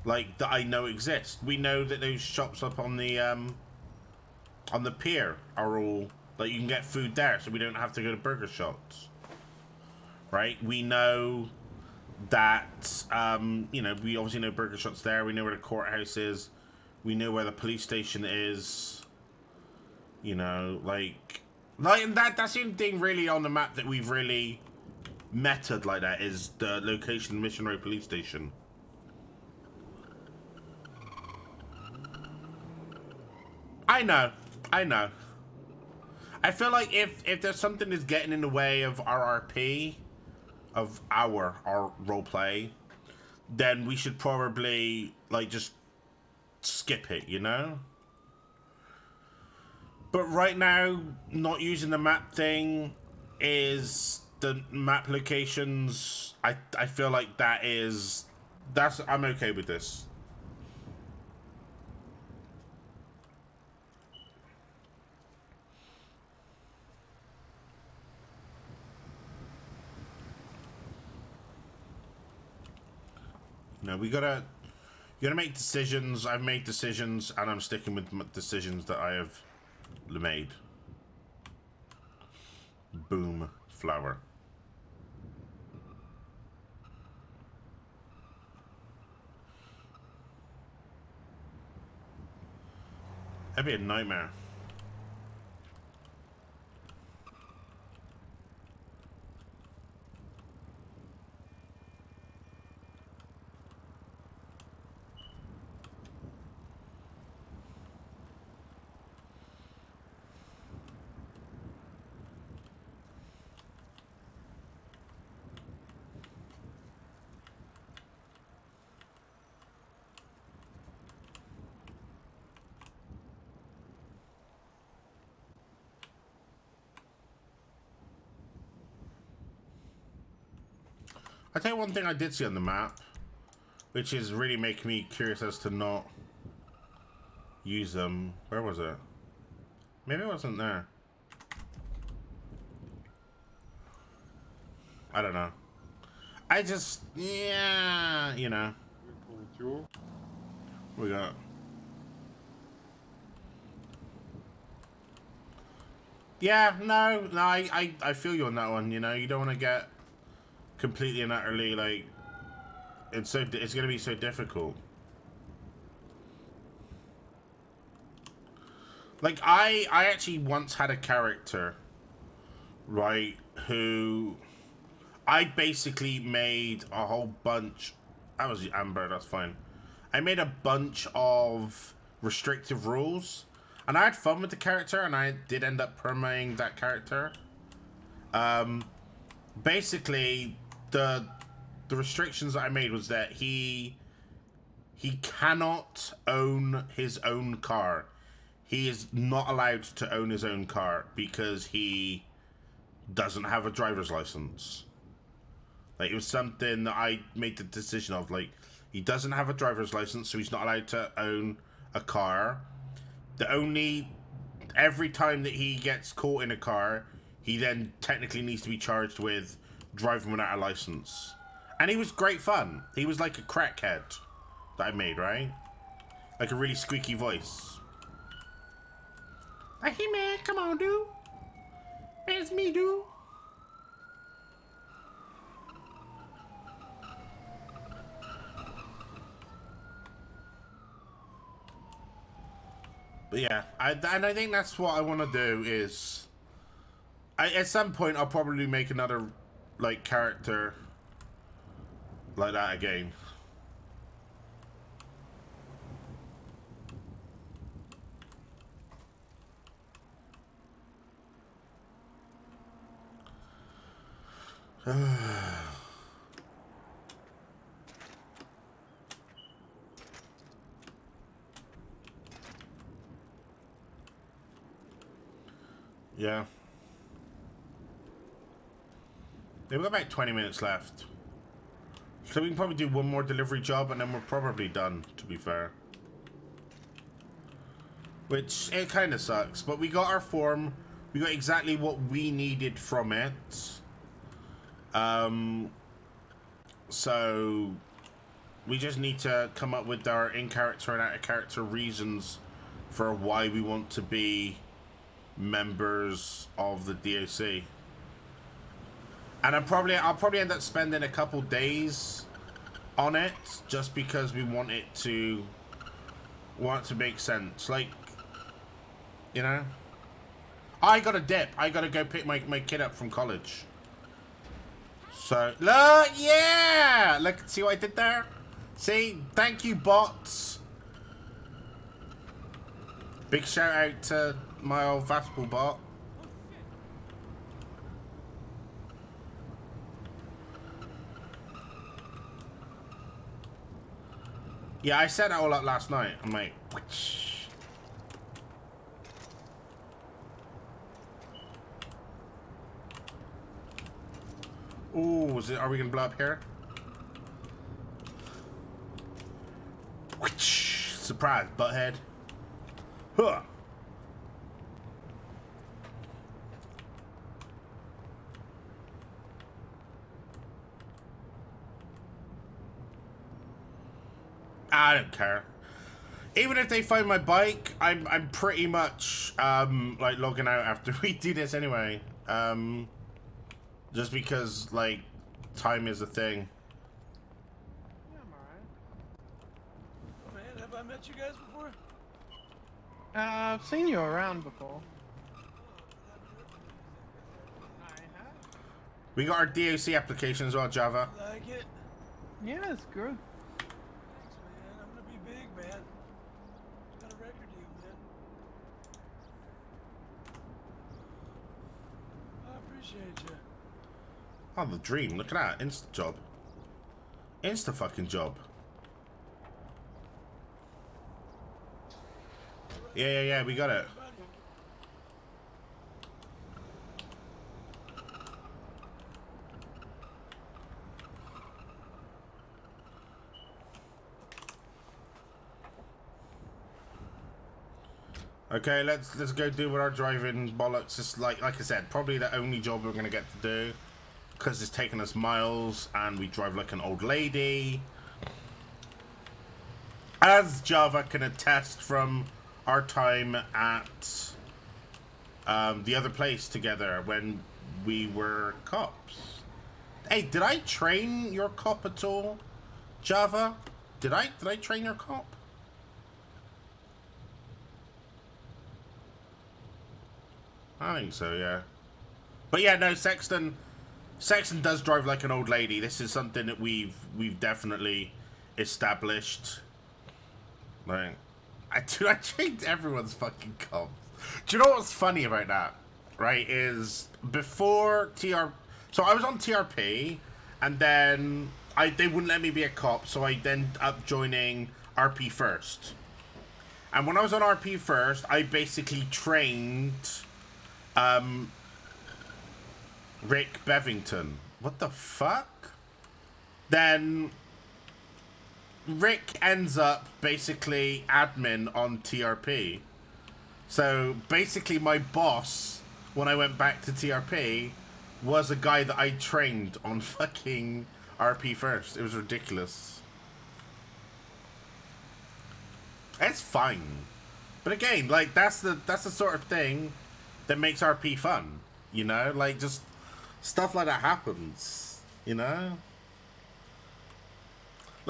S1: like that I know exist. We know that those shops up on the pier are all like you can get food there, so we don't have to go to burger shops. Right? We know that you know, we obviously know burger shops there. We know where the courthouse is. We know where the police station is. You know, like that's the only thing really on the map that we've really metaed like that is the location of the Mission Road police station. I know. I feel like if there's something that's getting in the way of our RP, of our roleplay, then we should probably like just skip it, you know? But right now, not using the map thing is the map locations. I feel like I'm okay with this. No, you gotta make decisions. I've made decisions, and I'm sticking with decisions that I have made. Boom, flower. That'd be a nightmare. I tell you one thing I did see on the map, which is really making me curious as to not use them. Where was it? Maybe it wasn't there. I don't know. I just, yeah, you know. We got. Yeah, no, I feel you on that one. You know, you don't want to get completely and utterly like. It's gonna be so difficult. Like I actually once had a character, right, who I basically made a whole bunch. That was Amber, that's fine. I made a bunch of restrictive rules, and I had fun with the character, and I did end up permaing that character. Basically, the restrictions that I made was that he cannot own his own car. He is not allowed to own his own car because he doesn't have a driver's license. Like, it was something that I made the decision of. Like, he doesn't have a driver's license, so he's not allowed to own a car. Every time that he gets caught in a car, he then technically needs to be charged with driving without a license. And he was great fun. He was like a crackhead that I made, right? Like a really squeaky voice. Hey man, come on, dude. It's me, dude. But yeah, I think that's what I want to do is... at some point, I'll probably make another, like, character like that again. Yeah. We've got about 20 minutes left. So we can probably do one more delivery job and then we're probably done, to be fair. Which, it kind of sucks. But we got our form. We got exactly what we needed from it. So we just need to come up with our in-character and out-of-character reasons for why we want to be members of the DOC. And I'll probably end up spending a couple days on it just because we want it to make sense. Like, you know, I got a dip. I gotta go pick my kid up from college. So look, yeah, look, see what I did there? See, thank you, bots. Big shout out to my old Vaspal bot. Yeah, I set it all up last night. I'm like, whoosh. Ooh, are we gonna blow up here? Whoosh. Surprise, butthead. Huh. I don't care. Even if they find my bike, I'm pretty much like logging out after we do this anyway. Just because like time is a thing.
S9: Yeah, I'm alright. Oh man, have I met you guys before?
S2: I've seen you around before.
S1: We got our DOC application as well, Java.
S9: Like it?
S2: Yeah, it's good.
S9: Thanks, man. I'm gonna be big, man. Got a record deal, man. I appreciate you.
S1: Oh, the dream. Look at that. Insta job. Insta fucking job. Yeah, we got it. Okay, let's go do what our driving bollocks is like I said, probably the only job we're gonna get to do. Because it's taking us miles and we drive like an old lady. As Java can attest from our time at the other place together when we were cops. Hey, did I train your cop at all? Java? Did I train your cop? I think so, yeah. But yeah, no, Sexton does drive like an old lady. This is something that we've definitely established. Like, I trained everyone's fucking cops. Do you know what's funny about that? Right, is before so I was on TRP, and then they wouldn't let me be a cop, so I then up joining RP first. And when I was on RP first, I basically trained Rick Bevington. What the fuck? Then Rick ends up basically admin on TRP. So basically my boss, when I went back to TRP, was a guy that I trained on fucking RP first. It was ridiculous. It's fine. But again, like that's the sort of thing that makes RP fun. You know? Like just stuff like that happens. You know?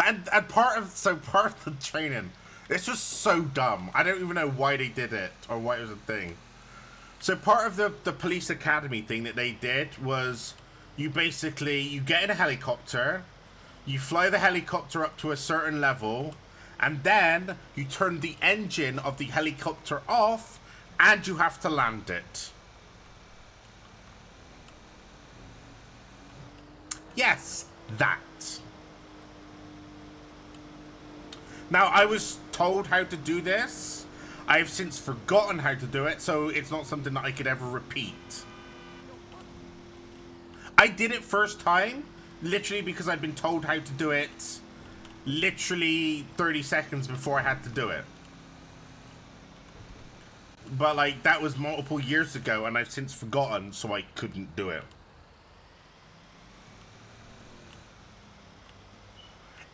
S1: And part of the training, it's just so dumb. I don't even know why they did it or why it was a thing. So part of the police academy thing that they did was you get in a helicopter, you fly the helicopter up to a certain level, and then you turn the engine of the helicopter off and you have to land it. Yes, that. Now, I was told how to do this. I've since forgotten how to do it, so it's not something that I could ever repeat. I did it first time, literally because I'd been told how to do it literally 30 seconds before I had to do it. But, like, that was multiple years ago, and I've since forgotten, so I couldn't do it.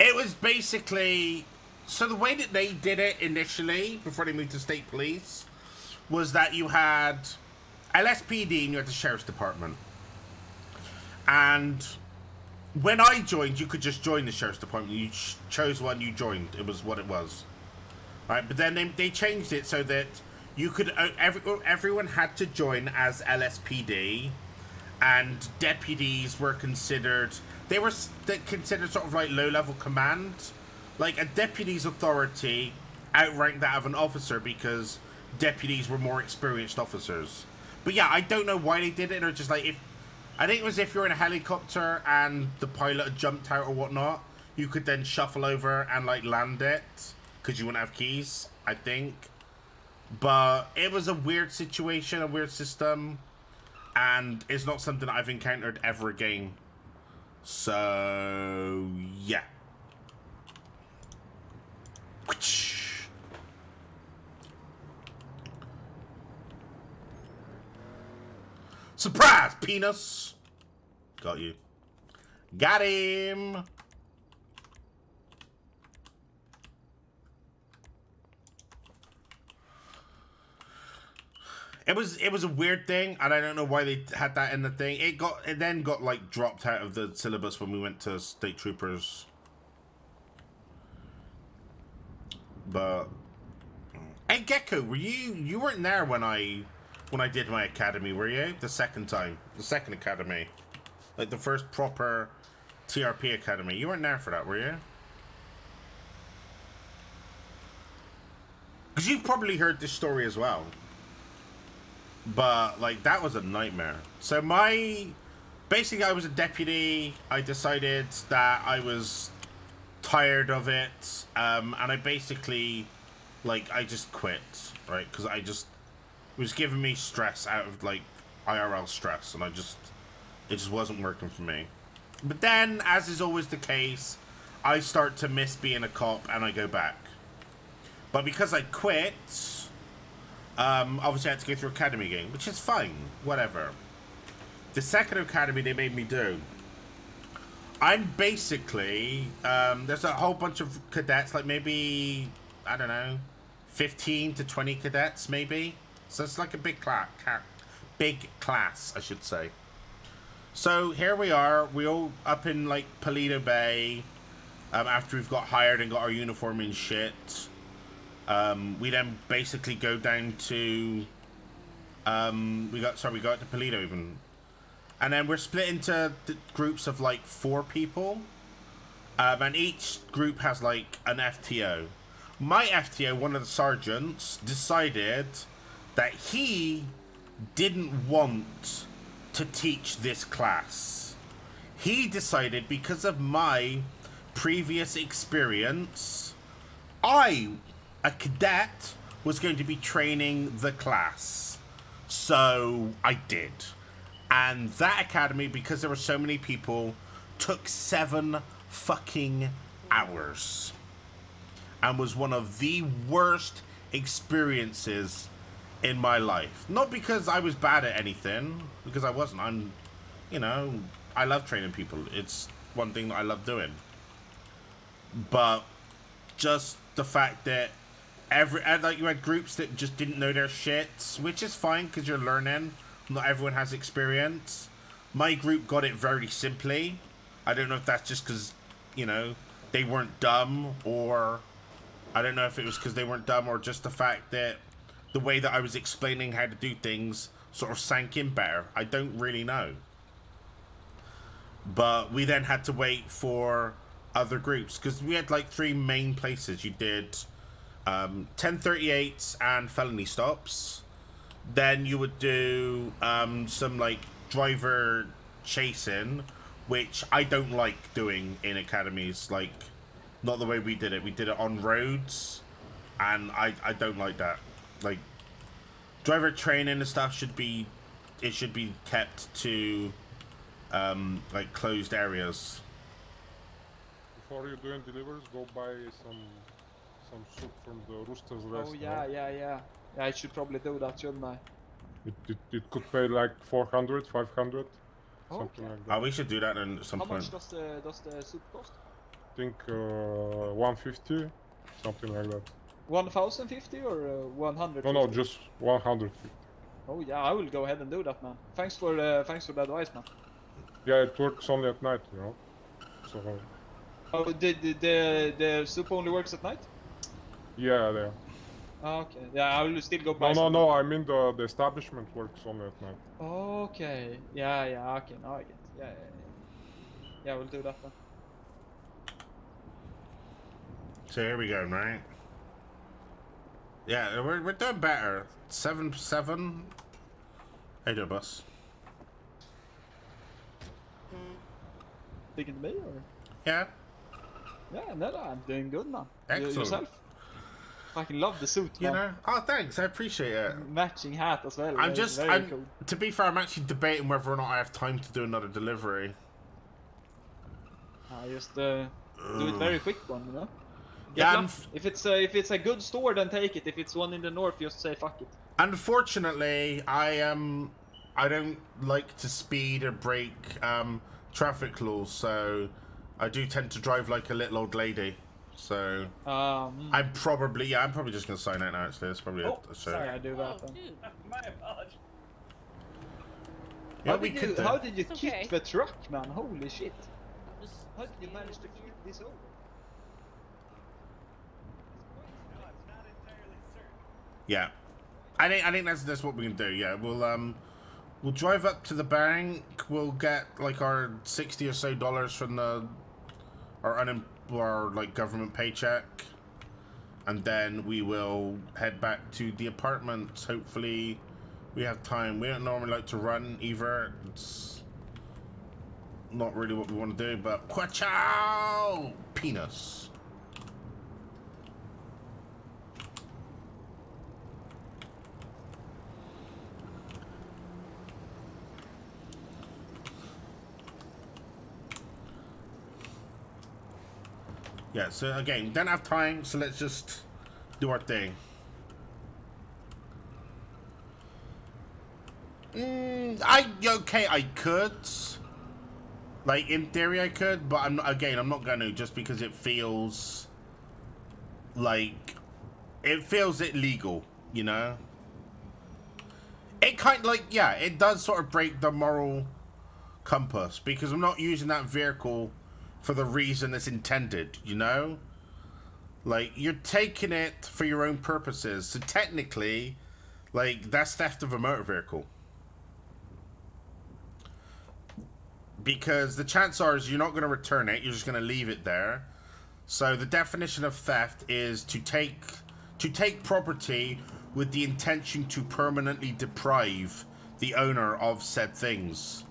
S1: It was basically... So the way that they did it initially, before they moved to state police, was that you had LSPD and you had the sheriff's department. And when I joined, you could just join the sheriff's department. You chose one, you joined. It was what it was. Right, but then they changed it so that you could everyone had to join as LSPD, and deputies were considered considered sort of like low-level command. Like, a deputy's authority outranked that of an officer because deputies were more experienced officers. But yeah, I don't know why they did it. Or just like, I think it was if you're in a helicopter and the pilot had jumped out or whatnot, you could then shuffle over and like land it because you wouldn't have keys, I think. But it was a weird situation, a weird system, and it's not something that I've encountered ever again. So yeah. Surprise, penis! Got you. Got him! It was a weird thing, and I don't know why they had that in the thing. It then got like dropped out of the syllabus when we went to State Troopers. But hey, Gecko, were you weren't there when I did my academy, were you? The second time, the second academy, like the first proper TRP academy. You weren't there for that, were you? Because you've probably heard this story as well. But like that was a nightmare. So basically I was a deputy. I decided that I was tired of it, and I basically, like, I just quit, right? Because it was giving me stress out of, like, IRL stress, and it just wasn't working for me. But then, as is always the case, I start to miss being a cop, and I go back. But because I quit, Obviously, I had to go through academy again, which is fine. Whatever. The second academy they made me do, I'm basically there's a whole bunch of cadets, like maybe I don't know, 15 to 20 cadets, maybe. So it's like a big class, I should say. So here we are. We all up in like Paleto Bay. After we've got hired and got our uniform and shit. We then basically go down to we got to Paleto even, and then we're split into groups of like 4 people, and each group has like an FTO. My FTO, one of the sergeants, decided that he didn't want to teach this class. He decided because of my previous experience, I, a cadet, was going to be training the class. So I did. And that academy, because there were so many people, took 7 fucking hours. And was one of the worst experiences in my life. Not because I was bad at anything, because I wasn't. I'm, you know, I love training people. It's one thing that I love doing. But just the fact that like you had groups that just didn't know their shit, which is fine because you're learning. Not everyone has experience. My group got it very simply. I don't know if that's just because, you know, they weren't dumb, or I don't know if it was because they weren't dumb, or just the fact that the way that I was explaining how to do things sort of sank in better. I don't really know. But we then had to wait for other groups because we had like 3 main places. You did 1038s and felony stops. Then you would do some like driver chasing, which I don't like doing in academies. Like, not the way we did it. We did it on roads, and I don't like that. Like, driver training and stuff should be kept to like closed areas.
S14: Before you're doing deliveries, go buy some soup from the Rooster's Rest.
S4: Oh yeah, yeah, yeah. Yeah, I should probably do that, shouldn't I?
S14: It could pay like 400, 500, something like that.
S1: We should do that at some
S4: How
S1: point.
S4: much does the soup cost?
S14: I think 150, something like that.
S4: 1050 or 100?
S14: No, just 150.
S4: Oh yeah, I will go ahead and do that, man. Thanks for the advice, man.
S14: Yeah, it works only at night, you know. So.
S4: Oh, the soup only works at night?
S14: Yeah.
S4: Okay. Yeah, I will still go buy.
S14: No. I mean the establishment works only at night.
S4: Okay. Yeah. Okay. Now I get. Yeah, we'll do that then.
S1: So here we go, right? Yeah, we're doing better. 7-7. How you doing, boss?
S4: Speaking to me, or?
S1: Yeah.
S4: Yeah, no, I'm doing good, man.
S1: Excellent.
S4: Yourself? Fucking love the suit, man.
S1: You know? Oh, thanks. I appreciate it.
S4: Matching hat as well.
S1: I'm
S4: very cool.
S1: To be fair, I'm actually debating whether or not I have time to do another delivery.
S4: Just do it very quick one, you know.
S1: Yeah,
S4: if it's a good store, then take it. If it's one in the north, just say fuck it.
S1: Unfortunately, I don't like to speed or break traffic laws, so I do tend to drive like a little old lady. So I'm probably just gonna sign out now. Actually, it's probably a show.
S4: Sorry, I do that.
S10: My apologies.
S1: Yeah,
S4: how did you kick the truck, man? Holy shit! How did you manage to flip this over?
S1: Yeah, I think that's what we can do. Yeah, we'll drive up to the bank. We'll get like our $60 or so from our like government paycheck, and then we will head back to the apartments. Hopefully, we have time. We don't normally like to run either. It's not really what we want to do, but Quachow! Penis. Yeah, so again, we don't have time, so let's just do our thing. I could. Like, in theory I could, but I'm not going to, just because it feels like, it feels illegal, you know? It kind of, like, yeah, it does sort of break the moral compass, because I'm not using that vehicle for the reason it's intended, you know? Like, you're taking it for your own purposes, so technically, like, that's theft of a motor vehicle. Because the chance are is you're not going to return it, you're just going to leave it there. So the definition of theft is to take property with the intention to permanently deprive the owner of said things.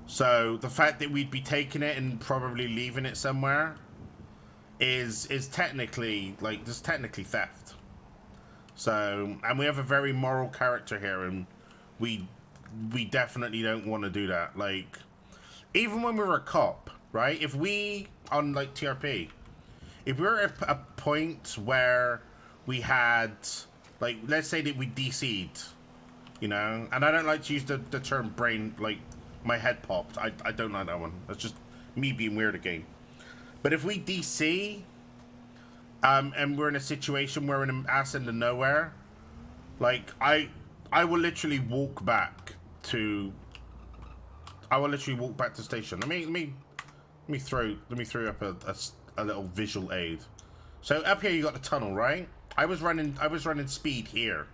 S1: So the fact that we'd be taking it and probably leaving it somewhere is technically, like, just technically theft. So, and we have a very moral character here, and we definitely don't want to do that. Like, even when we were a cop, right? If we, on like TRP, if we were at a point where we had, like, let's say that we DC'd, you know, and I don't like to use the term brain, like, my head popped. I don't like that one. That's just me being weird again. But if we DC, and we're in a situation where we're in an ass into nowhere, like, I will literally walk back to station. Let me throw up a little visual aid. So up here you got the tunnel, right? I was running speed here,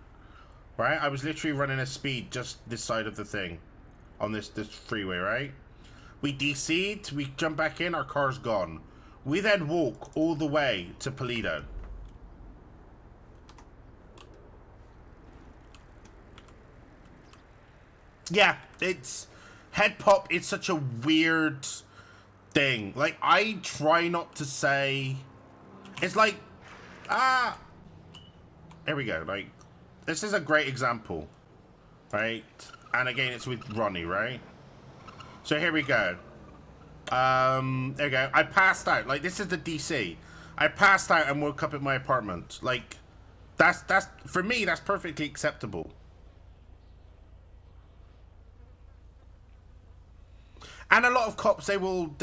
S1: right? I was literally running a speed just this side of the thing, on this freeway, right? We DC'd, we jump back in, our car's gone. We then walk all the way to Toledo. Yeah, it's head pop. It's such a weird thing. Like, I try not to say. It's like, here we go. Like, this is a great example, right? And again, it's with Ronnie, right? So here we go. There we go. I passed out. Like, this is the DC. I passed out and woke up at my apartment. Like, that's for me. That's perfectly acceptable. And a lot of cops, they'll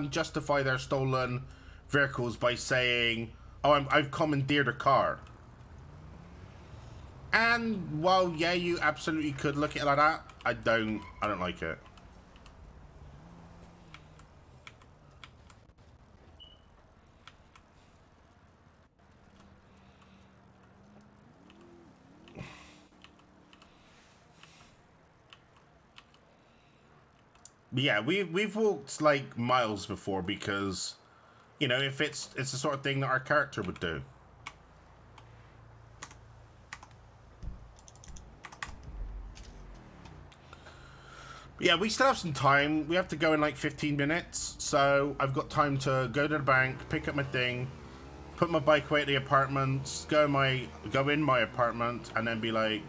S1: justify their stolen vehicles by saying, "Oh, I've commandeered a car." And while yeah, you absolutely could look at it like that, I don't like it. But yeah, we've walked like miles before because, you know, if it's the sort of thing that our character would do. But yeah, we still have some time. We have to go in like 15 minutes, so I've got time to go to the bank, pick up my thing, put my bike away at the apartment, go in my apartment, and then be like,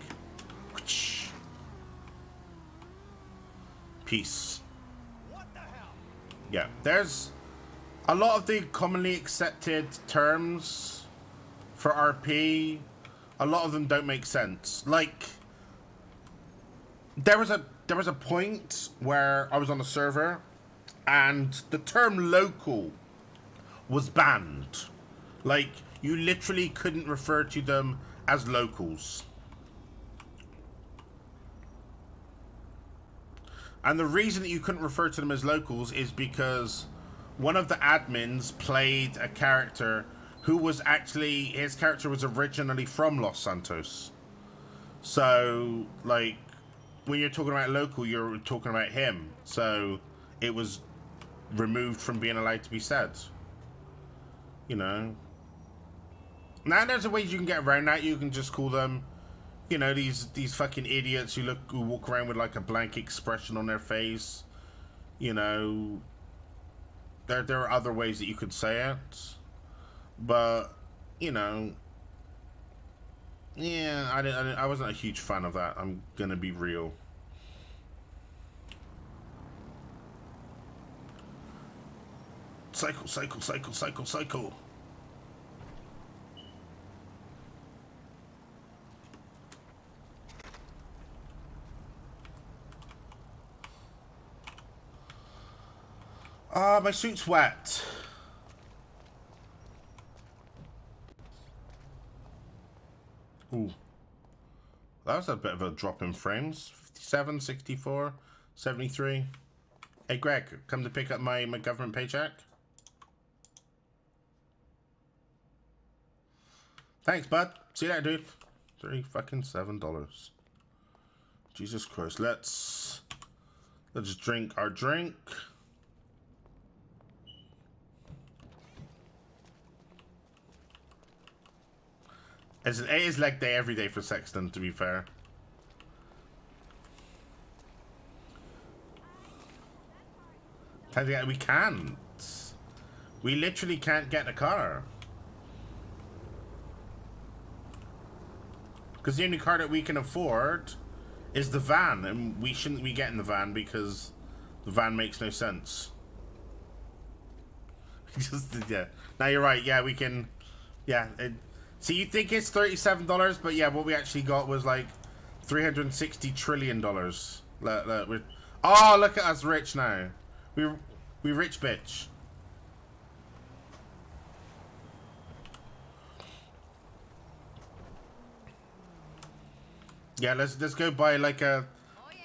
S1: peace. Yeah, there's a lot of the commonly accepted terms for RP. A lot of them don't make sense. Like, there was a point where I was on a server, and the term local was banned. Like, you literally couldn't refer to them as locals. And the reason that you couldn't refer to them as locals is because one of the admins played a character who was actually, his character was originally from Los Santos. So, like, when you're talking about local, you're talking about him. So, it was removed from being allowed to be said. You know? Now there's a way you can get around that. You can just call them, you know, these fucking idiots who walk around with like a blank expression on their face. You know, there are other ways that you could say it, but you know, yeah, I wasn't a huge fan of that. I'm gonna be real. Cycle, cycle, cycle, cycle, cycle. Ah, my suit's wet. Ooh. That was a bit of a drop in frames. 57, 64, 73. Hey, Greg, come to pick up my government paycheck. Thanks, bud. See you later, dude. $37. Jesus Christ. Let's drink our drink. It is leg day every day for Sexton, to be fair. We can't. We literally can't get a car. Because the only car that we can afford is the van, and we shouldn't be getting the van because the van makes no sense. Just, yeah. Now you're right, yeah, we can, yeah. So you think it's $37, but yeah, what we actually got was like $360 trillion. Oh, look at us rich now. We rich bitch. Yeah, let's go buy like a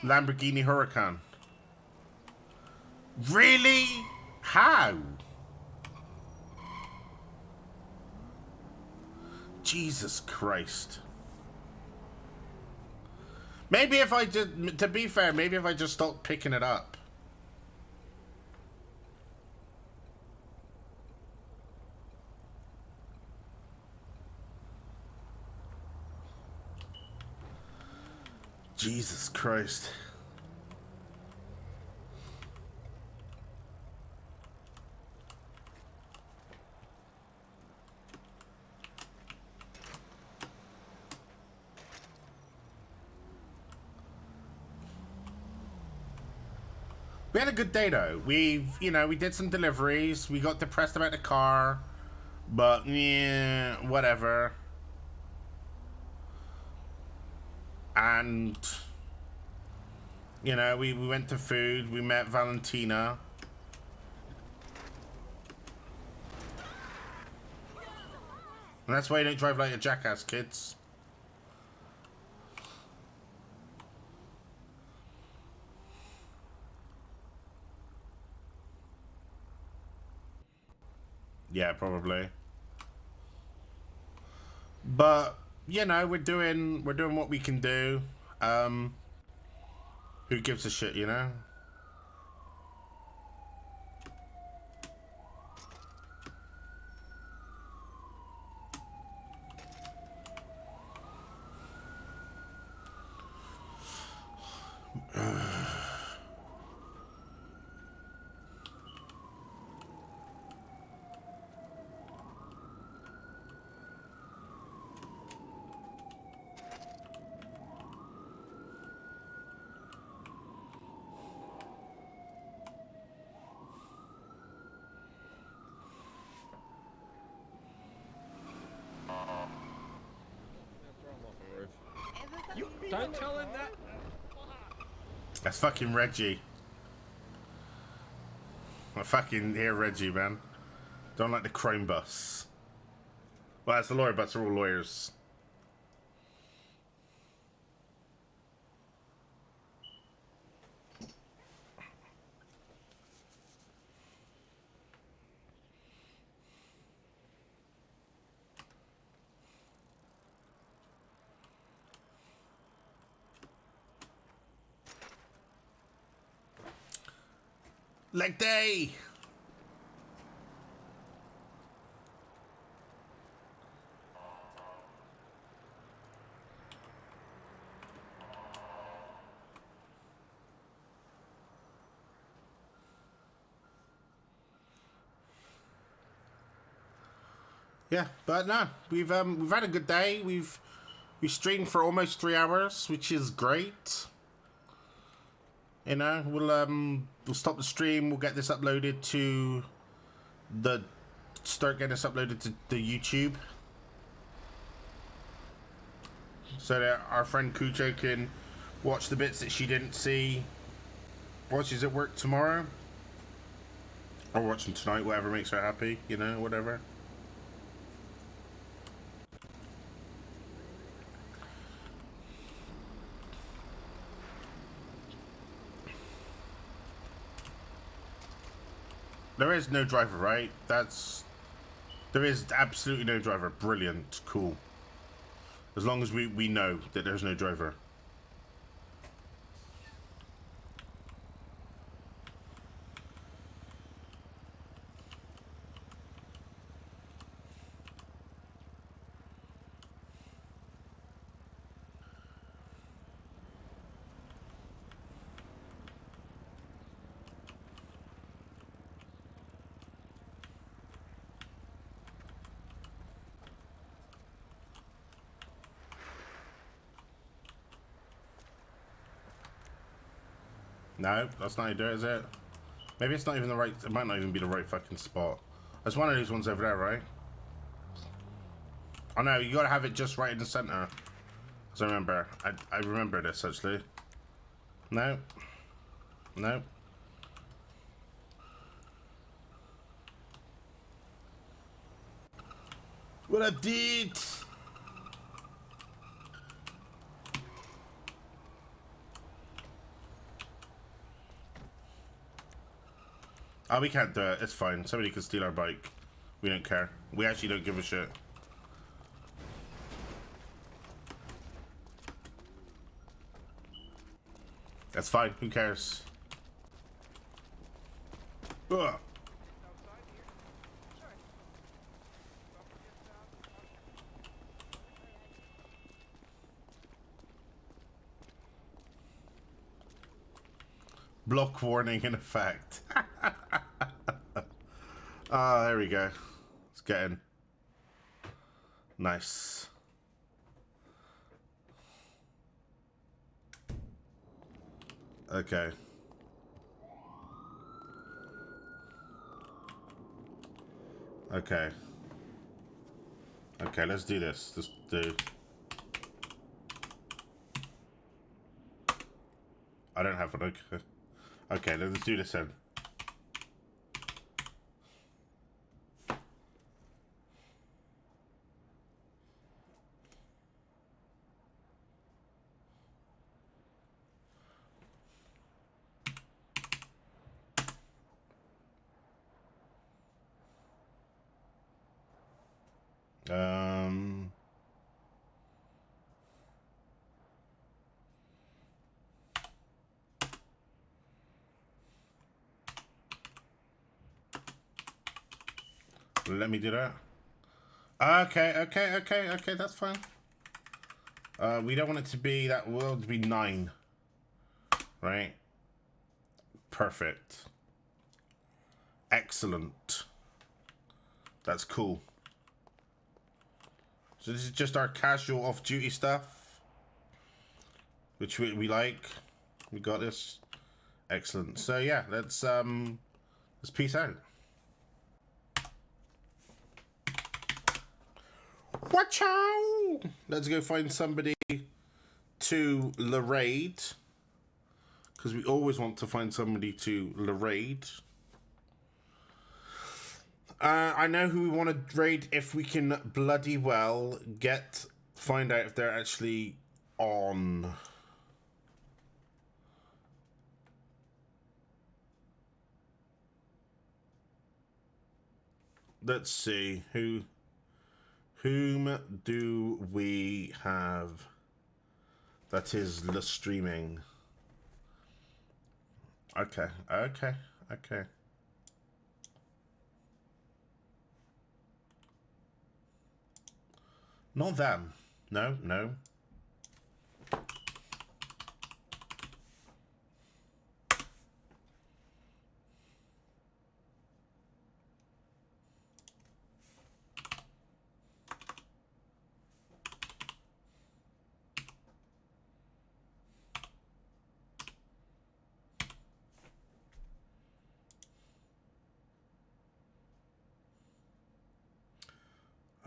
S1: Lamborghini Huracan. Really? How? Jesus Christ. Maybe if I just, to be fair, maybe if I just stopped picking it up. Jesus Christ. We had a good day though. We did some deliveries. We got depressed about the car, but yeah, whatever. And we went to food. We met Valentina. And that's why you don't drive like a jackass, kids. Yeah, probably. But we're doing what we can do. Who gives a shit,
S15: Don't tell him that.
S1: That's fucking Reggie. I fucking hear Reggie, man. Don't like the crime bus. Well, that's the lawyer bus. Are all lawyers. Leg day. Yeah, but no, we've had a good day. We streamed for almost 3 hours, which is great. We'll stop the stream. We'll get this uploaded to start getting this uploaded to the YouTube, so that our friend Kucho can watch the bits that she didn't see while she's at work tomorrow. I'll watch them tonight, whatever makes her happy, you know, whatever. There is no driver, right? There is absolutely no driver. Brilliant. Cool. As long as we know that there's no driver. No, that's not how you do it, is it? Maybe it's not even the right... It might not even be the right fucking spot. There's one of these ones over there, right? Oh no, you gotta have it just right in the center. As I remember. I remember this, actually. No. No. What up, dude? Oh, we can't do it. It's fine. Somebody can steal our bike. We don't care. We actually don't give a shit. That's fine. Who cares? Ugh. Block warning in effect. Ah, there we go. Let's get in. Nice. Okay. Okay. Okay, let's do this. Let's do... I don't have one. Okay. Okay, let's do this then. Let me do that. Okay, that's fine. We don't want it to be, that will be 9. Right? Perfect. Excellent. That's cool. So this is just our casual off-duty stuff, which we like. We got this. Excellent. So yeah, let's peace out. Watch out! Let's go find somebody to raid, because we always want to find somebody to raid. I know who we want to raid if we can bloody well find out if they're actually on. Let's see, whom do we have that is the streaming? Okay. Not them. No.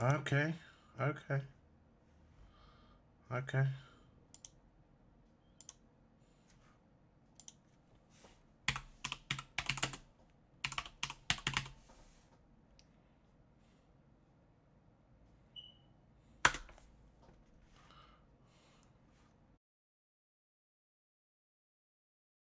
S1: Okay.